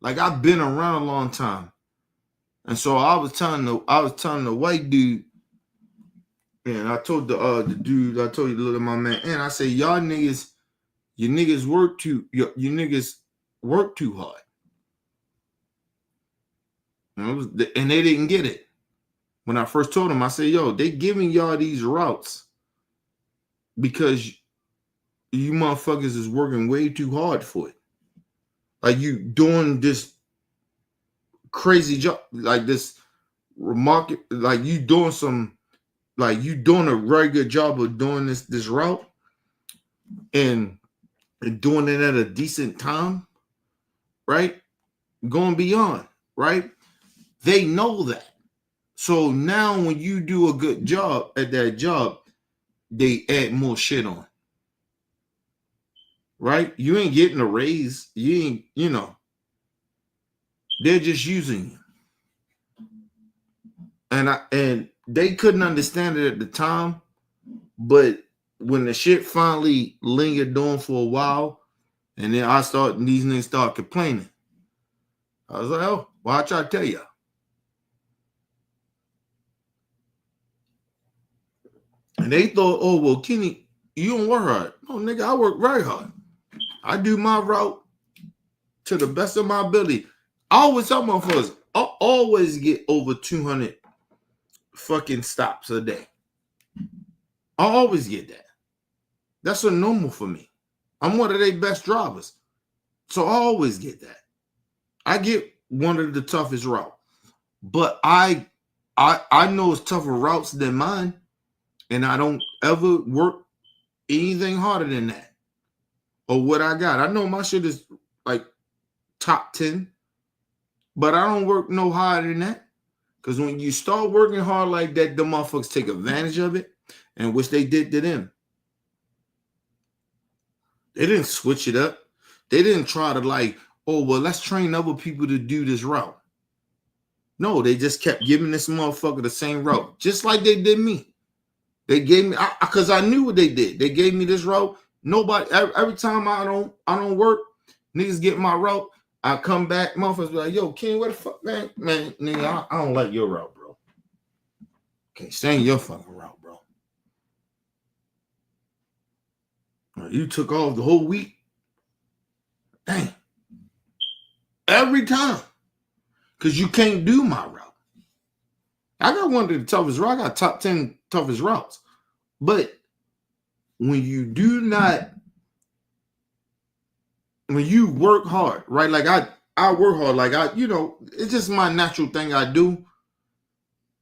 Like, I've been around a long time. And so I was telling the white dude, and I told the dude, I told you the little my man, and I say, y'all niggas, you niggas work too hard. And they didn't get it. When I first told them, I said, yo, they giving y'all these routes because you motherfuckers is working way too hard for it. Like, you doing this crazy job, like this remarkable, like you doing a very good job of doing this route and doing it at a decent time, right? Going beyond, right? They know that. So now when you do a good job at that job, they add more shit on. Right? You ain't getting a raise. You ain't, they're just using you. And they couldn't understand it at the time, but when the shit finally lingered on for a while, and then these niggas start complaining. I was like, oh, well, I try to tell you. And they thought, oh, well, Kenny, you don't work hard. No, nigga, I work very hard. I do my route to the best of my ability. I always tell motherfuckers, I always get over 200 fucking stops a day. I always get that. That's a normal for me. I'm one of their best drivers. So I always get that. I get one of the toughest routes. But I know it's tougher routes than mine. And I don't ever work anything harder than that. Or what I got. I know my shit is like top 10. But I don't work no harder than that. Because when you start working hard like that, the motherfuckers take advantage of it. And which they did to them. They didn't switch it up. They didn't try to like, oh, well, let's train other people to do this route. No, they just kept giving this motherfucker the same route. Just like they did me. They gave me, because I knew what they did. They gave me this route. Nobody, every time I don't work, niggas get my route. I come back, motherfuckers be like, yo, King, where the fuck, man, nigga, I don't like your route, bro. Can't stand your fucking route, bro. You took off the whole week. Dang. Every time. Because you can't do my route. I got one of the toughest routes. I got top 10 toughest routes. But when you do not, when you work hard, right? Like I work hard. Like it's just my natural thing I do.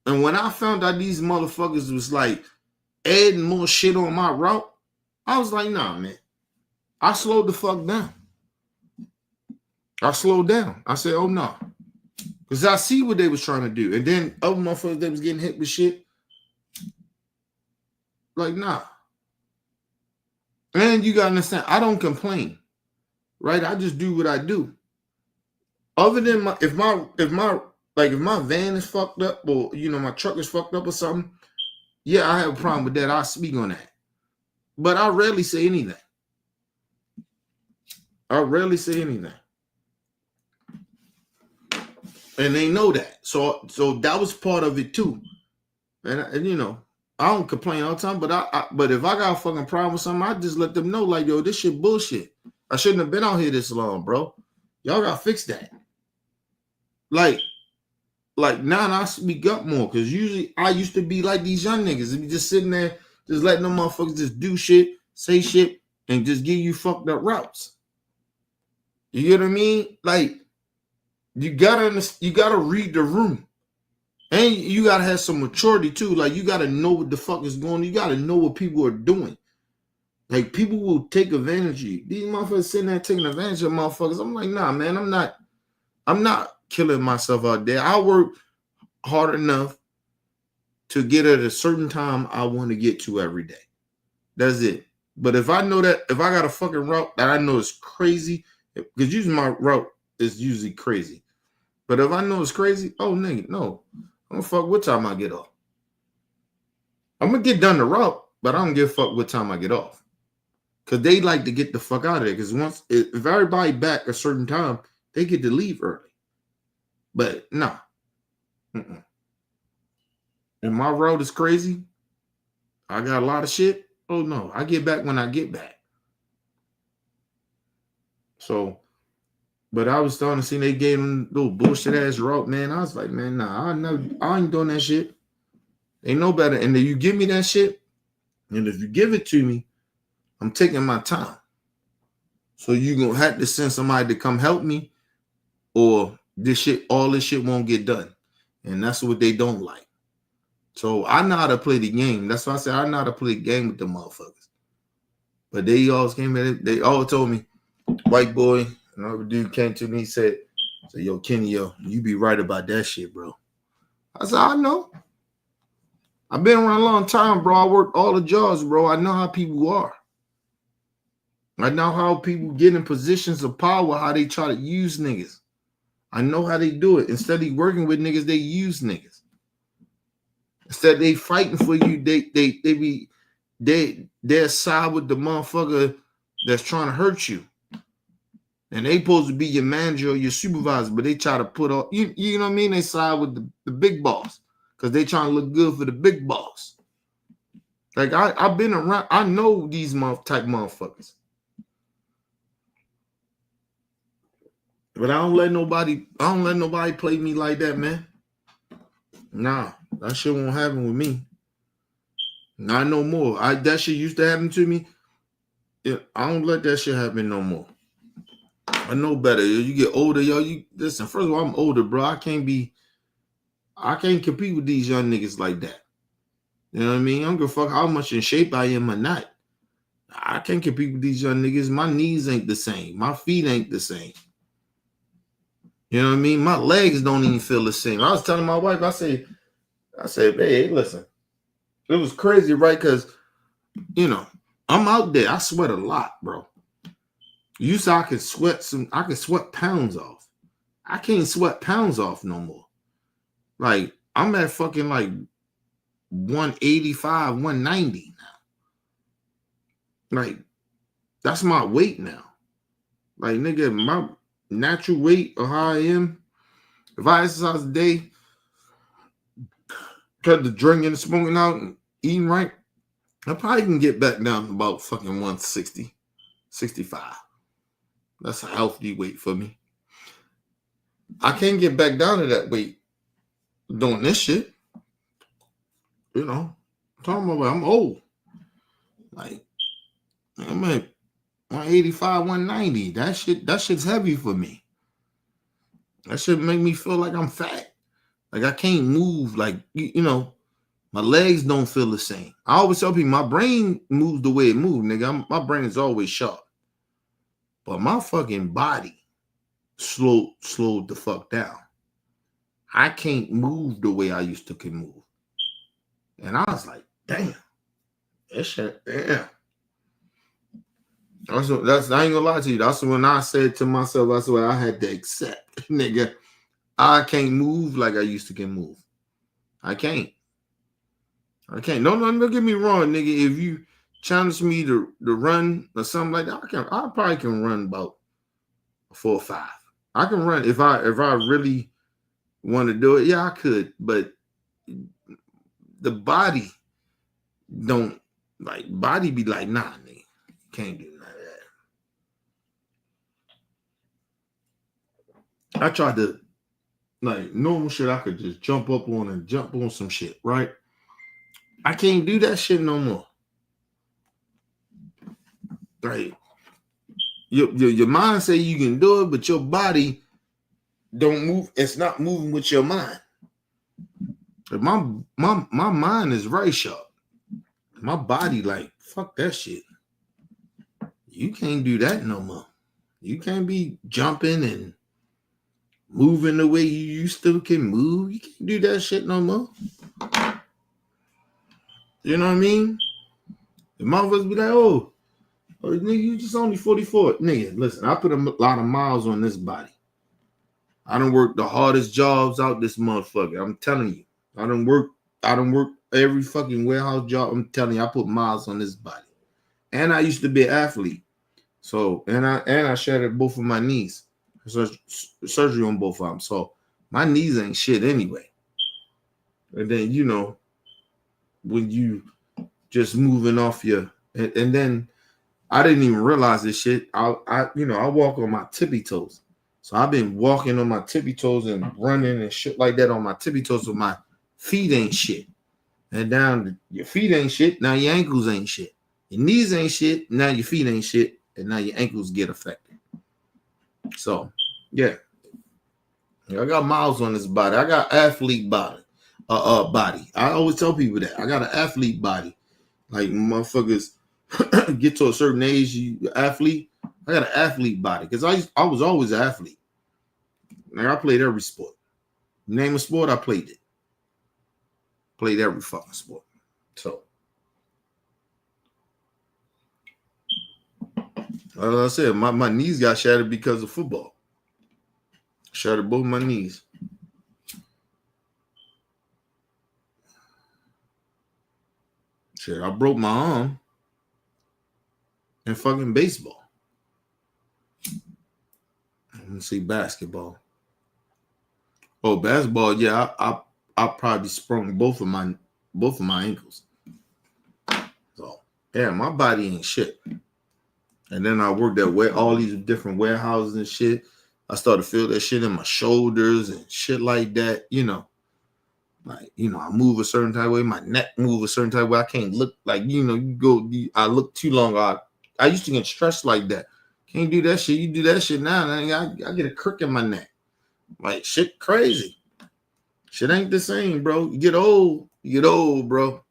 And when I found out these motherfuckers was like adding more shit on my route, I was like, nah, man. I slowed the fuck down. I slowed down. I said, oh, no. Because I see what they was trying to do. And then other motherfuckers that was getting hit with shit. Like, nah. And you got to understand, I don't complain. Right? I just do what I do. Other than if my van is fucked up or, my truck is fucked up or something, yeah, I have a problem with that. I'll speak on that. But I rarely say anything. And they know that. So that was part of it too. And I don't complain all the time, but if I got a fucking problem with something, I just let them know, like, yo, this shit bullshit. I shouldn't have been out here this long, bro. Y'all gotta fix that. Like now I speak up more, because usually I used to be like these young niggas and be just sitting there, just letting them motherfuckers just do shit, say shit, and just give you fucked up routes. You get what I mean? Like, you gotta read the room. And you gotta have some maturity too. Like, you gotta know what the fuck is going on. You gotta know what people are doing. Like, people will take advantage of you. These motherfuckers sitting there taking advantage of motherfuckers. I'm like, nah, man, I'm not killing myself out there. I work hard enough to get at a certain time I want to get to every day. That's it. But if I know that, if I got a fucking route that I know is crazy, because usually my route is usually crazy. But if I know it's crazy, oh, nigga, no. I'm going to fuck what time I get off. I'm going to get done the route, but I don't give a fuck what time I get off. Because they like to get the fuck out of there. Because if everybody back a certain time, they get to leave early. But nah. And my route is crazy. I got a lot of shit. Oh, no. I get back when I get back. So, but I was starting to see they gave them little bullshit ass route, man. I was like, man, nah, I ain't doing that shit. Ain't no better. And if you give me that shit, and if you give it to me, I'm taking my time. So you're going to have to send somebody to come help me, or all this shit won't get done. And that's what they don't like. So I know how to play the game. That's why I said I know how to play the game with the motherfuckers. But they always came in, they all told me, white boy, another dude came to me, said, yo, Kenny, you be right about that shit, bro. I said, I know. I've been around a long time, bro. I worked all the jobs, bro. I know how people are. I know how people get in positions of power, how they try to use niggas. I know how they do it. Instead of working with niggas, they use niggas. Instead they fighting for you, they're side with the motherfucker that's trying to hurt you. And they supposed to be your manager or your supervisor, but they try to put up, you know what I mean? They side with the big boss because they trying to look good for the big boss. Like I've been around, I know these type motherfuckers. But I don't let nobody play me like that, man. Nah. That shit won't happen with me. Not no more. That shit used to happen to me. Yeah, I don't let that shit happen no more. I know better. You get older, yo. You listen. First of all, I'm older, bro. I can't compete with these young niggas like that. You know what I mean? I don't give a fuck how much in shape I am or not. I can't compete with these young niggas. My knees ain't the same. My feet ain't the same. You know what I mean? My legs don't even feel the same. I was telling my wife, I said, hey, listen. It was crazy, right? Because, you know, I'm out there. I sweat a lot, bro. You saw I can sweat pounds off. I can't sweat pounds off no more. Like, I'm at fucking like 185, 190 now. Like, that's my weight now. Like, nigga, my natural weight or how I am, if I exercise a day, cut the drinking and smoking out and eating right, I probably can get back down to about fucking 160, 65. That's a healthy weight for me. I can't get back down to that weight doing this shit. You know, talking about I'm old. Like, I'm at 185, 190. That shit's heavy for me. That shit make me feel like I'm fat. Like I can't move. Like, you know, my legs don't feel the same. I always tell people my brain moves the way it moves, nigga. My brain is always sharp. But my fucking body slowed the fuck down. I can't move the way I used to can move. And I was like, damn. That shit, damn. I ain't gonna lie to you. That's when I said to myself, that's what I had to accept. Nigga, I can't move like I used to can move. I can't. Don't get me wrong, nigga. If you challenge me to run or something like that, I probably can run about 4 or 5. I can run if I really want to do it. Yeah, I could, but the body don't like body be like, nah, nigga, can't do none of that. I tried to like normal shit. I could just jump on some shit, right? I can't do that shit no more. Right? Your mind say you can do it, but your body don't move. It's not moving with your mind. My mind is very sharp. My body like, fuck that shit. You can't do that no more. You can't be jumping and moving the way you used to can move. You can't do that shit no more. You know what I mean? The motherfuckers be like, oh, nigga, you just only 44. Nigga, listen, I put a lot of miles on this body. I done worked the hardest jobs out this motherfucker. I'm telling you. I done work every fucking warehouse job. I'm telling you, I put miles on this body. And I used to be an athlete. So, and I shattered both of my knees. Surgery on both of them. So, my knees ain't shit anyway. And then, you know, when you just moving off your, and then I didn't even realize this shit. I walk on my tippy toes. So I've been walking on my tippy toes and running and shit like that on my tippy toes, so my feet ain't shit. And down your feet ain't shit, now your ankles ain't shit. Your knees ain't shit, now your feet ain't shit, and now your ankles get affected. So, yeah. I got miles on this body. I got athlete body. Body. I always tell people that. I got an athlete body. Like motherfuckers get to a certain age, you athlete. I got an athlete body because I was always an athlete. Like I played every sport. Name a sport, I played it. Played every fucking sport. So, as I said, my knees got shattered because of football. Shattered both my knees. Shit, I broke my arm in fucking baseball. Let's see, basketball. Oh, basketball, yeah, I probably sprung both of my ankles. So yeah, my body ain't shit. And then I worked at all these different warehouses and shit. I started to feel that shit in my shoulders and shit like that, you know. Like, you know, I move a certain type of way, my neck move a certain type of way. I can't look like, you know, I look too long. I used to get stressed like that. Can't do that shit. You do that shit now, I get a crook in my neck. Like, shit crazy. Shit ain't the same, bro. You get old, bro.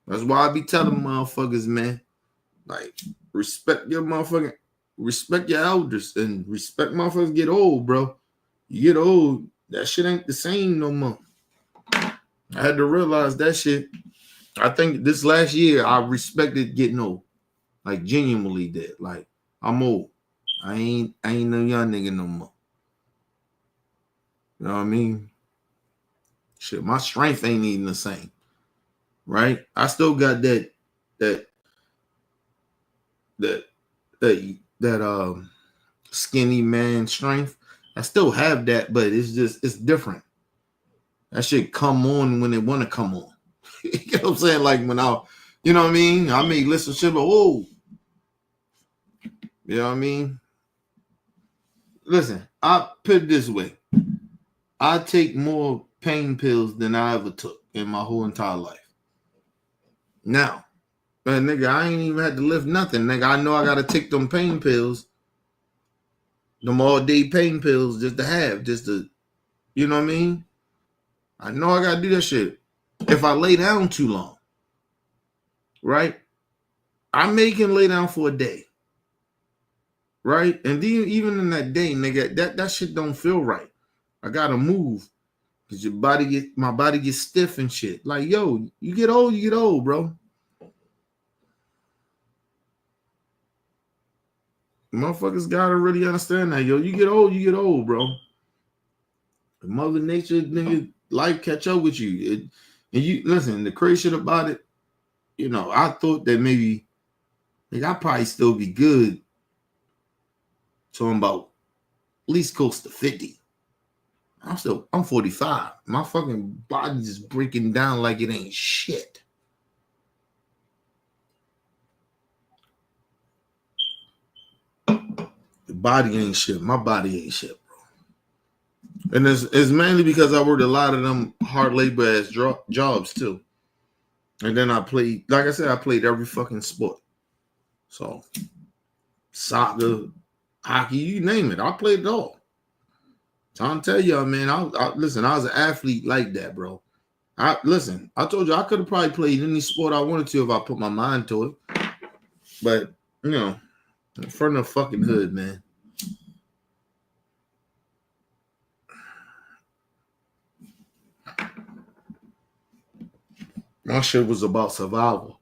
That's why I be telling motherfuckers, man, like, respect your elders and respect motherfuckers get old, bro. You get old, that shit ain't the same no more. I had to realize that shit. I think this last year I respected getting old. Like, genuinely did. Like, I'm old. I ain't no young nigga no more. You know what I mean? Shit, my strength ain't even the same. Right? I still got that skinny man strength. I still have that, but it's different. That shit come on when it want to come on. You know what I'm saying? Like when you know what I mean? I may listen to shit, but whoa. You know what I mean? Listen, I put it this way. I take more pain pills than I ever took in my whole entire life. Now, but nigga, I ain't even had to lift nothing. Nigga, I know I gotta take them pain pills, them all-day pain pills just to, you know what I mean? I know I gotta do that shit. If I lay down too long, right? I can lay down for a day. Right? And then even in that day, nigga, that shit don't feel right. I gotta move. Cause my body gets stiff and shit. Like, yo, you get old, bro. Motherfuckers gotta really understand that, yo. You get old, bro. Mother Nature, nigga, life catch up with you. And you listen, the crazy shit about it, you know, I thought that maybe, I'd probably still be good. So I'm about at least close to 50. I'm 45. My fucking body just breaking down like it ain't shit. The body ain't shit. My body ain't shit, bro. And it's mainly because I worked a lot of them hard labor ass jobs too. And then I played, like I said, I played every fucking sport. So soccer, hockey, you name it. I played it all. I'm telling y'all, man, listen, I was an athlete like that, bro. I told you I could have probably played any sport I wanted to if I put my mind to it. But, you know, from the fucking hood, man. My shit was about survival.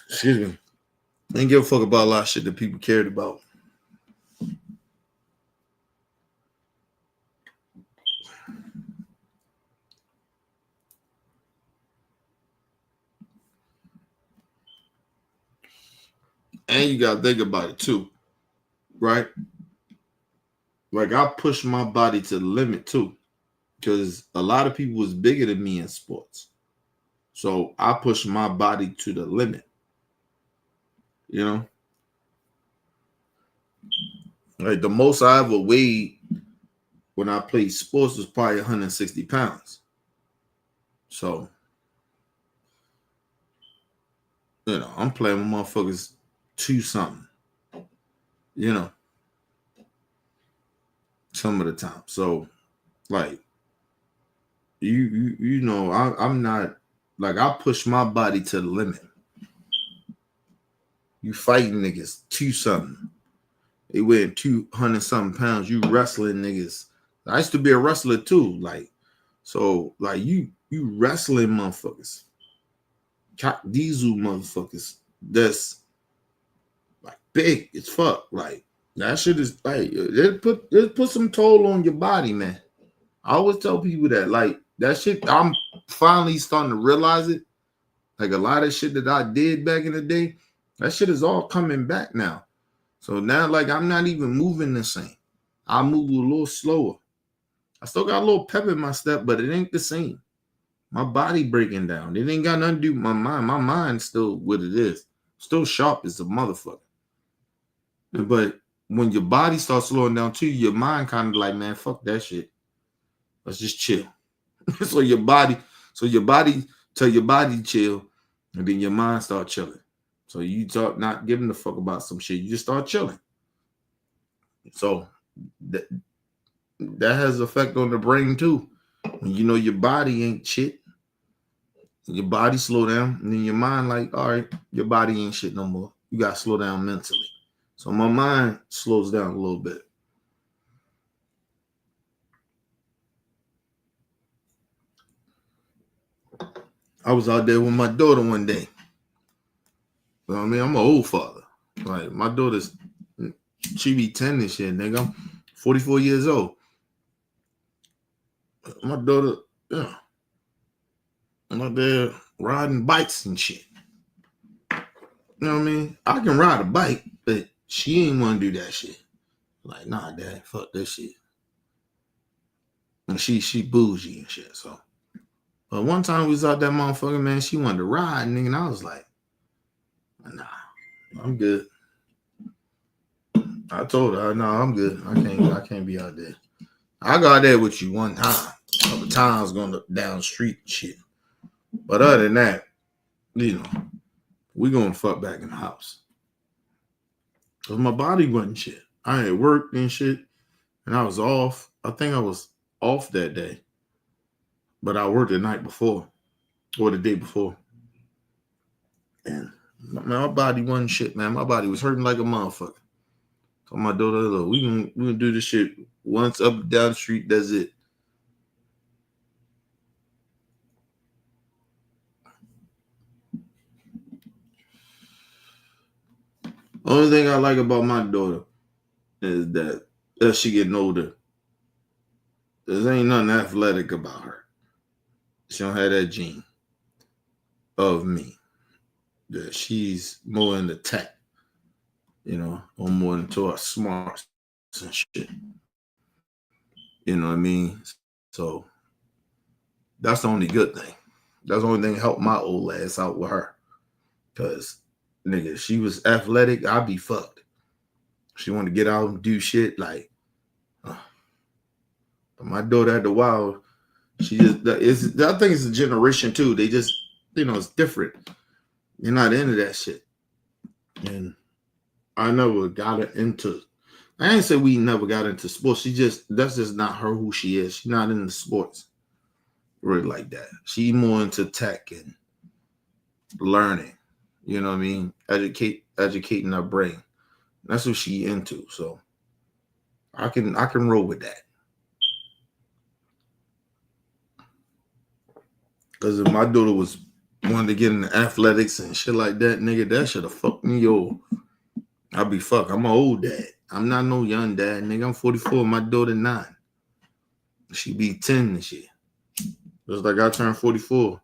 Excuse me. I didn't give a fuck about a lot of shit that people cared about. And you gotta think about it too, right? Like I pushed my body to the limit too, because a lot of people was bigger than me in sports. So I pushed my body to the limit. You know? Like the most I ever weighed when I played sports was probably 160 pounds. So, you know, I'm playing with motherfuckers 2-something. You know, some of the time. So, like, you know, I'm not like I push my body to the limit. You fighting niggas 2-something. They weigh 200-something pounds. You wrestling niggas. I used to be a wrestler too. Like, so like you wrestling motherfuckers. Diesel motherfuckers. That's like big as fuck. Like that shit is like it put some toll on your body, man. I always tell people that, like, that shit, I'm finally starting to realize it. Like a lot of shit that I did back in the day, that shit is all coming back now. So now, like, I'm not even moving the same. I move a little slower. I still got a little pep in my step, but it ain't the same. My body breaking down. It ain't got nothing to do with my mind. My mind's still what it is. Still sharp as a motherfucker. But when your body starts slowing down too, your mind kind of like, man, fuck that shit. Let's just chill. so your body tell your body chill, and then your mind start chilling. So you start not giving a fuck about some shit. You just start chilling. So that has effect on the brain too. When you know your body ain't shit, your body slow down, and then your mind like, all right, your body ain't shit no more. You gotta slow down mentally. So my mind slows down a little bit. I was out there with my daughter one day. You know what I mean? I'm an old father. Like my daughter's, she be 10 this year, nigga. I'm 44 years old. My daughter, yeah, I'm out there riding bikes and shit. You know what I mean? I can ride a bike, but she ain't want to do that shit. Like, nah, dad, fuck that shit. And she bougie and shit. So, but one time we was out that motherfucker, man. She wanted to ride, nigga, and I was like, nah, I'm good. I told her, no, I'm good. I can't be out there. I got there with you one time. A couple times going down the street and shit. But other than that, you know, we going to fuck back in the house. Because my body wasn't shit. I had worked and shit, and I was off. I think I was off that day. But I worked the night before, or the day before. And my body wasn't shit, man. My body was hurting like a motherfucker. So my daughter, look, we gonna do this shit once up and down the street, that's it. Only thing I like about my daughter is that as she getting older, there ain't nothing athletic about her. She don't have that gene of me. That she's more into tech, you know, or more into her smarts and shit. You know what I mean? So that's the only good thing. That's the only thing that helped my old ass out with her. Cause nigga, she was athletic, I'd be fucked. She wanted to get out and do shit like but my daughter at the wild, she just I think it's a generation too. They just, you know, it's different. You're not into that shit. And I never got her into, I ain't say we never got into sports. That's just not her who she is. She's not into sports really like that. She more into tech and learning. You know what I mean? Educating her brain. That's what she into. So I can roll with that. Because if my daughter was wanting to get into athletics and shit like that, nigga, that should have fucked me over. I'll be fucked. I'm an old dad. I'm not no young dad, nigga. I'm 44. My daughter 9. She be 10 this year. Just like I turned 44.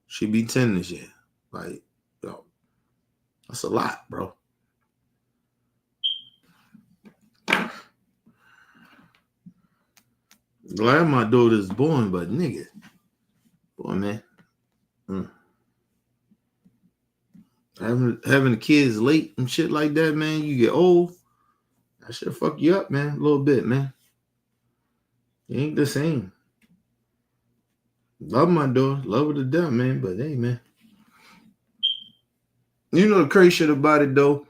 She be 10 this year. Like, yo, that's a lot, bro. Glad my daughter's born, but nigga, boy, man. Having the kids late and shit like that, man, you get old. That shit fuck you up, man, a little bit, man. It ain't the same. Love my daughter, love her to death, man, but hey, man. You know the crazy shit about it, though?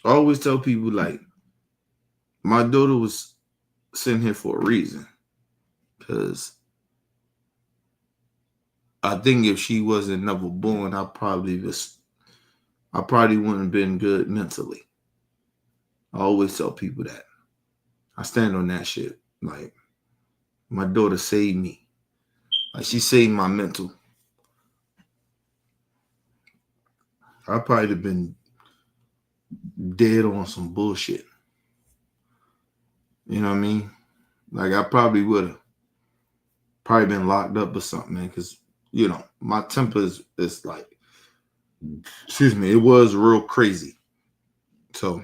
I always tell people, like, my daughter was sitting here for a reason. Because I think if she wasn't never born, I probably wouldn't have been good mentally. I always tell people that. I stand on that shit. Like, my daughter saved me. Like, she saved my mental. I probably have been dead on some bullshit. You know what I mean? Like, I probably would have been locked up or something, man. Because, you know, my temper is like, excuse me, it was real crazy. So,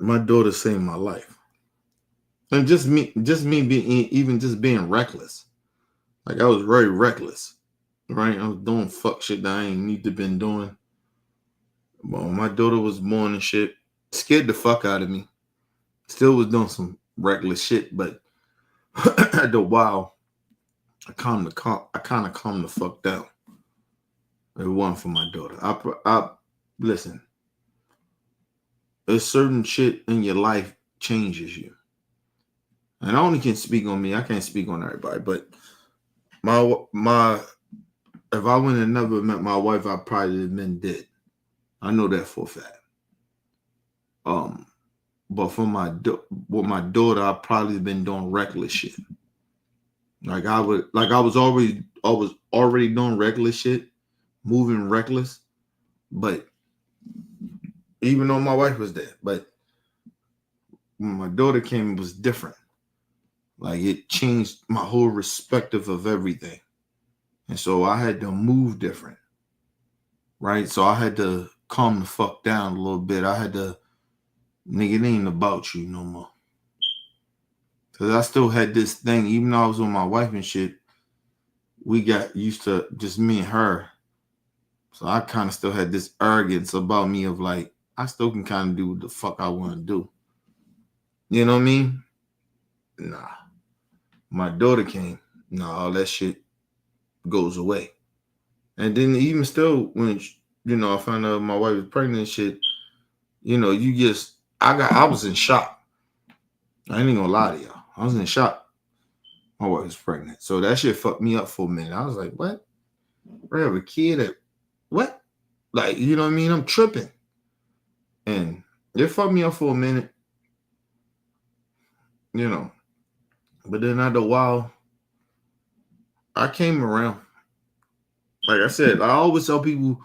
my daughter saved my life. And just me being reckless. Like, I was very reckless. Right? I was doing fuck shit that I ain't need to been doing. Well, my daughter was born and shit. Scared the fuck out of me. Still was doing some reckless shit, but After a while, I kind of calmed the fuck down. It wasn't for my daughter. I listen. There's certain shit in your life changes you, and I only can speak on me. I can't speak on everybody, but my if I would have never met my wife, I probably have been dead. I know that for a fact. But for with my daughter, I probably been doing reckless shit. I was already doing reckless shit, moving reckless. But even though my wife was there, but when my daughter came, it was different. Like it changed my whole perspective of everything. And so I had to move different. Right? So I had to calm the fuck down a little bit. I had to, nigga, it ain't about you no more. Cause I still had this thing, even though I was with my wife and shit, we got used to just me and her. So I kind of still had this arrogance about me of like, I still can kind of do what the fuck I want to do. You know what I mean? Nah. My daughter came. Nah, all that shit goes away. And then even still, when, I found out my wife was pregnant and shit, I was in shock. I ain't gonna lie to y'all. I was in shock. My wife was pregnant. So that shit fucked me up for a minute. I was like, what? We have a kid at what? Like, you know what I mean? I'm tripping. And it fucked me up for a minute. But then after a while, I came around. Like I said, I always tell people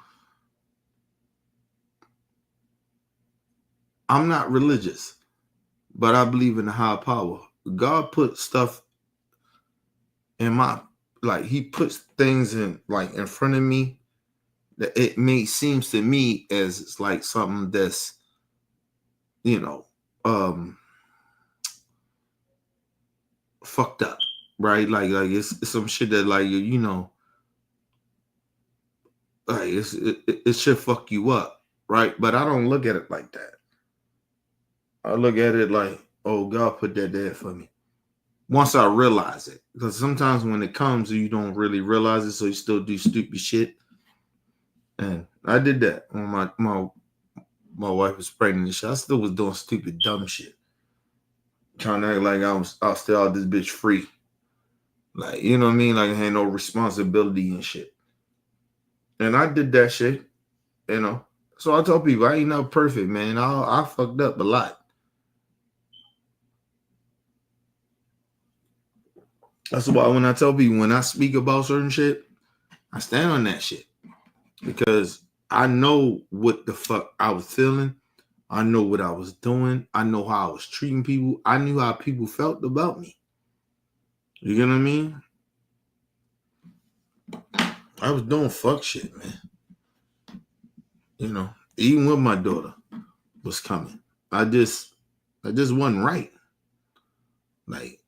I'm not religious, but I believe in the higher power. God put stuff in he puts things in front of me that it seems to me as it's like something that's, fucked up, right? Like it's some shit that it should fuck you up, right? But I don't look at it like that. I look at it like, oh, God put that there for me. Once I realize it, because sometimes when it comes, you don't really realize it, so you still do stupid shit. And I did that when my wife was pregnant and shit. I still was doing stupid, dumb shit, trying to act like I was still out this bitch free. Like, you know what I mean? Like I had no responsibility and shit. And I did that shit, So I tell people I ain't not perfect, man. I fucked up a lot. That's why when I tell people, when I speak about certain shit, I stand on that shit. Because I know what the fuck I was feeling. I know what I was doing. I know how I was treating people. I knew how people felt about me. You get what I mean? I was doing fuck shit, man. Even with my daughter was coming. I just wasn't right. Like,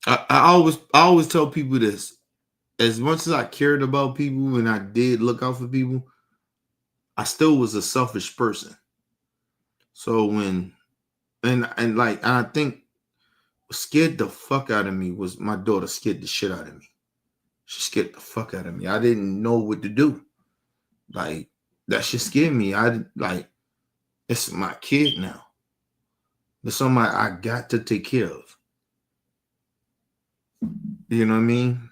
I always tell people this. As much as I cared about people and I did look out for people, I still was a selfish person. So when and I think what scared the fuck out of me was my daughter scared the shit out of me. She scared the fuck out of me. I didn't know what to do. Like, that shit scared me. It's my kid now. It's somebody I got to take care of. You know what I mean?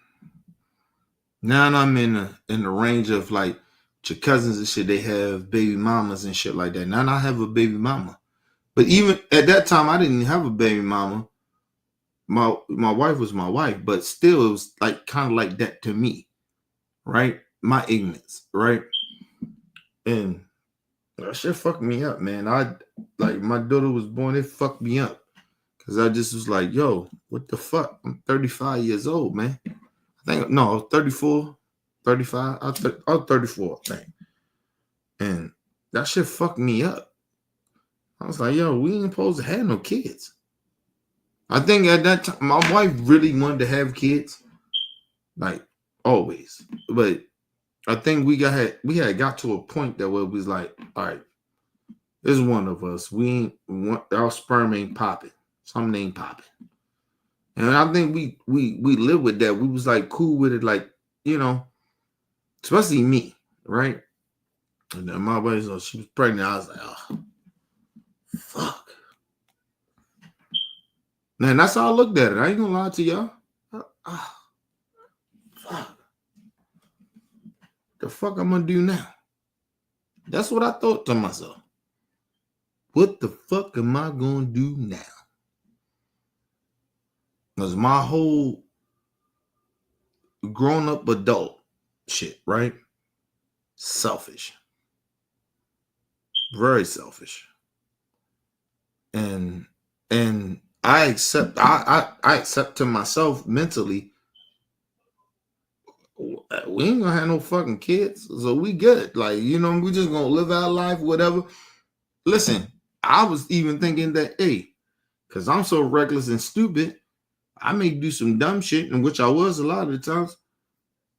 Now I'm in the range of like your cousins and shit. They have baby mamas and shit like that. Now I have a baby mama. But even at that time, I didn't have a baby mama. My wife was my wife, but still it was like kind of like that to me, right? My ignorance, right? And that shit fucked me up, man. My daughter was born, it fucked me up. Cause I just was like, yo, what the fuck? I'm 35 years old, man. I was 34, 35. I was 34, I think. And that shit fucked me up. I was like, yo, we ain't supposed to have no kids. I think at that time, my wife really wanted to have kids, like always. But I think we had got to a point that where it was like, all right, It's one of us. Our sperm ain't popping. Something ain't popping. And I think we live with that. We was like cool with it, like, you know, especially me, right? And then my wife, she was pregnant. I was like, oh, fuck. Man, that's how I looked at it. I ain't gonna lie to y'all. Fuck. The fuck I'm gonna do now? That's what I thought to myself. What the fuck am I gonna do now? Because my whole grown-up adult shit, right? Selfish. Very selfish. And I accept to myself mentally, we ain't gonna have no fucking kids, so we good. Like, you know, we just gonna live our life, whatever. Listen, I was even thinking that, hey, because I'm so reckless and stupid, I may do some dumb shit, in which I was a lot of the times.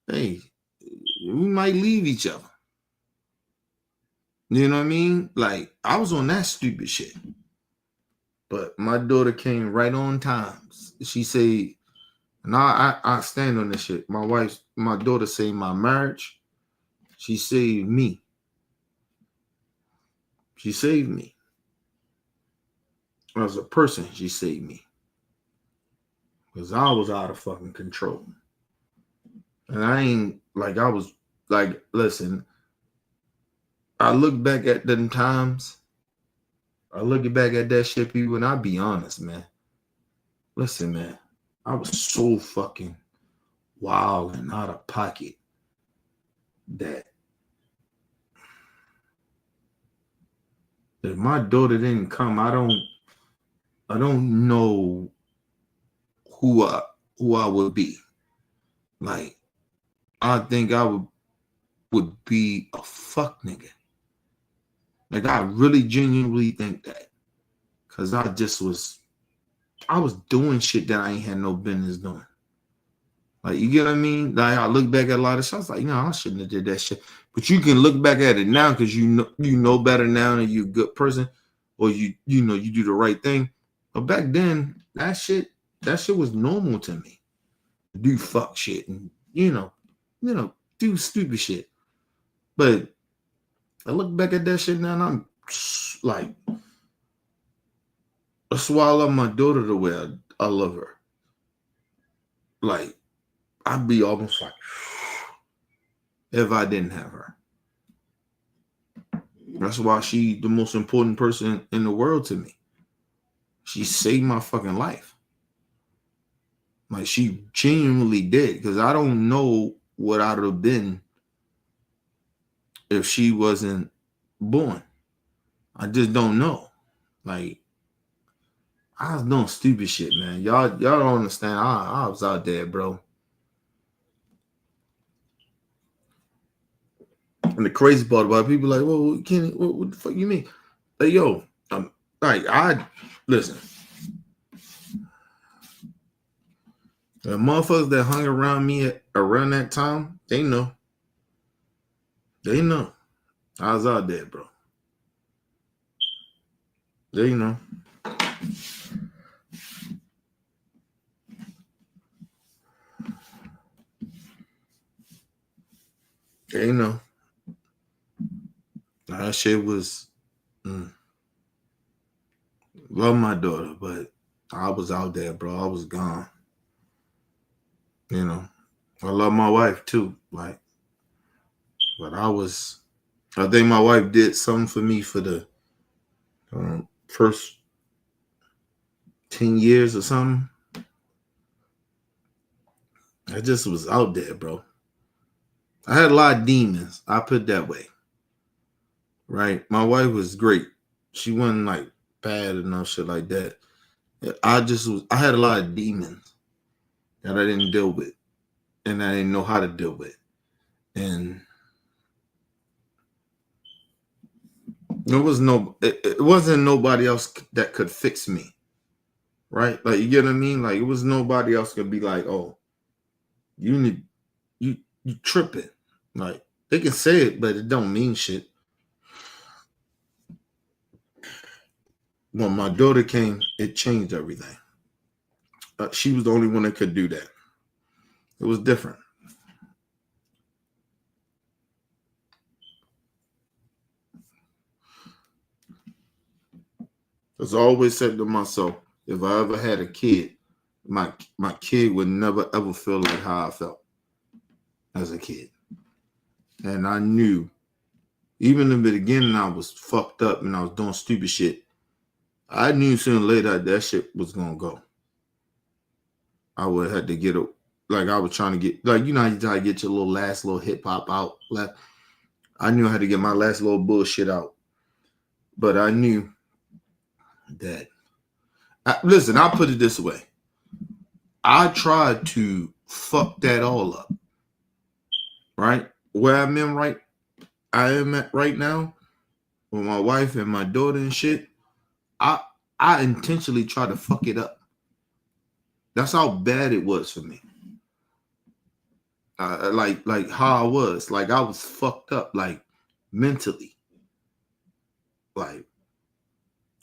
Hey, we might leave each other. You know what I mean? Like, I was on that stupid shit. But my daughter came right on time. She said, and I stand on this shit. My daughter saved my marriage. She saved me. She saved me. As a person, she saved me. Because I was out of fucking control. And I ain't, like, I was, like, listen, I look back at them times. I look back at that shit, people, and I'll be honest, man. Listen, man, I was so fucking wild and out of pocket that if my daughter didn't come, I don't know who I would be. Like, I think I would be a fuck nigga. Like, I really genuinely think that. Cause I was doing shit that I ain't had no business doing. Like, you get what I mean? Like, I look back at a lot of shit, I was like, no, I shouldn't have did that shit. But you can look back at it now because you know better now and you're a good person, or you know you do the right thing. But back then, that shit was normal to me. Do fuck shit and you know, do stupid shit. But I look back at that shit now and I'm like, that's why I love my daughter the way I love her. Like, I'd be almost like, if I didn't have her. That's why she the most important person in the world to me. She saved my fucking life. Like, she genuinely did. Because I don't know what I'd have been if she wasn't born. I just don't know. Like, I was doing stupid shit, man. Y'all don't understand. I was out there, bro. And the crazy part about it, people like, well, Kenny, what the fuck you mean? Like, yo, listen. The motherfuckers that hung around me around that time, they know. They know. I was out there, bro. They know. They know. That shit was love my daughter, but I was out there, bro. I was gone. You know, I love my wife too. Like, but I think my wife did something for me for the first 10 years or something. I just was out there, bro. I had a lot of demons. I put it that way. Right? My wife was great. She wasn't like bad and no shit like that. I had a lot of demons that I didn't deal with. And I didn't know how to deal with. And it wasn't nobody else that could fix me. Right? Like, you get what I mean? Like, it was nobody else could be like, oh, you tripping. Like, they can say it, but it don't mean shit. when my daughter came, it changed everything. She was the only one that could do that. It was different. As I always said to myself, if I ever had a kid, my kid would never ever feel like how I felt as a kid. And I knew, even in the beginning, I was fucked up and I was doing stupid shit. I knew sooner or later that shit was gonna go. I would have to get it, like I was trying to get, like, you know how you try to get your last little hip hop out. Like, I knew I had to get my last little bullshit out. But I knew that, listen, I'll put it this way. I tried to fuck that all up. Right? Where I am at right now, with my wife and my daughter and shit, I intentionally tried to fuck it up. That's how bad it was for me. Like how I was. Like I was fucked up, like mentally. Like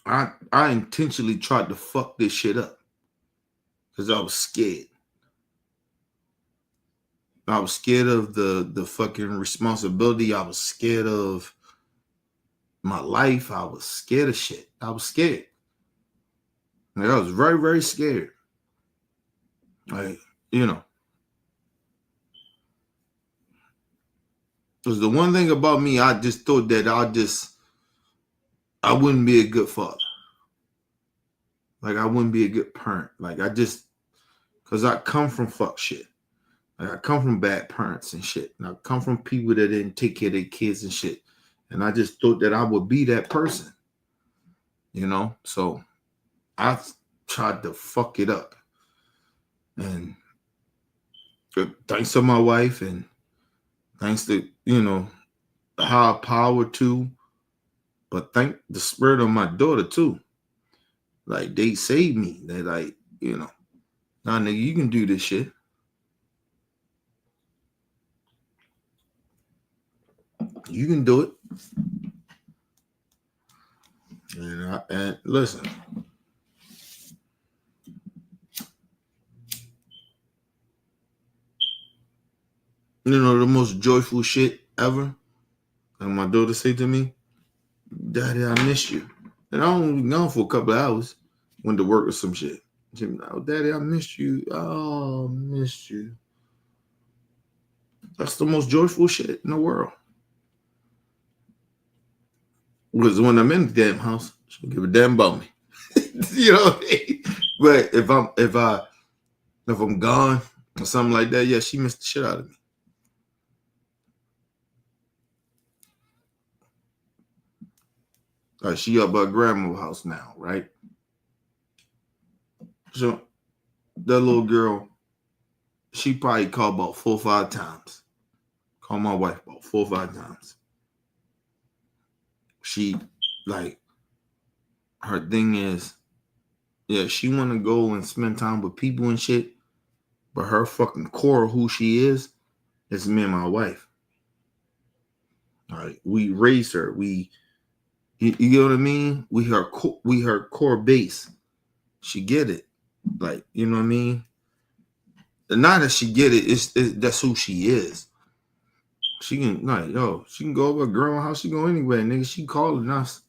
I intentionally tried to fuck this shit up because I was scared. I was scared of the fucking responsibility. I was scared of my life. I was scared of shit. I was scared. Like, I was very, very scared. Like, you know. Because the one thing about me, I just thought that I wouldn't be a good father. Like, I wouldn't be a good parent. Like, because I come from fuck shit. Like, I come from bad parents and shit. And I come from people that didn't take care of their kids and shit. And I just thought that I would be that person. You know? So, I tried to fuck it up. And thanks to my wife and thanks to, you know, the higher power too. But thank the spirit of my daughter too. Like, they saved me. They like, you know, nah, nigga, you can do this shit. You can do it. And listen. You know, the most joyful shit ever. And my daughter said to me, Daddy, I miss you. And I only been gone for a couple of hours. Went to work or some shit. She was like, oh, Daddy, I missed you. Oh, missed you. That's the most joyful shit in the world. Because when I'm in the damn house, she don't give a damn about me. You know what I mean? But if I'm gone or something like that, yeah, she missed the shit out of me. Like, she up at grandma's house now, right? So that little girl, she probably called about 4 or 5 times. Called my wife about 4 or 5 times. She, like, her thing is, yeah, she want to go and spend time with people and shit, but her fucking core of who she is me and my wife. All right, we raised her. You get what I mean? We her core base. She get it, like, you know what I mean. And not that she get it, it's that's who she is. She can, like, yo, she can go over to grandma's house. She go anywhere, nigga. She calling us.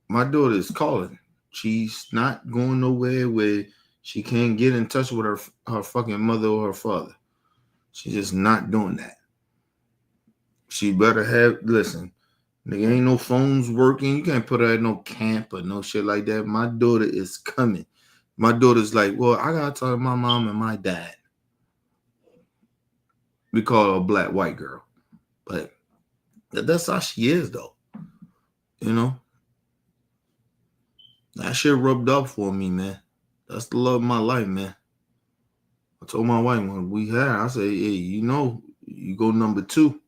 My daughter is calling. She's not going nowhere where she can't get in touch with her fucking mother or her father. She's just not doing that. She better listen, nigga, ain't no phones working. You can't put her at no camp or no shit like that. My daughter is coming. My daughter's like, well, I gotta talk to my mom and my dad. We call her a black white girl. But that's how she is, though. You know? That shit rubbed up for me, man. That's the love of my life, man. I told my wife when we had her, I said, hey, you know, you go number 2.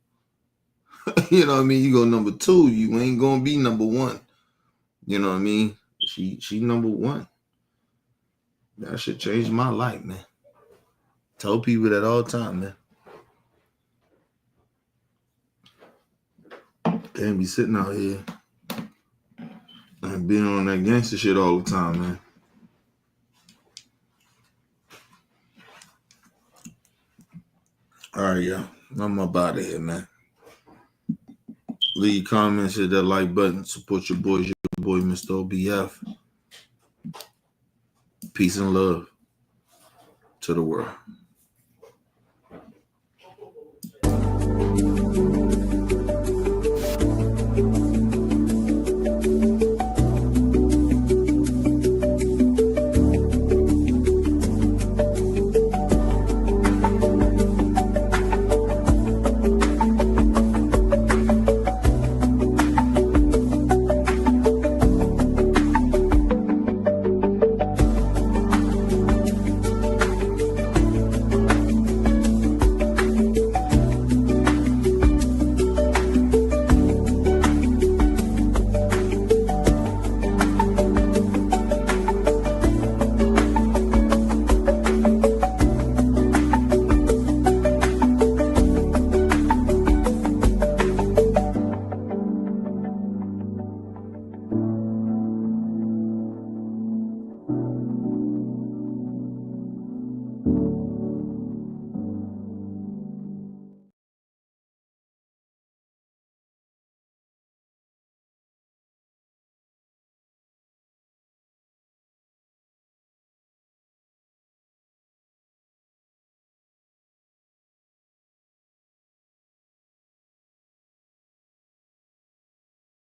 You know what I mean? You go number 2, you ain't gonna be number 1. You know what I mean? She number 1. That shit changed my life, man. Tell people that all the time, man. Can't be sitting out here And being on that gangster shit all the time, man. All right, y'all. I'm up out of here, man. Leave comments, hit that like button. Support your boys, your boy, Mr. OBF. Peace and love to the world.